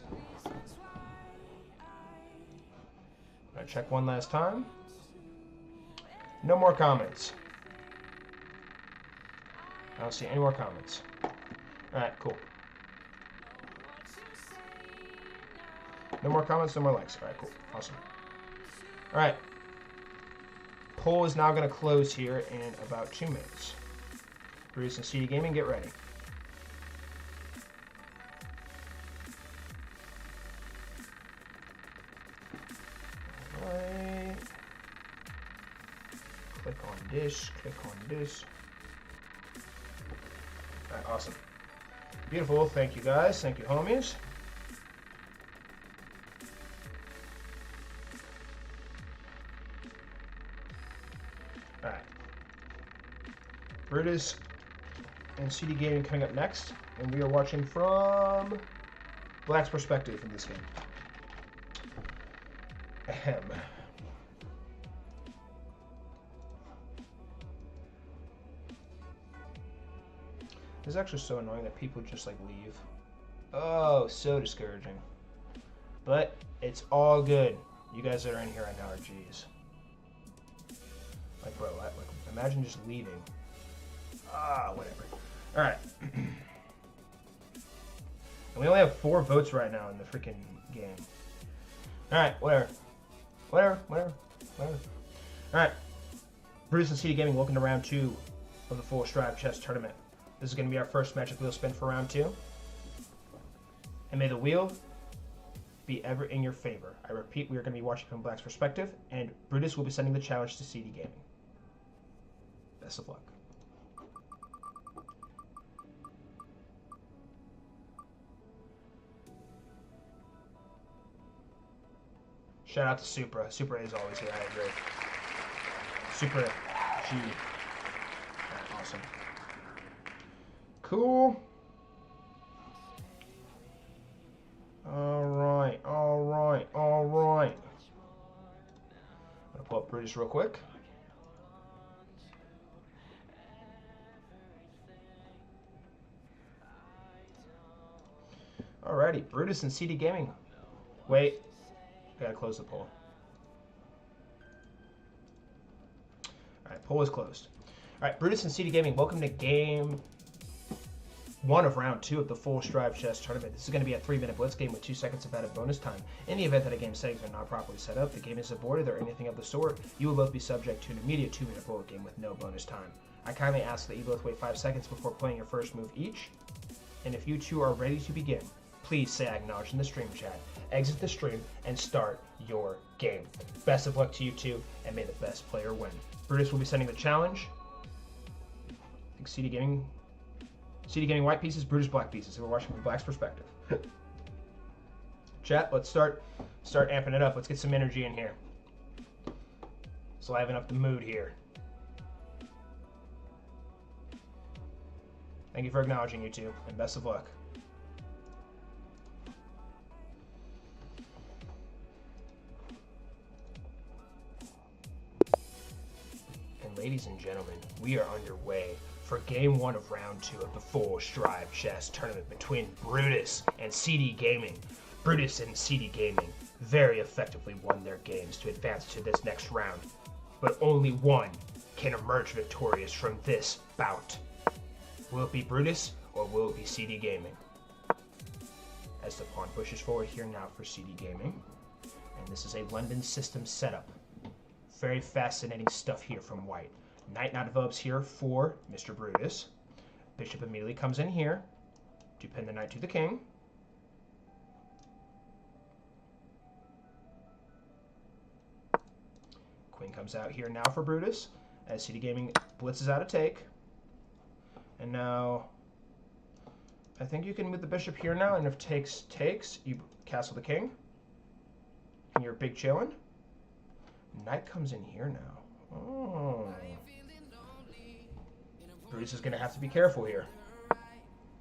I check one last time. No more comments. I don't see any more comments. Alright, cool. No more comments, no more likes. Alright, cool. Awesome. Alright. Poll is now going to close here in about 2 minutes. Bruce and CD Gaming, get ready. Alright. Click on this, click on this. Alright, awesome. Beautiful, thank you guys, thank you homies. Alright. Brutus and CD Gaming coming up next, and we are watching from Black's perspective in this game. Ahem. It's actually so annoying that people just like leave. Oh, so discouraging. But it's all good. You guys that are in here right now are G's. Like, bro, like, imagine just leaving. Ah, whatever. Alright. And we only have 4 votes right now in the freaking game. Alright, whatever. Whatever. Alright. Brutus and CD Gaming, welcome to round 2 of the Full Strive Chess Tournament. This is going to be our first magic wheel spin for round 2. And may the wheel be ever in your favor. I repeat, we are going to be watching from Black's perspective, and Brutus will be sending the challenge to CD Gaming. Best of luck. Shout out to Supra. Supra is always here, I agree. Supra G. Right, awesome. Cool. Alright. I'm gonna pull up Brutus real quick. Alrighty, Brutus and CD Gaming. Wait. I gotta close the poll. Alright, poll is closed. Alright, Brutus and CD Gaming, welcome to game 1 of round 2 of the Full Strive Chess Tournament. This is going to be a 3-minute blitz game with 2 seconds of added bonus time. In the event that a game's settings are not properly set up, the game is aborted, or anything of the sort, you will both be subject to an immediate 2-minute bullet game with no bonus time. I kindly ask that you both wait 5 seconds before playing your first move each, and if you two are ready to begin, please say I acknowledge in the stream chat, exit the stream, and start your game. Best of luck to you two, and may the best player win. Brutus will be sending the challenge. I think CD Gaming CD Gaming white pieces, Brutus black pieces. So we're watching from Black's perspective. Chat, let's start amping it up. Let's get some energy in here. Let's liven up the mood here. Thank you for acknowledging, you two, and best of luck. And ladies and gentlemen, we are underway for game 1 of round 2 of the Full Strive Chess Tournament between Brutus and CD Gaming. Brutus and CD Gaming very effectively won their games to advance to this next round, but only one can emerge victorious from this bout. Will it be Brutus or will it be CD Gaming? As the pawn pushes forward here now for CD Gaming, and this is a London system setup. Very fascinating stuff here from white. Knight now develops here for Mr. Brutus. Bishop immediately comes in here to pin the knight to the king. Queen comes out here now for Brutus as CD Gaming blitzes out a take. And now I think you can move the bishop here now, and if takes, you castle the king. And you're big chillin'. Knight comes in here now. Oh. Brutus is going to have to be careful here.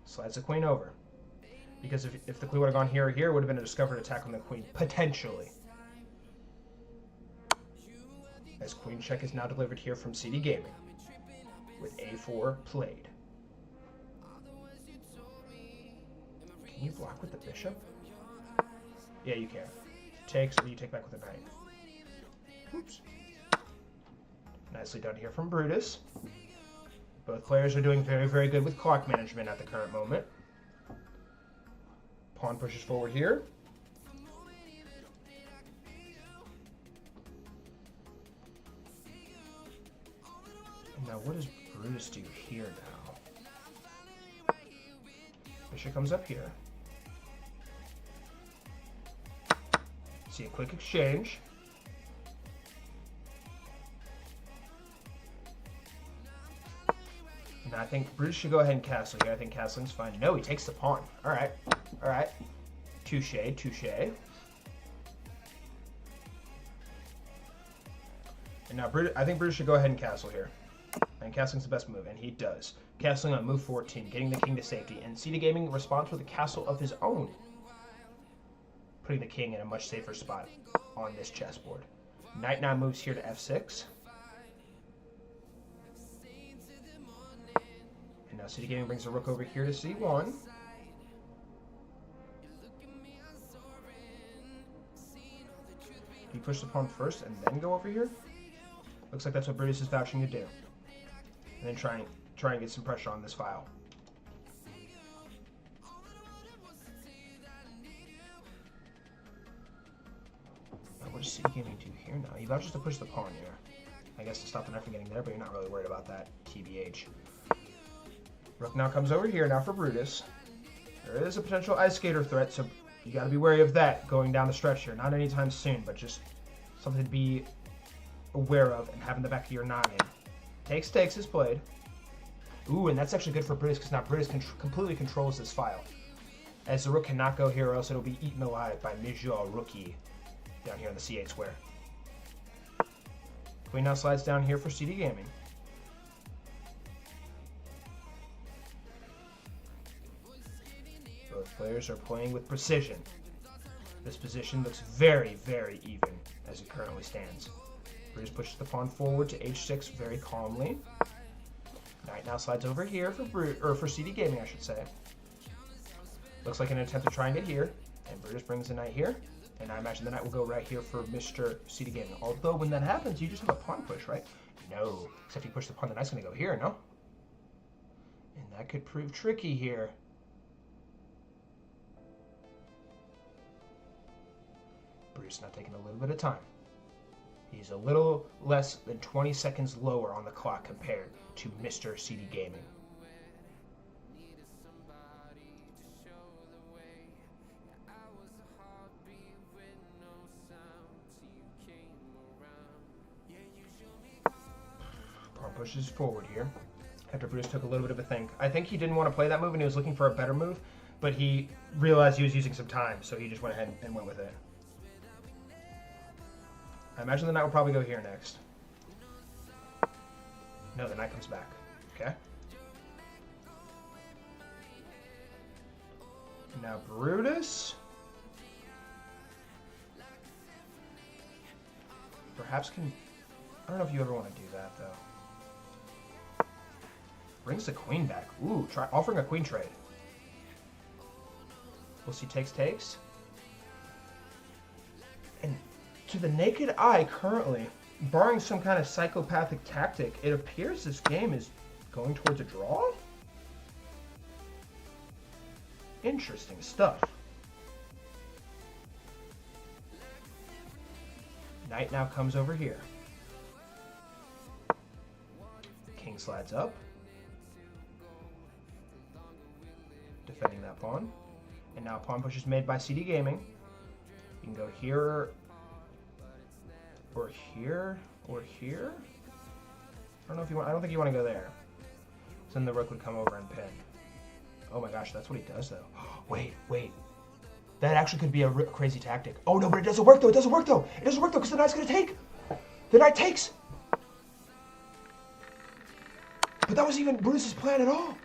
Slides the queen over. Because if the queen would have gone here or here, it would have been a discovered attack on the queen, potentially. As queen check is now delivered here from CD Gaming, with a4 played. Can you block with the bishop? Yeah, you can. Takes, or you take back with a knight. Oops. Nicely done here from Brutus. Both players are doing very, very good with clock management at the current moment. Pawn pushes forward here. And now what does Brutus do here now? Bishop comes up here. See a quick exchange. And I think Brutus should go ahead and castle here. I think castling's fine. No, he takes the pawn. All right. All right. Touche, touche. And now I think Brutus should go ahead and castle here. And castling's the best move, and he does. Castling on move 14, getting the king to safety. And CD Gaming responds with a castle of his own, putting the king in a much safer spot on this chessboard. Knight now moves here to f6. And now CD Gaming brings the rook over here to c1. Do you push the pawn first and then go over here? Looks like that's what Brutus is vouching to do. And then try and get some pressure on this file. Now what does CD Gaming do here now? He vouches to push the pawn here. I guess to stop the knight from getting there, but you're not really worried about that, TBH. Rook now comes over here now for Brutus. There is a potential ice skater threat, so you got to be wary of that going down the stretch here. Not anytime soon, but just something to be aware of and have in the back of your noggin. Takes is played. Ooh, and that's actually good for Brutus because now Brutus completely controls this file. As the rook cannot go here or else it'll be eaten alive by Major Rookie down here on the c8 square. Queen now slides down here for CD Gaming. Both players are playing with precision. This position looks very, very even as it currently stands. Brutus pushes the pawn forward to h6 very calmly. Knight now slides over here for CD Gaming, I should say. Looks like an attempt to try and get here. And Brutus brings the knight here. And I imagine the knight will go right here for Mr. CD Gaming. Although when that happens, you just have a pawn push, right? No. Except you push the pawn, the knight's going to go here, no? And that could prove tricky here. Brutus now taking a little bit of time. He's a little less than 20 seconds lower on the clock compared to Mr. CD Gaming. Pawn pushes forward here. After Brutus took a little bit of a think. I think he didn't want to play that move and he was looking for a better move, but he realized he was using some time, so he just went ahead and went with it. I imagine the knight will probably go here next. No, the knight comes back. Okay. Now Brutus. Perhaps can... I don't know if you ever want to do that, though. Brings the queen back. Ooh, try offering a queen trade. We'll see takes. And to the naked eye, currently, barring some kind of psychopathic tactic, it appears this game is going towards a draw? Interesting stuff. Knight now comes over here. King slides up. Defending that pawn. And now pawn push is made by CD Gaming. You can go here, or here, or here. I don't know if you want. I don't think you want to go there. So then the rook would come over and pin. Oh my gosh, that's what he does though. Wait. That actually could be a crazy tactic. Oh no, but it doesn't work though. It doesn't work though because the knight's gonna take. The knight takes. But that wasn't even Brutus's plan at all.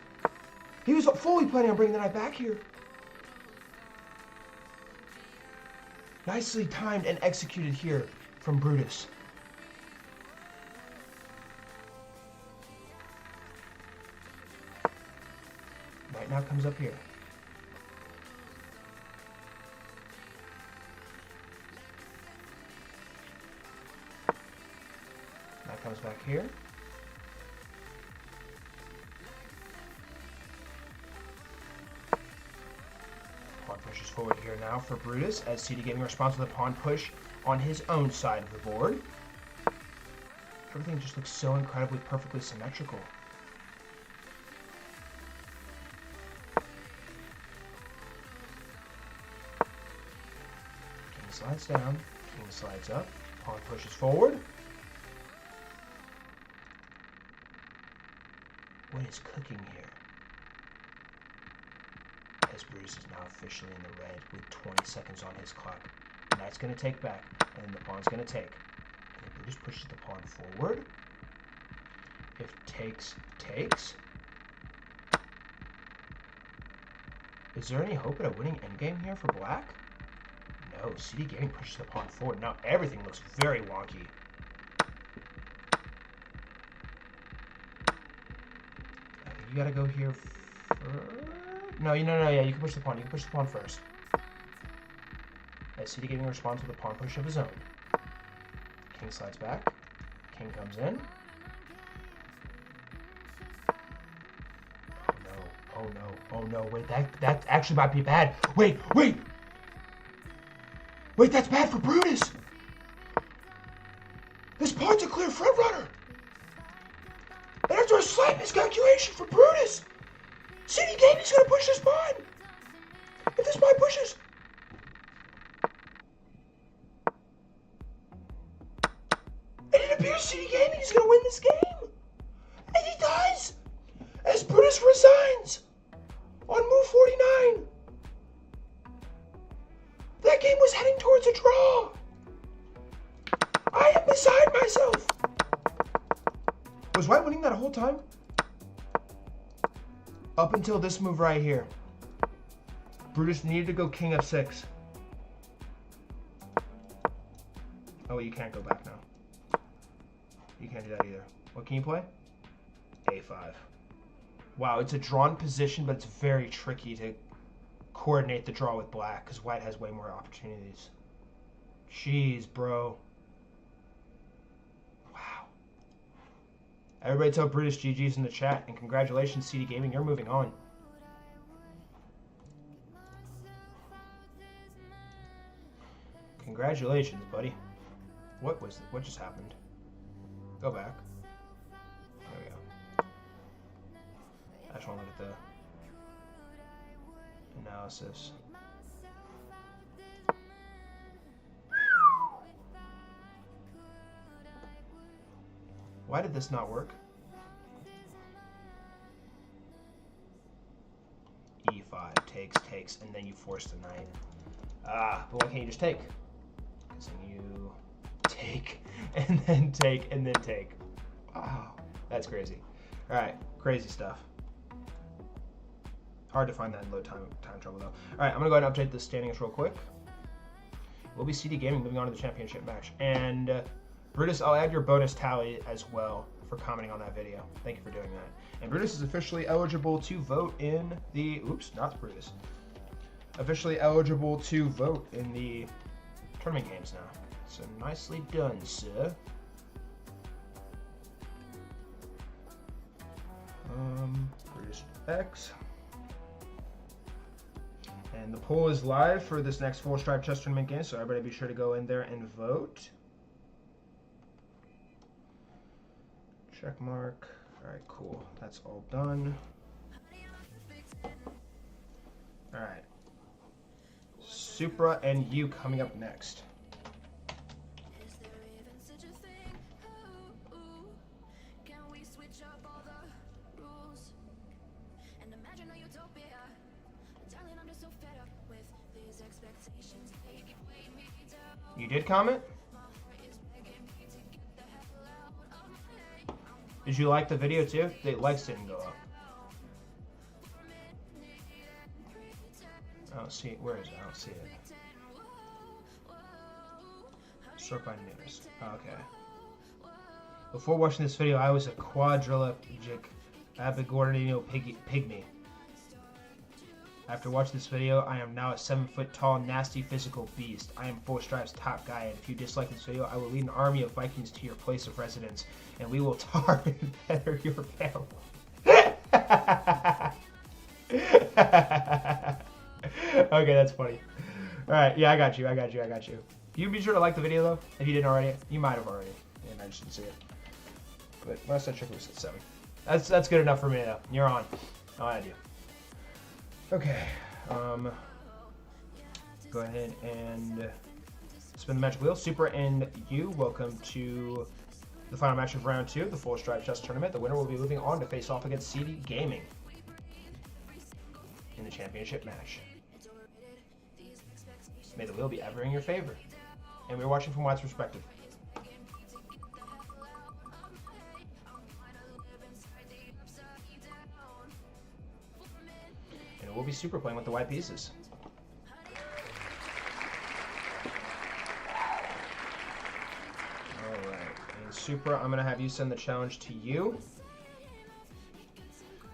He was fully planning on bringing the knight back here. Nicely timed and executed here from Brutus. Knight now comes up here. Knight comes back here. Pawn pushes forward here now for Brutus as CD Gaming responds with a pawn push on his own side of the board. Everything just looks so incredibly perfectly symmetrical. King slides down, king slides up, pawn pushes forward. What is cooking here? As Brutus is now officially in the red with 20 seconds on his clock. The knight's going to take back, and then the pawn's going to take. And then Brutus pushes the pawn forward. If takes. Is there any hope at a winning endgame here for black? No, CD Gaming pushes the pawn forward. Now everything looks very wonky. I think you gotta go here first. No, yeah, you can push the pawn. You can push the pawn first. As CD Gaming responds with a pawn push of his own. King slides back. King comes in. Oh no. Wait, that actually might be bad. Wait, that's bad for Brutus. This pawn's a clear front runner. And after a slight miscalculation for Brutus, CD Gaming's gonna push this pawn. If this pawn pushes. And it appears CD Gaming is gonna win this game. And he does. As Brutus resigns on move 49. That game was heading towards a draw. I am beside myself. Was White winning that whole time? Up until this move right here. Brutus needed to go king f6. Oh, you can't go back now. You can't do that either. What can you play? a5. Wow, it's a drawn position, but it's very tricky to coordinate the draw with black because white has way more opportunities. Jeez, bro. Wow. Everybody tell Brutus GG's in the chat, and congratulations, CD Gaming, you're moving on. Congratulations, buddy. What just happened? Go back. There we go. I just want to look at the analysis. Why did this not work? e5, takes, and then you force the knight. But why can't you just take? Because then you take, and then take, and then take. Wow, that's crazy. All right, crazy stuff. Hard to find that in low time trouble though. All right, I'm gonna go ahead and update the standings real quick. We'll be CD Gaming moving on to the championship match. And Brutus, I'll add your bonus tally as well for commenting on that video. Thank you for doing that. And Brutus is officially eligible to vote in the, oops, not Brutus. Officially eligible to vote in the tournament games now. So nicely done, sir. Brutus X. And the poll is live for this next Full Stripe Chess Tournament game, so everybody be sure to go in there and vote. Check mark. All right, cool. That's all done. All right. Supra and you coming up next. You did comment? Did you like the video too? The likes didn't go up. I don't see it. Where is it? I don't see it. Sort by news. Okay. Before watching this video, I was a quadrilogic Abigornino pygmy. After watching this video, I am now a 7-foot tall, nasty physical beast. I am Four Stripes' top guy, and if you dislike this video, I will lead an army of Vikings to your place of residence, and we will tar and feather your family. Okay, that's funny. Alright, yeah, I got you. You be sure to like the video, though. If you didn't already, you might have already, and I just didn't see it. But last I checked, it was at 7. That's good enough for me, though. You're on. All I do. Okay, go ahead and spin the magic wheel. Super and you, welcome to the final match of round 2 of the Full Stripe Chess Tournament. The winner will be moving on to face off against CD Gaming in the championship match. May the wheel be ever in your favor. And we're watching from White's perspective. We'll be super playing with the white pieces. Alright, and Super, I'm going to have you send the challenge to you.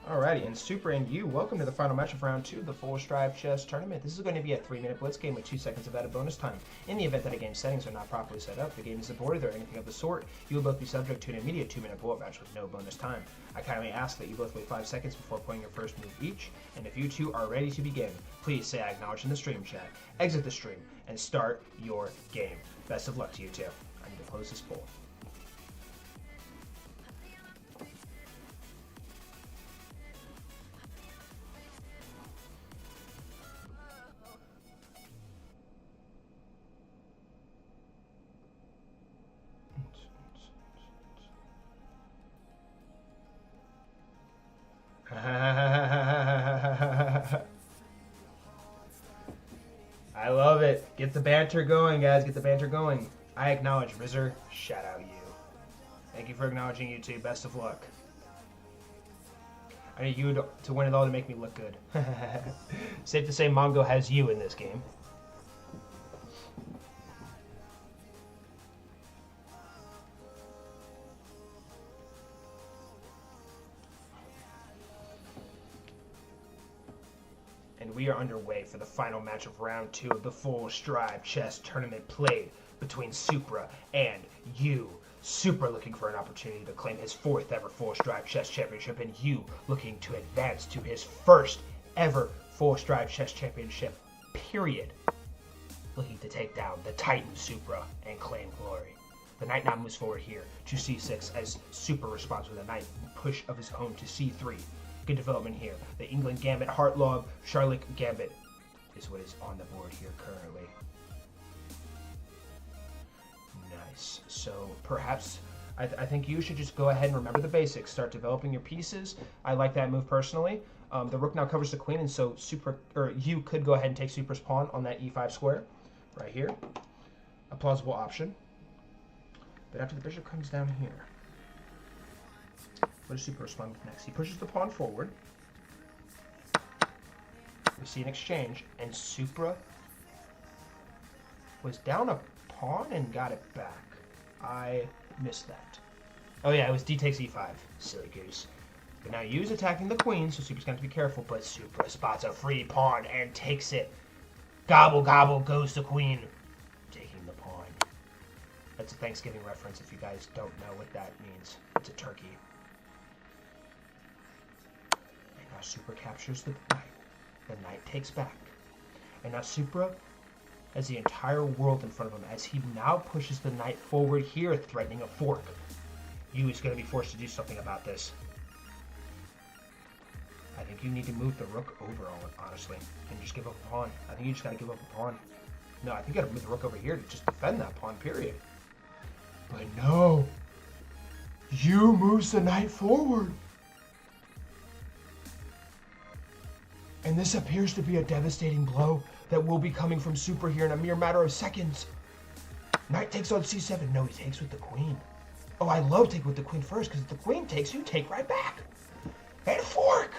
Alrighty, and Super and you, welcome to the final match of round 2 of the Full Stripe Chess Tournament. This is going to be a 3-minute blitz game with 2 seconds of added bonus time. In the event that a game's settings are not properly set up, the game is aborted, or anything of the sort, you will both be subject to an immediate 2-minute blowout match with no bonus time. I kindly ask that you both wait 5 seconds before playing your first move each, and if you two are ready to begin, please say I acknowledge in the stream chat, exit the stream, and start your game. Best of luck to you two. I need to close this poll. I love it. Get the banter going, guys. Get the banter going. I acknowledge Rizzer. Shout out you. Thank you for acknowledging you too. Best of luck. I need you to win it all to make me look good. Safe to say Mongo has you in this game. And we are underway for the final match of round 2 of the Full Stripe Chess Tournament played between Supra and you. Supra looking for an opportunity to claim his 4th ever Full Stripe Chess Championship, and you looking to advance to his 1st ever Full Stripe Chess Championship, period. Looking to take down the Titan Supra and claim glory. The knight now moves forward here to c6 as Supra responds with a knight push of his own to c3. Good development here. The England Gambit, Hartlaub, Charlotte Gambit is what is on the board here currently. Nice. So perhaps I think you should just go ahead and remember the basics. Start developing your pieces. I like that move personally. The rook now covers the queen, and so you could go ahead and take Supra's pawn on that e5 square right here. A plausible option. But after the bishop comes down here, what does Supra respond with next? He pushes the pawn forward. We see an exchange, and Supra was down a pawn and got it back. I missed that. Oh yeah, it was d takes e5. Silly goose. But now Yu's attacking the queen, so Supra's going to have to be careful, but Supra spots a free pawn and takes it. Gobble, gobble goes the queen, taking the pawn. That's a Thanksgiving reference if you guys don't know what that means. It's a turkey. And now Supra captures the knight. The knight takes back. And now Supra has the entire world in front of him as he now pushes the knight forward here, threatening a fork. Yu is going to be forced to do something about this. I think you need to move the rook over, honestly, and just give up a pawn. I think you just got to give up a pawn. No, I think you got to move the rook over here to just defend that pawn, period. But no. Yu moves the knight forward. And this appears to be a devastating blow that will be coming from Supra here in a mere matter of seconds. Knight takes on c7. No, he takes with the queen. Oh, I love taking with the queen first, because if the queen takes, you take right back. And fork!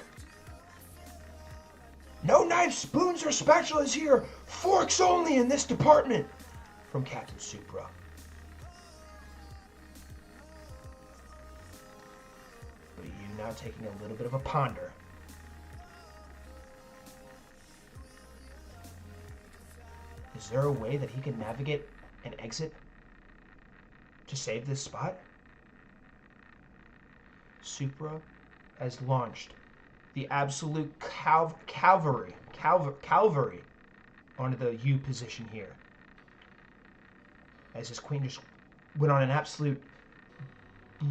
No knives, spoons, or spatulas here. Forks only in this department. From Captain Supra. But you now taking a little bit of a ponder. Is there a way that he can navigate and exit to save this spot? Supra has launched the absolute cavalry onto the Yu position here. As his queen just went on an absolute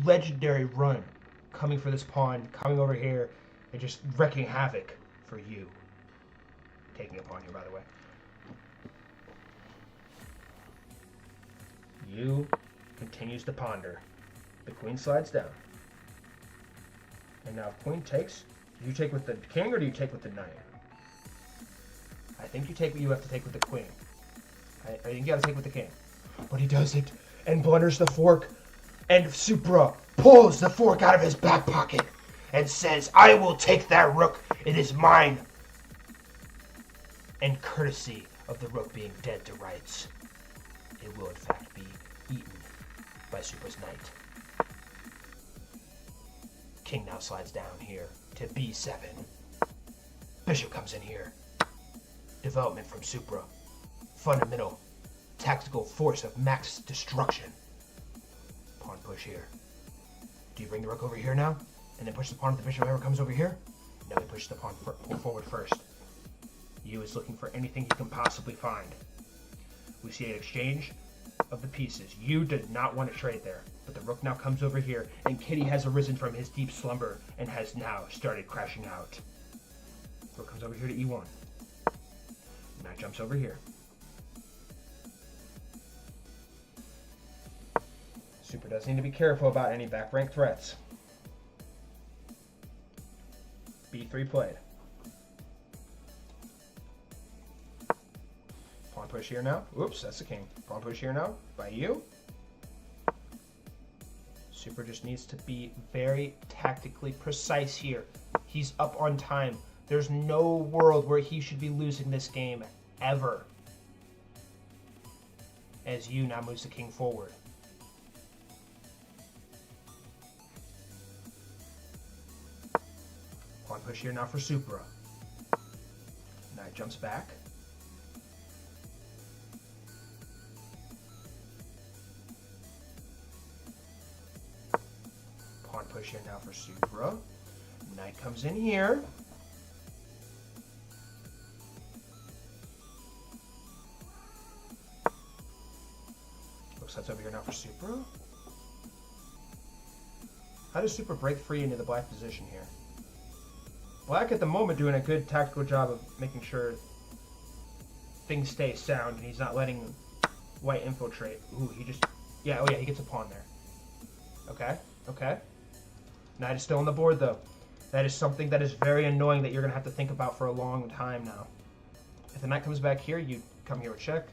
legendary run, coming for this pawn, coming over here, and just wreaking havoc for Yu. Taking a pawn here, by the way. Yu continues to ponder. The queen slides down. And now if queen takes, do you take with the king or do you take with the knight? I think you have to take with the queen. I think you gotta take with the king. But he doesn't, and blunders the fork, and Supra pulls the fork out of his back pocket and says, I will take that rook, it is mine. And courtesy of the rook being dead to rights, it will in fact be eaten by Supra's knight. King now slides down here to b7. Bishop comes in here. Development from Supra. Fundamental tactical force of max destruction. Pawn push here. Do you bring the rook over here now? And then push the pawn if the bishop ever comes over here? No, he pushes the pawn forward first. Yu is looking for anything he can possibly find. We see an exchange of the pieces. Yu did not want to trade there, but the rook now comes over here, and Kitty has arisen from his deep slumber and has now started crashing out. Rook comes over here to e1. Knight jumps over here. Supra does need to be careful about any back rank threats. b3 played. Pawn push here now. Oops, that's the king. Pawn push here now by Yu. Supra just needs to be very tactically precise here. He's up on time. There's no world where he should be losing this game ever. As Yu now moves the king forward. Pawn push here now for Supra. Knight jumps back. Pawn push here now for Supra. Knight comes in here. Looks like it's over here now for Supra. How does Supra break free into the black position here? Black at the moment doing a good tactical job of making sure things stay sound and he's not letting white infiltrate. Ooh, he just... Yeah, oh yeah, he gets a pawn there. Okay, okay. Knight is still on the board, though. That is something that is very annoying that you're going to have to think about for a long time now. If the knight comes back here, you come here with check.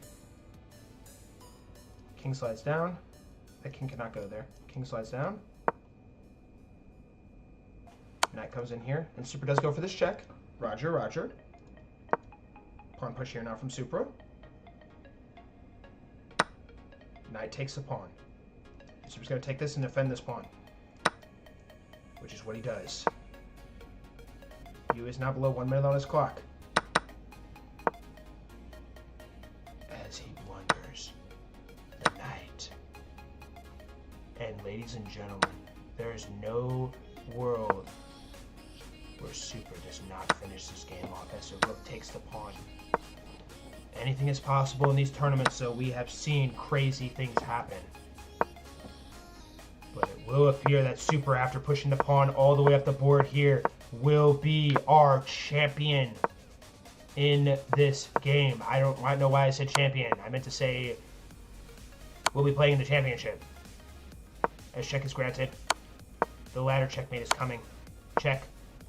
King slides down. That king cannot go there. King slides down. Knight comes in here, and Super does go for this check. Roger, roger. Pawn push here now from Super. Knight takes the pawn. Super's going to take this and defend this pawn, which is what he does. Yu is now below 1 minute on his clock. As he blunders the knight. And ladies and gentlemen, there is no world where Super does not finish this game off as the rook takes the pawn. Anything is possible in these tournaments, so we have seen crazy things happen. But it will appear that Super, after pushing the pawn all the way up the board here, will be our champion in this game. I don't know why I said champion. I meant to say we'll be playing in the championship. As check is granted, the ladder checkmate is coming. Check.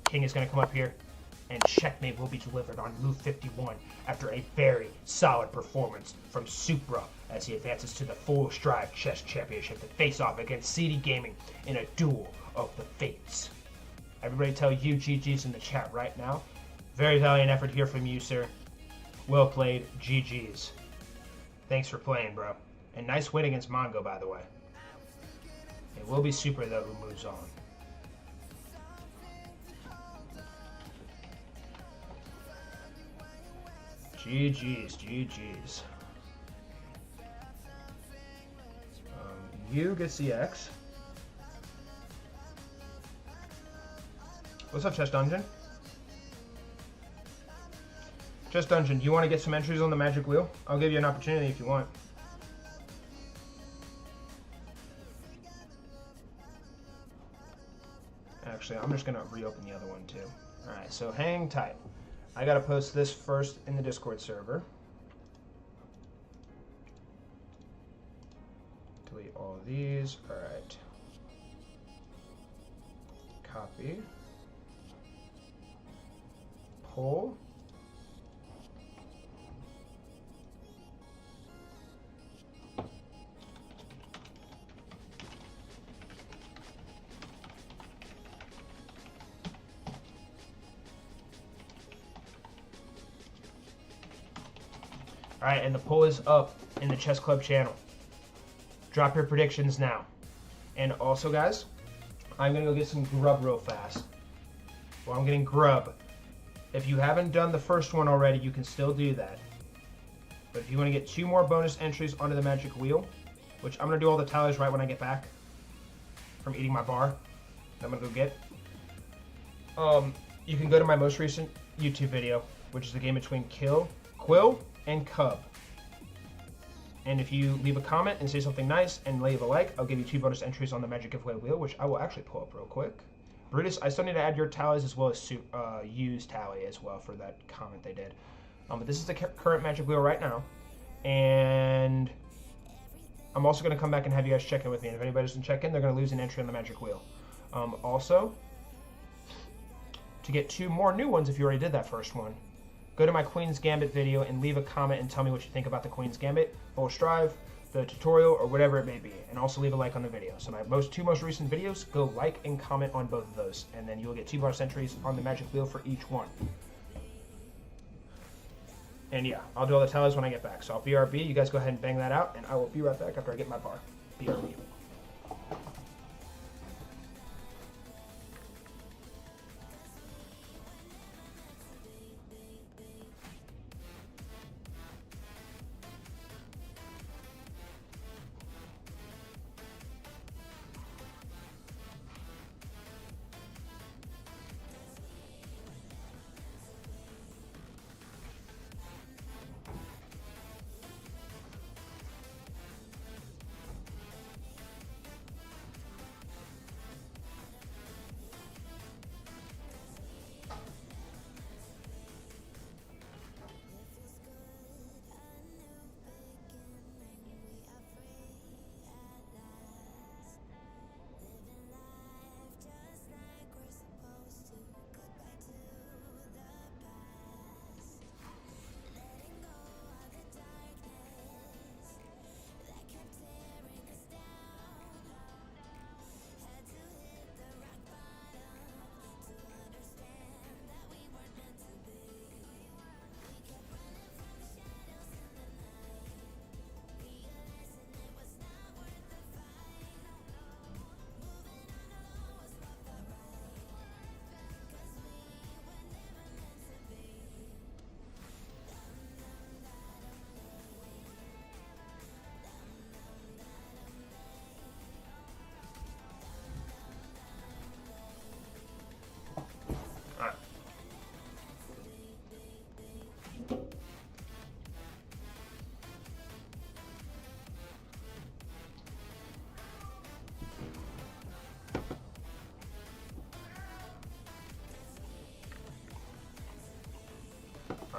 King is going to come up here, and checkmate will be delivered on move 51 after a very solid performance from Supra as he advances to the Full Stride Chess Championship to face off against CD Gaming in a duel of the fates. Everybody tell you GG's in the chat right now. Very valiant effort here from you, sir. Well played. GG's. Thanks for playing, bro. And nice win against Mongo, by the way. It will be Super, though, who moves on. GG's, GG's. Yu gets the X. What's up, Chess Dungeon? Chess Dungeon, do you want to get some entries on the Magic Wheel? I'll give you an opportunity if you want. Actually, I'm just going to reopen the other one, too. Alright, so hang tight. I got to post this first in the Discord server. Delete all of these. Alright. Copy. Pull. Alright, and the poll is up in the Chess Club channel. Drop your predictions now. And also, guys, I'm going to go get some grub real fast. Well, I'm getting grub. If you haven't done the first one already, you can still do that. But if you want to get 2 more bonus entries onto the Magic Wheel, which I'm going to do all the tallies right when I get back from eating my bar that I'm going to go get, you can go to my most recent YouTube video, which is the game between Quill and Cub. And if you leave a comment and say something nice and leave a like, I'll give you 2 bonus entries on the Magic Giveaway Wheel, which I will actually pull up real quick. Brutus, I still need to add your tallies as well as Yu's tally as well for that comment they did. But this is the current Magic Wheel right now. And I'm also going to come back and have you guys check in with me. And if anybody doesn't check in, they're going to lose an entry on the Magic Wheel. Also, to get 2 more new ones if you already did that first one, go to my Queen's Gambit video and leave a comment and tell me what you think about the Queen's Gambit, Full Strive, the tutorial, or whatever it may be. And also leave a like on the video. So my 2 most recent videos, go like and comment on both of those. And then you'll get 2 bonus entries on the Magic Wheel for each one. And yeah, I'll do all the tallies when I get back. So I'll BRB, you guys go ahead and bang that out, and I will be right back after I get my bar. BRB.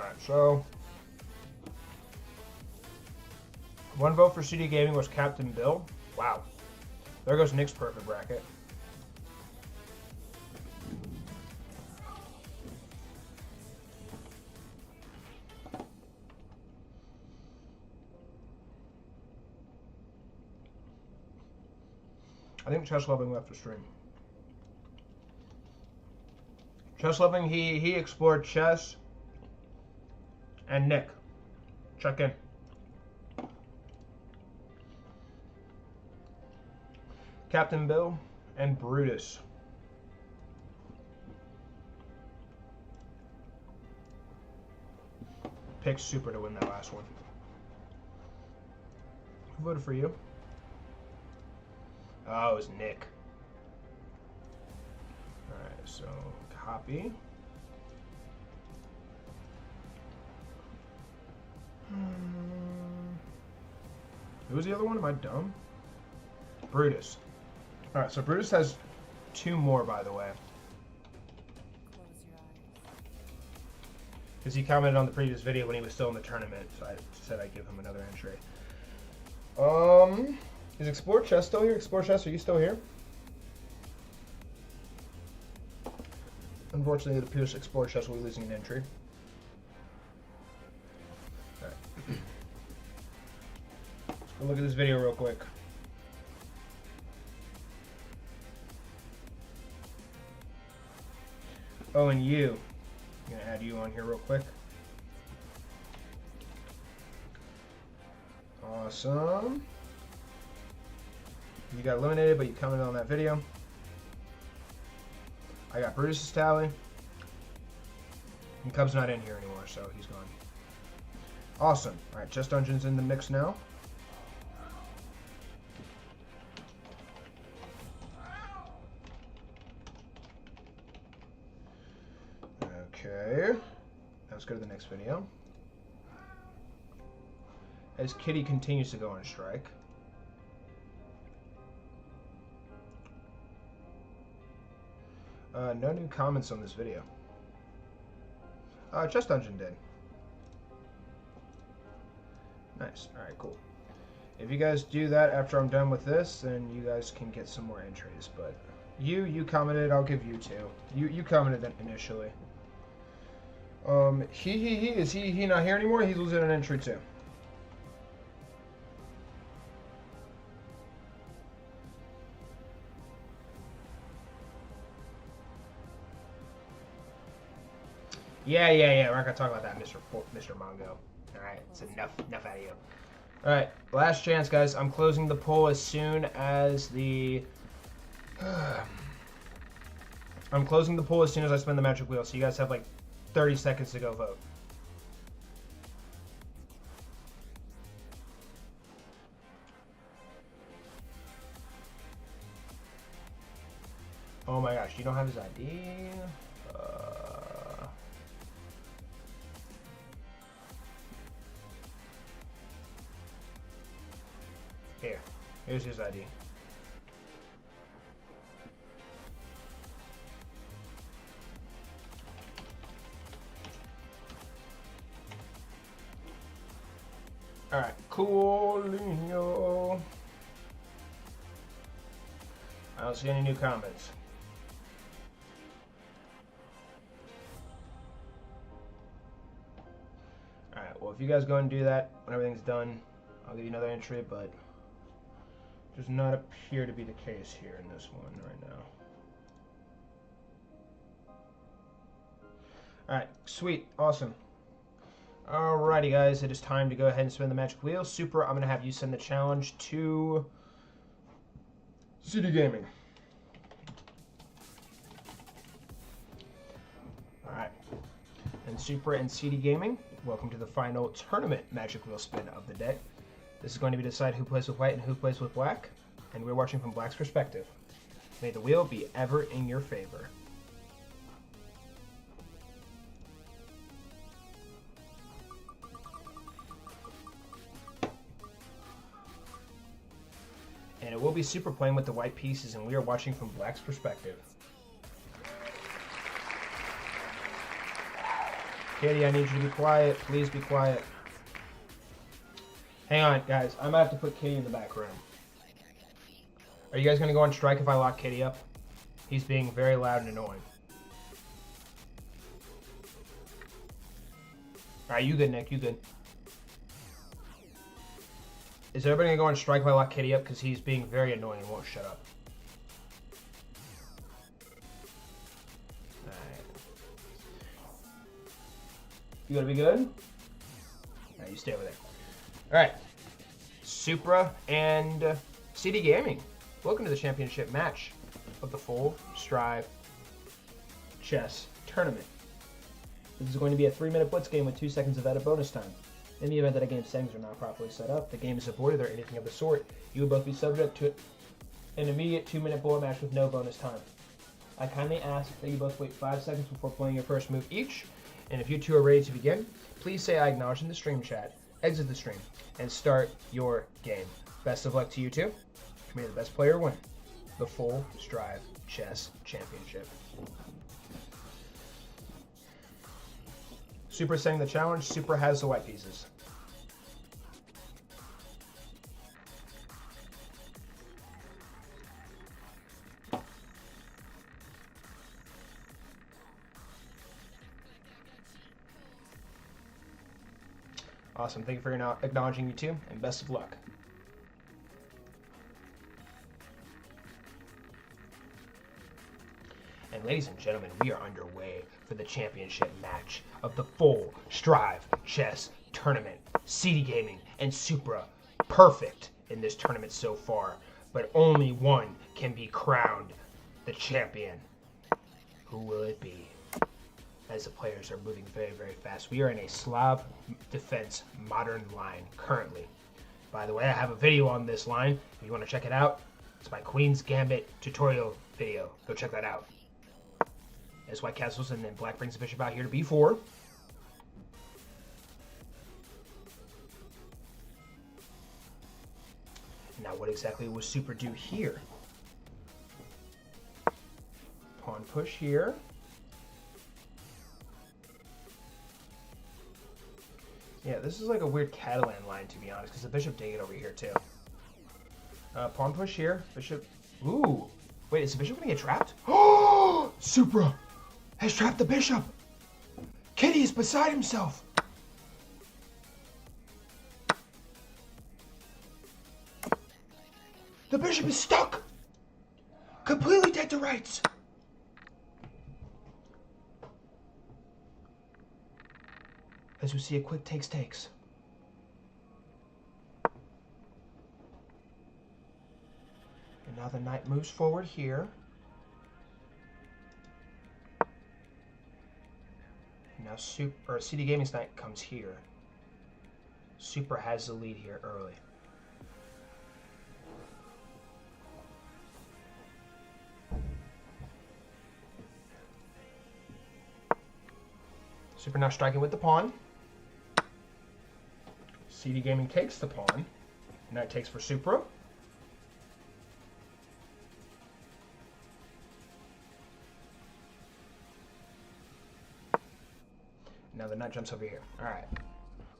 Alright, so... One vote for CD Gaming was Captain Bill. Wow. There goes Nick's perfect bracket. I think Chess Loving left the stream. Chess Loving, he explored chess. And Nick. Check in. Captain Bill and Brutus. Picked Super to win that last one. Who voted for you? Oh, it was Nick. Alright, so copy. Who was the other one? Am I dumb? Brutus. Alright, so Brutus has 2 more, by the way. Because he commented on the previous video when he was still in the tournament, so I said I'd give him another entry. Is Explore Chess still here? Explore Chess, are you still here? Unfortunately, it appears Explore Chess will be losing an entry. Alright. Let's go look at this video real quick. Oh, and you. I'm going to add you on here real quick. Awesome. You got eliminated, but you commented on that video. I got Brutus's tally. And Cub's not in here anymore, so he's gone. Awesome. Alright, Chess Dungeon's in the mix now. Okay. Let's go to the next video. As Kitty continues to go on strike. No new comments on this video. Chess Dungeon did. Nice. Alright, cool. If you guys do that after I'm done with this, then you guys can get some more entries. But you commented, I'll give you 2. You commented that initially. Is he not here anymore? He's losing an entry too. Yeah. We're not gonna talk about that, Mr. Mongo. All right, it's enough out of you. All right, last chance, guys. I'm closing the poll as soon as the. I'm closing the poll as soon as I spin the magic wheel. So you guys have like 30 seconds to go vote. Oh my gosh, you don't have his ID? Here's his ID. Alright, coolio. I don't see any new comments. Alright, well if you guys go and do that when everything's done, I'll give you another entry, but does not appear to be the case here in this one right now. Alright, sweet, awesome. Alrighty guys, it is time to go ahead and spin the magic wheel. Super, I'm going to have you send the challenge to CD Gaming. Alright. And Super and CD Gaming, welcome to the final tournament magic wheel spin of the day. This is going to be decide who plays with white and who plays with black, and we're watching from black's perspective. May the wheel be ever in your favor. And it will be Super playing with the white pieces, and we are watching from black's perspective. Katie, I need you to be quiet. Please be quiet. Hang on, guys. I'm gonna have to put Kitty in the back room. Are you guys gonna go on strike if I lock Kitty up? He's being very loud and annoying. Alright, you good, Nick. You good. Is everybody gonna go on strike if I lock Kitty up? Because he's being very annoying and won't shut up. Alright. You gonna be good? Alright, you stay over there. Alright. Supra and CD Gaming. Welcome to the championship match of the full Strive Chess Tournament. This is going to be a 3-minute blitz game with 2 seconds of added bonus time. In the event that a game's settings are not properly set up, the game is aborted, or anything of the sort, you will both be subject to an immediate 2-minute blow match with no bonus time. I kindly ask that you both wait 5 seconds before playing your first move each, and if you two are ready to begin, please say I acknowledge in the stream chat, exit the stream, and start your game. Best of luck to you two. May the best player win the full Strive Chess Championship. Super setting the challenge. Super has the white pieces. Awesome. Thank you for acknowledging you two, and best of luck. And ladies and gentlemen, we are underway for the championship match of the full Strive Chess Tournament. CD Gaming and Supra perfect in this tournament so far, but only one can be crowned the champion. Who will it be? As the players are moving very, very fast. We are in a Slav Defense Modern line currently. By the way, I have a video on this line. If you want to check it out, it's my Queen's Gambit tutorial video. Go check that out. As white castles, and then black brings the bishop out here to b4. Now what exactly will Super do here? Pawn push here. Yeah, this is like a weird Catalan line, to be honest, because the bishop did get over here too. Pawn push here. Bishop. Ooh. Wait, is the bishop going to get trapped? Oh! Supra has trapped the bishop. Kitty is beside himself. The bishop is stuck. Completely dead to rights. As we see a quick takes. And now the knight moves forward here. Now CD Gaming's knight comes here. Super has the lead here early. Super now striking with the pawn. CD Gaming takes the pawn. Knight takes for Supra. Now the knight jumps over here. Alright.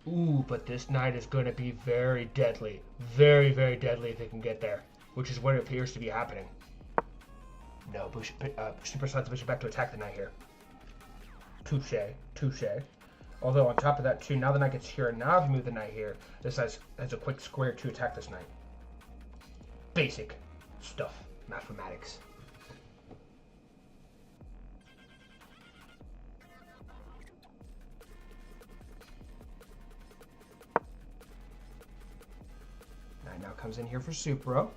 Ooh, but this knight is going to be very deadly. Very, very deadly if it can get there. Which is what it appears to be happening. No, Super slides the bishop back to attack the knight here. Touche. Although on top of that too, now the knight gets here, and now if you move the knight here, this has a quick square to attack this knight. Basic stuff. Mathematics. Now comes in here for Supra.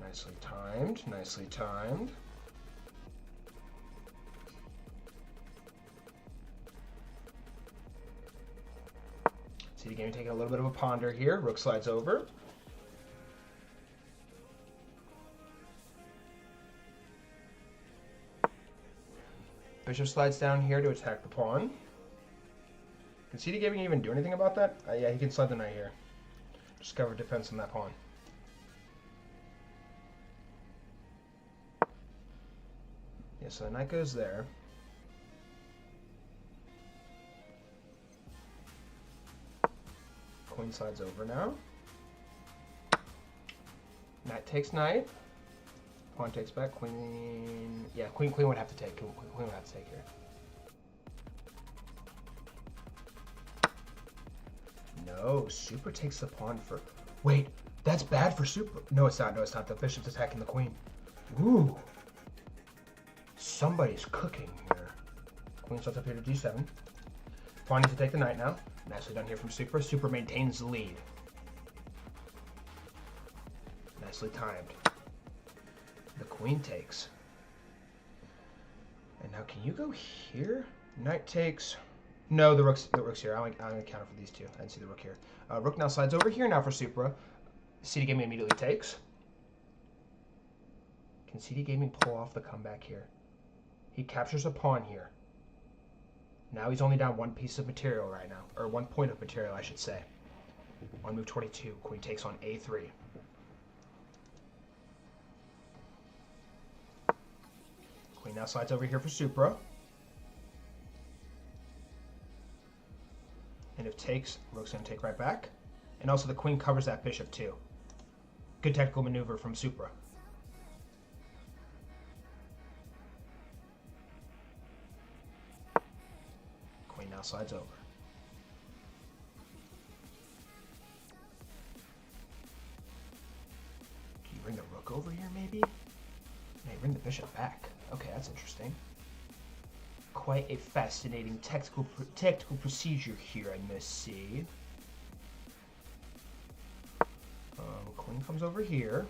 Nicely timed. CD Gaming taking a little bit of a ponder here. Rook slides over. Bishop slides down here to attack the pawn. Can CD Gaming even do anything about that? Yeah, he can slide the knight here. Discover defense on that pawn. Yeah, so the knight goes there. Queen slides over now. Knight takes knight. Pawn takes back. Queen. Yeah, queen would have to take. Queen would have to take here. No, super takes the pawn for. Wait, that's bad for super. No, it's not. No, it's not. The bishop's attacking the queen. Ooh. Somebody's cooking here. Queen starts up here to d7. Pawn needs to take the knight now. Nicely done here from super. Super maintains the lead. Nicely timed. The queen takes. And now can you go here? Knight takes. No, the rook's here. I'm going to counter for these two. I didn't see the rook here. Rook now slides over here now for Supra. CD Gaming immediately takes. Can CD Gaming pull off the comeback here? He captures a pawn here. Now he's only down one piece of material right now. Or 1 point of material, I should say. On move 22, queen takes on a3. Queen now slides over here for Supra. And if takes, rook's going to take right back. And also the queen covers that bishop too. Good tactical maneuver from Supra. Queen now slides over. Can you bring the rook over here maybe? Maybe bring the bishop back. Okay, that's interesting. Quite a fascinating tactical procedure here, I must say. Queen comes over here.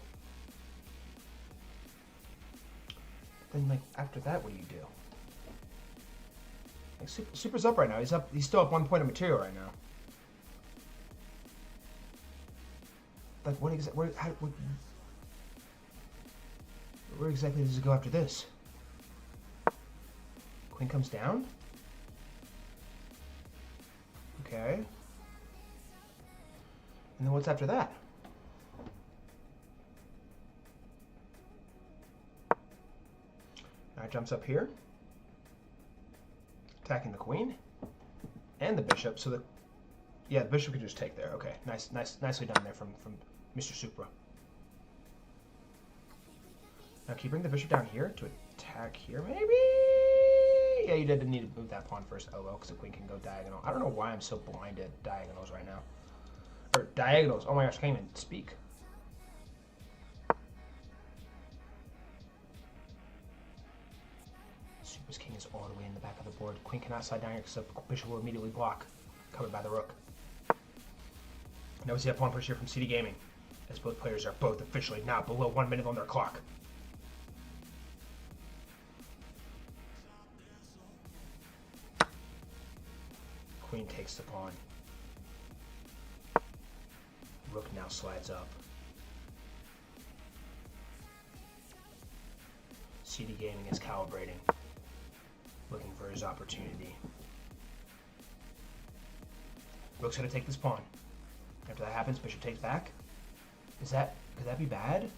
Then, like, after that, what do you do? Like, Super's up right now. He's still up 1 point of material right now. Like, where exactly does it go after this? Queen comes down. Okay. And then what's after that? Now it jumps up here. Attacking the queen. And the bishop, so that... Yeah, the bishop could just take there. Okay, nicely done there from Mr. Supra. Now can you bring the bishop down here to attack here, maybe? Yeah, you did need to move that pawn first. Oh well, because the queen can go diagonal. I don't know why I'm so blind at diagonals right now. Or diagonals. Oh my gosh, I can't even speak. Super's king is all the way in the back of the board. Queen cannot slide down here because the bishop will immediately block. Covered by the rook. Now we see that pawn push here from CD Gaming. As both players are both officially now below 1 minute on their clock. Queen takes the pawn. Rook now slides up. CD Gaming is calibrating, looking for his opportunity. Rook's gonna take this pawn. After that happens, bishop takes back. Could that be bad?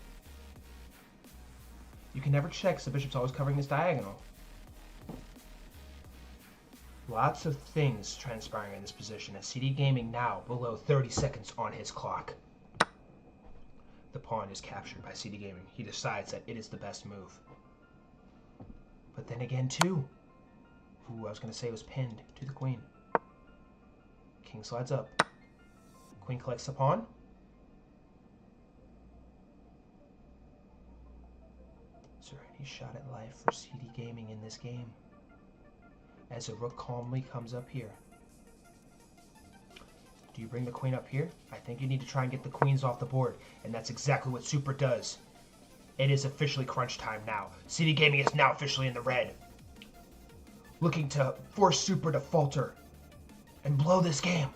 You can never check, so the bishop's always covering this diagonal. Lots of things transpiring in this position as CD Gaming now below 30 seconds on his clock. The pawn is captured by CD Gaming. He decides that it is the best move. But then again too, I was going to say it was pinned to the queen. King slides up. Queen collects the pawn. Is there any shot at life for CD Gaming in this game? As the rook calmly comes up here. Do you bring the queen up here? I think you need to try and get the queens off the board, and that's exactly what Super does. It is officially crunch time now. CD Gaming is now officially in the red. Looking to force Super to falter and blow this game.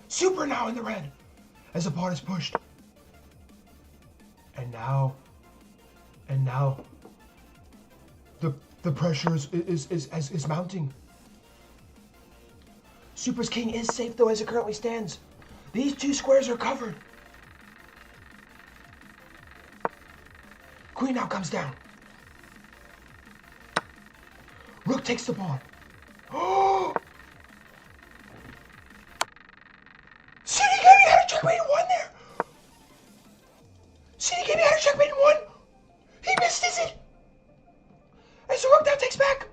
Super now in the red as the pawn is pushed. And now the pressure is mounting. Super's king is safe though as it currently stands. These two squares are covered. Queen now comes down. Rook takes the pawn. Oh! CD Gaming had a checkmate and won there! CD Gaming had a checkmate and won! He missed it! And so Rook now takes back!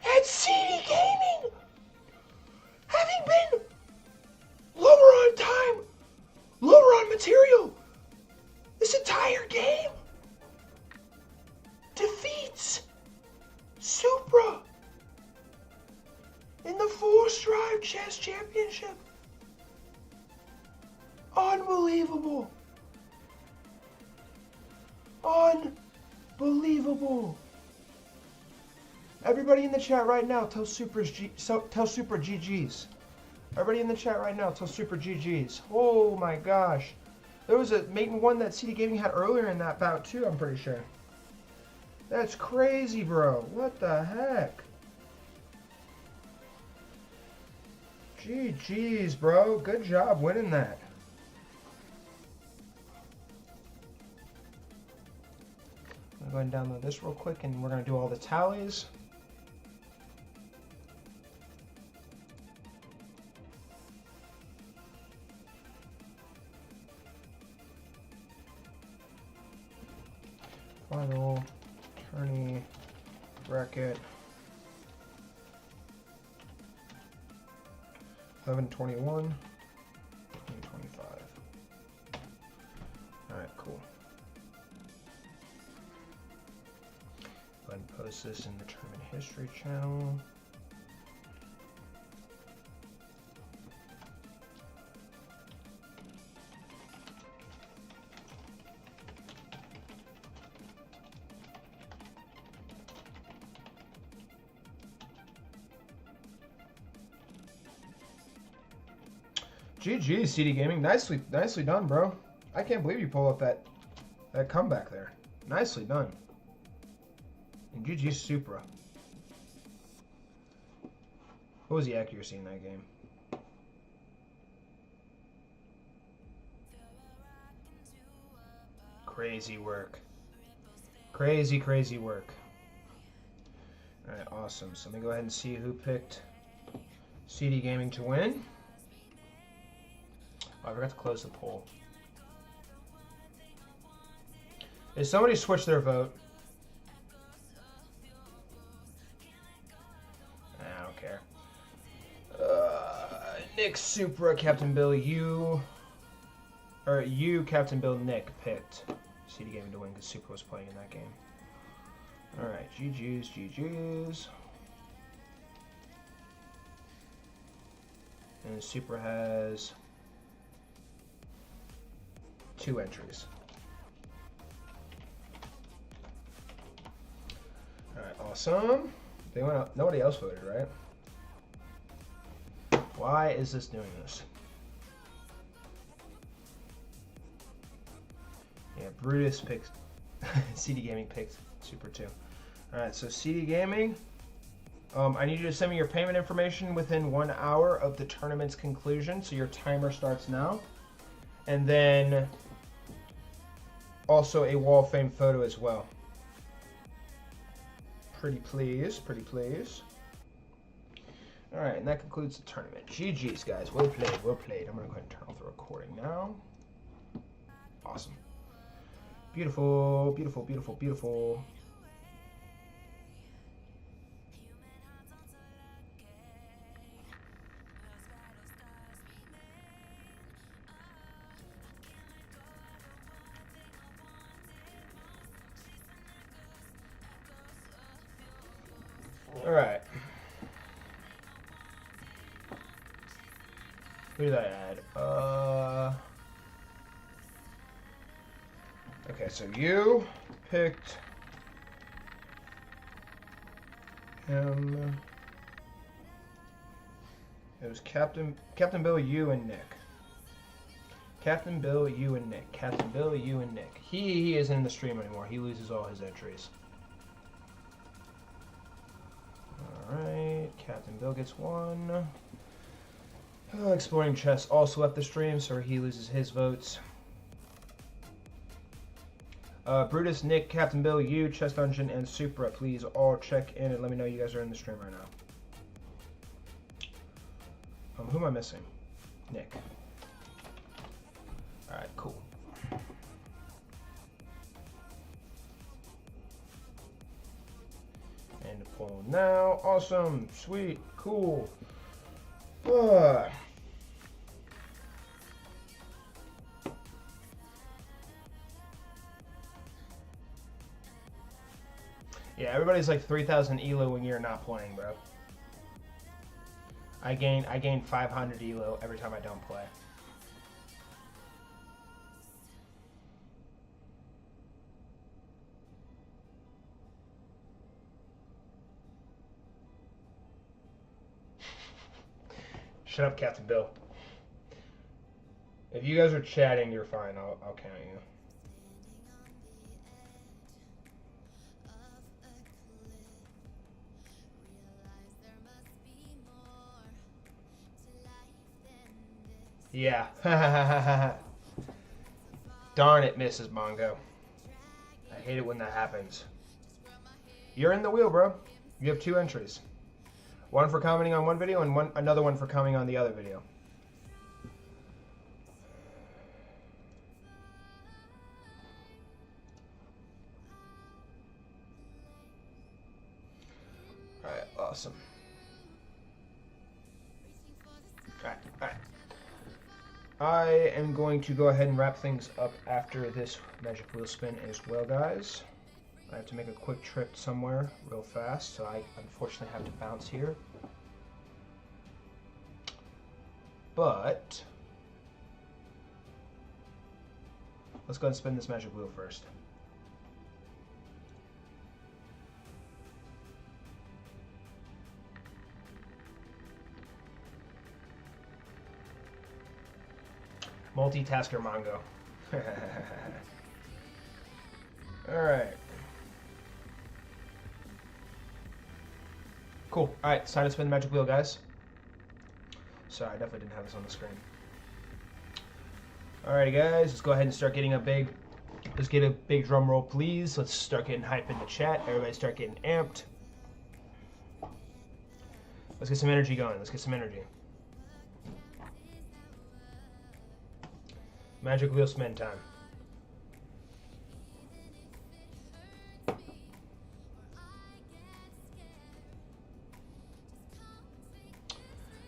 And CD Gaming, having been lower on time, lower on material, this entire game, defeats Supra in the 4-Strive Chess Championship. Unbelievable. Unbelievable. Everybody in the chat right now, tell Supra GG's. Everybody in the chat right now, tell Supra GG's. Oh my gosh. There was a mate and one that CD Gaming had earlier in that bout too, I'm pretty sure. That's crazy, bro. What the heck? GG's, bro. Good job winning that. I'm going to go ahead and download this real quick and we're going to do all the tallies. Final tourney bracket 11/21/2025. Alright, cool. Go ahead and post this in the tournament history channel. GG, CD Gaming. Nicely done, bro. I can't believe you pulled up that comeback there. Nicely done. And GG Supra. What was the accuracy in that game? Crazy work. Crazy work. Alright, awesome. So let me go ahead and see who picked CD Gaming to win. Oh, I forgot to close the poll. Did somebody switch their vote? I don't care. Nick Supra, Captain Bill, you, Captain Bill, Nick picked CD Gaming to win because Supra was playing in that game. Alright, GG's. And Supra has 2 entries. Alright, awesome. Nobody else voted, right? Why is this doing this? Yeah, Brutus picked CD Gaming picked Supra 2. Alright, so CD Gaming, I need you to send me your payment information within 1 hour of the tournament's conclusion. So your timer starts now. And then also a Wall of Fame photo as well. Pretty please. Alright, and that concludes the tournament. GG's, guys. Well played. I'm going to go ahead and turn off the recording now. Awesome. Beautiful. Alright. Who did I add? Okay, so you picked him. It was Captain Bill, you and Nick. Captain Bill, you and Nick. He isn't in the stream anymore. He loses all his entries. Alright, Captain Bill gets 1. Exploring Chess also left the stream, so he loses his votes. Brutus, Nick, Captain Bill, you, Chest Dungeon, and Supra, please all check in and let me know you guys are in the stream right now. Who am I missing? Nick. Alright, cool. And the poll now. Awesome. Sweet. Cool. Yeah, everybody's like 3,000 elo when you're not playing, bro. I gain 500 elo every time I don't play. Shut up, Captain Bill. If you guys are chatting, you're fine. I'll count you. Yeah. Darn it, Mrs. Mongo. I hate it when that happens. You're in the wheel, bro. You have 2 entries. One for commenting on one video and another one for commenting on the other video. Alright, awesome. Alright. I am going to go ahead and wrap things up after this magic wheel spin as well, guys. I have to make a quick trip somewhere real fast, so I unfortunately have to bounce here. But let's go ahead and spin this magic wheel first. Multitasker Mongo. Alright. Cool. Alright, it's time to spin the magic wheel, guys. Sorry, I definitely didn't have this on the screen. Alrighty, guys, let's go ahead and start getting let's get a big drum roll, please. Let's start getting hype in the chat. Everybody start getting amped. Let's get some energy going. Let's get some energy. Magic wheel spin time.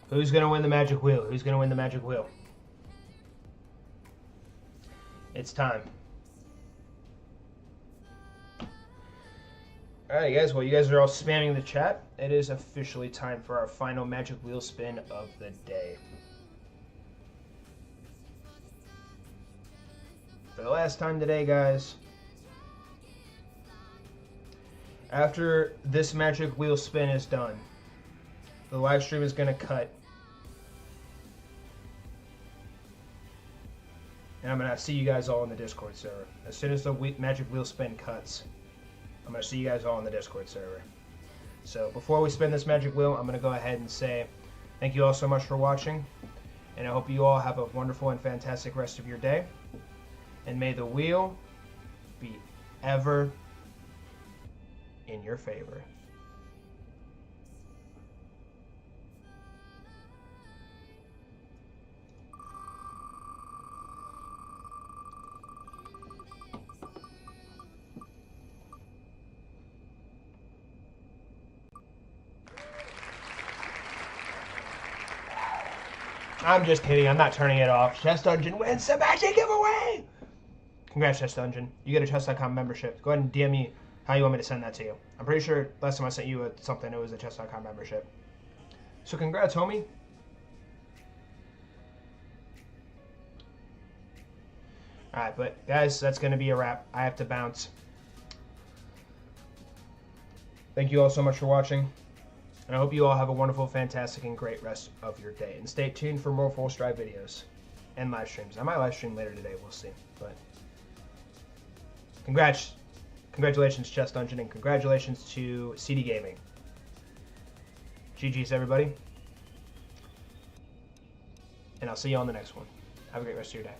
Who's gonna win the magic wheel? Who's gonna win the magic wheel? It's time. Alright guys, well you guys are all spamming the chat. It is officially time for our final magic wheel spin of the day. For the last time today, guys. After this magic wheel spin is done, the live stream is going to cut. And I'm going to see you guys all in the Discord server. As soon as the magic wheel spin cuts, I'm going to see you guys all in the Discord server. So before we spin this magic wheel, I'm going to go ahead and say thank you all so much for watching. And I hope you all have a wonderful and fantastic rest of your day. And may the wheel be ever in your favor. I'm just kidding. I'm not turning it off. Chest Dungeon wins the magic giveaway! Congrats, Chest Dungeon. You get a Chest.com membership. Go ahead and DM me how you want me to send that to you. I'm pretty sure last time I sent you something, it was a Chest.com membership. So congrats, homie. Alright, but guys, that's going to be a wrap. I have to bounce. Thank you all so much for watching. And I hope you all have a wonderful, fantastic, and great rest of your day. And stay tuned for more Full Stride videos and live streams. I might live stream later today. We'll see. But congratulations, Chest Dungeon, and congratulations to CD Gaming. GG's, everybody. And I'll see you on the next one. Have a great rest of your day.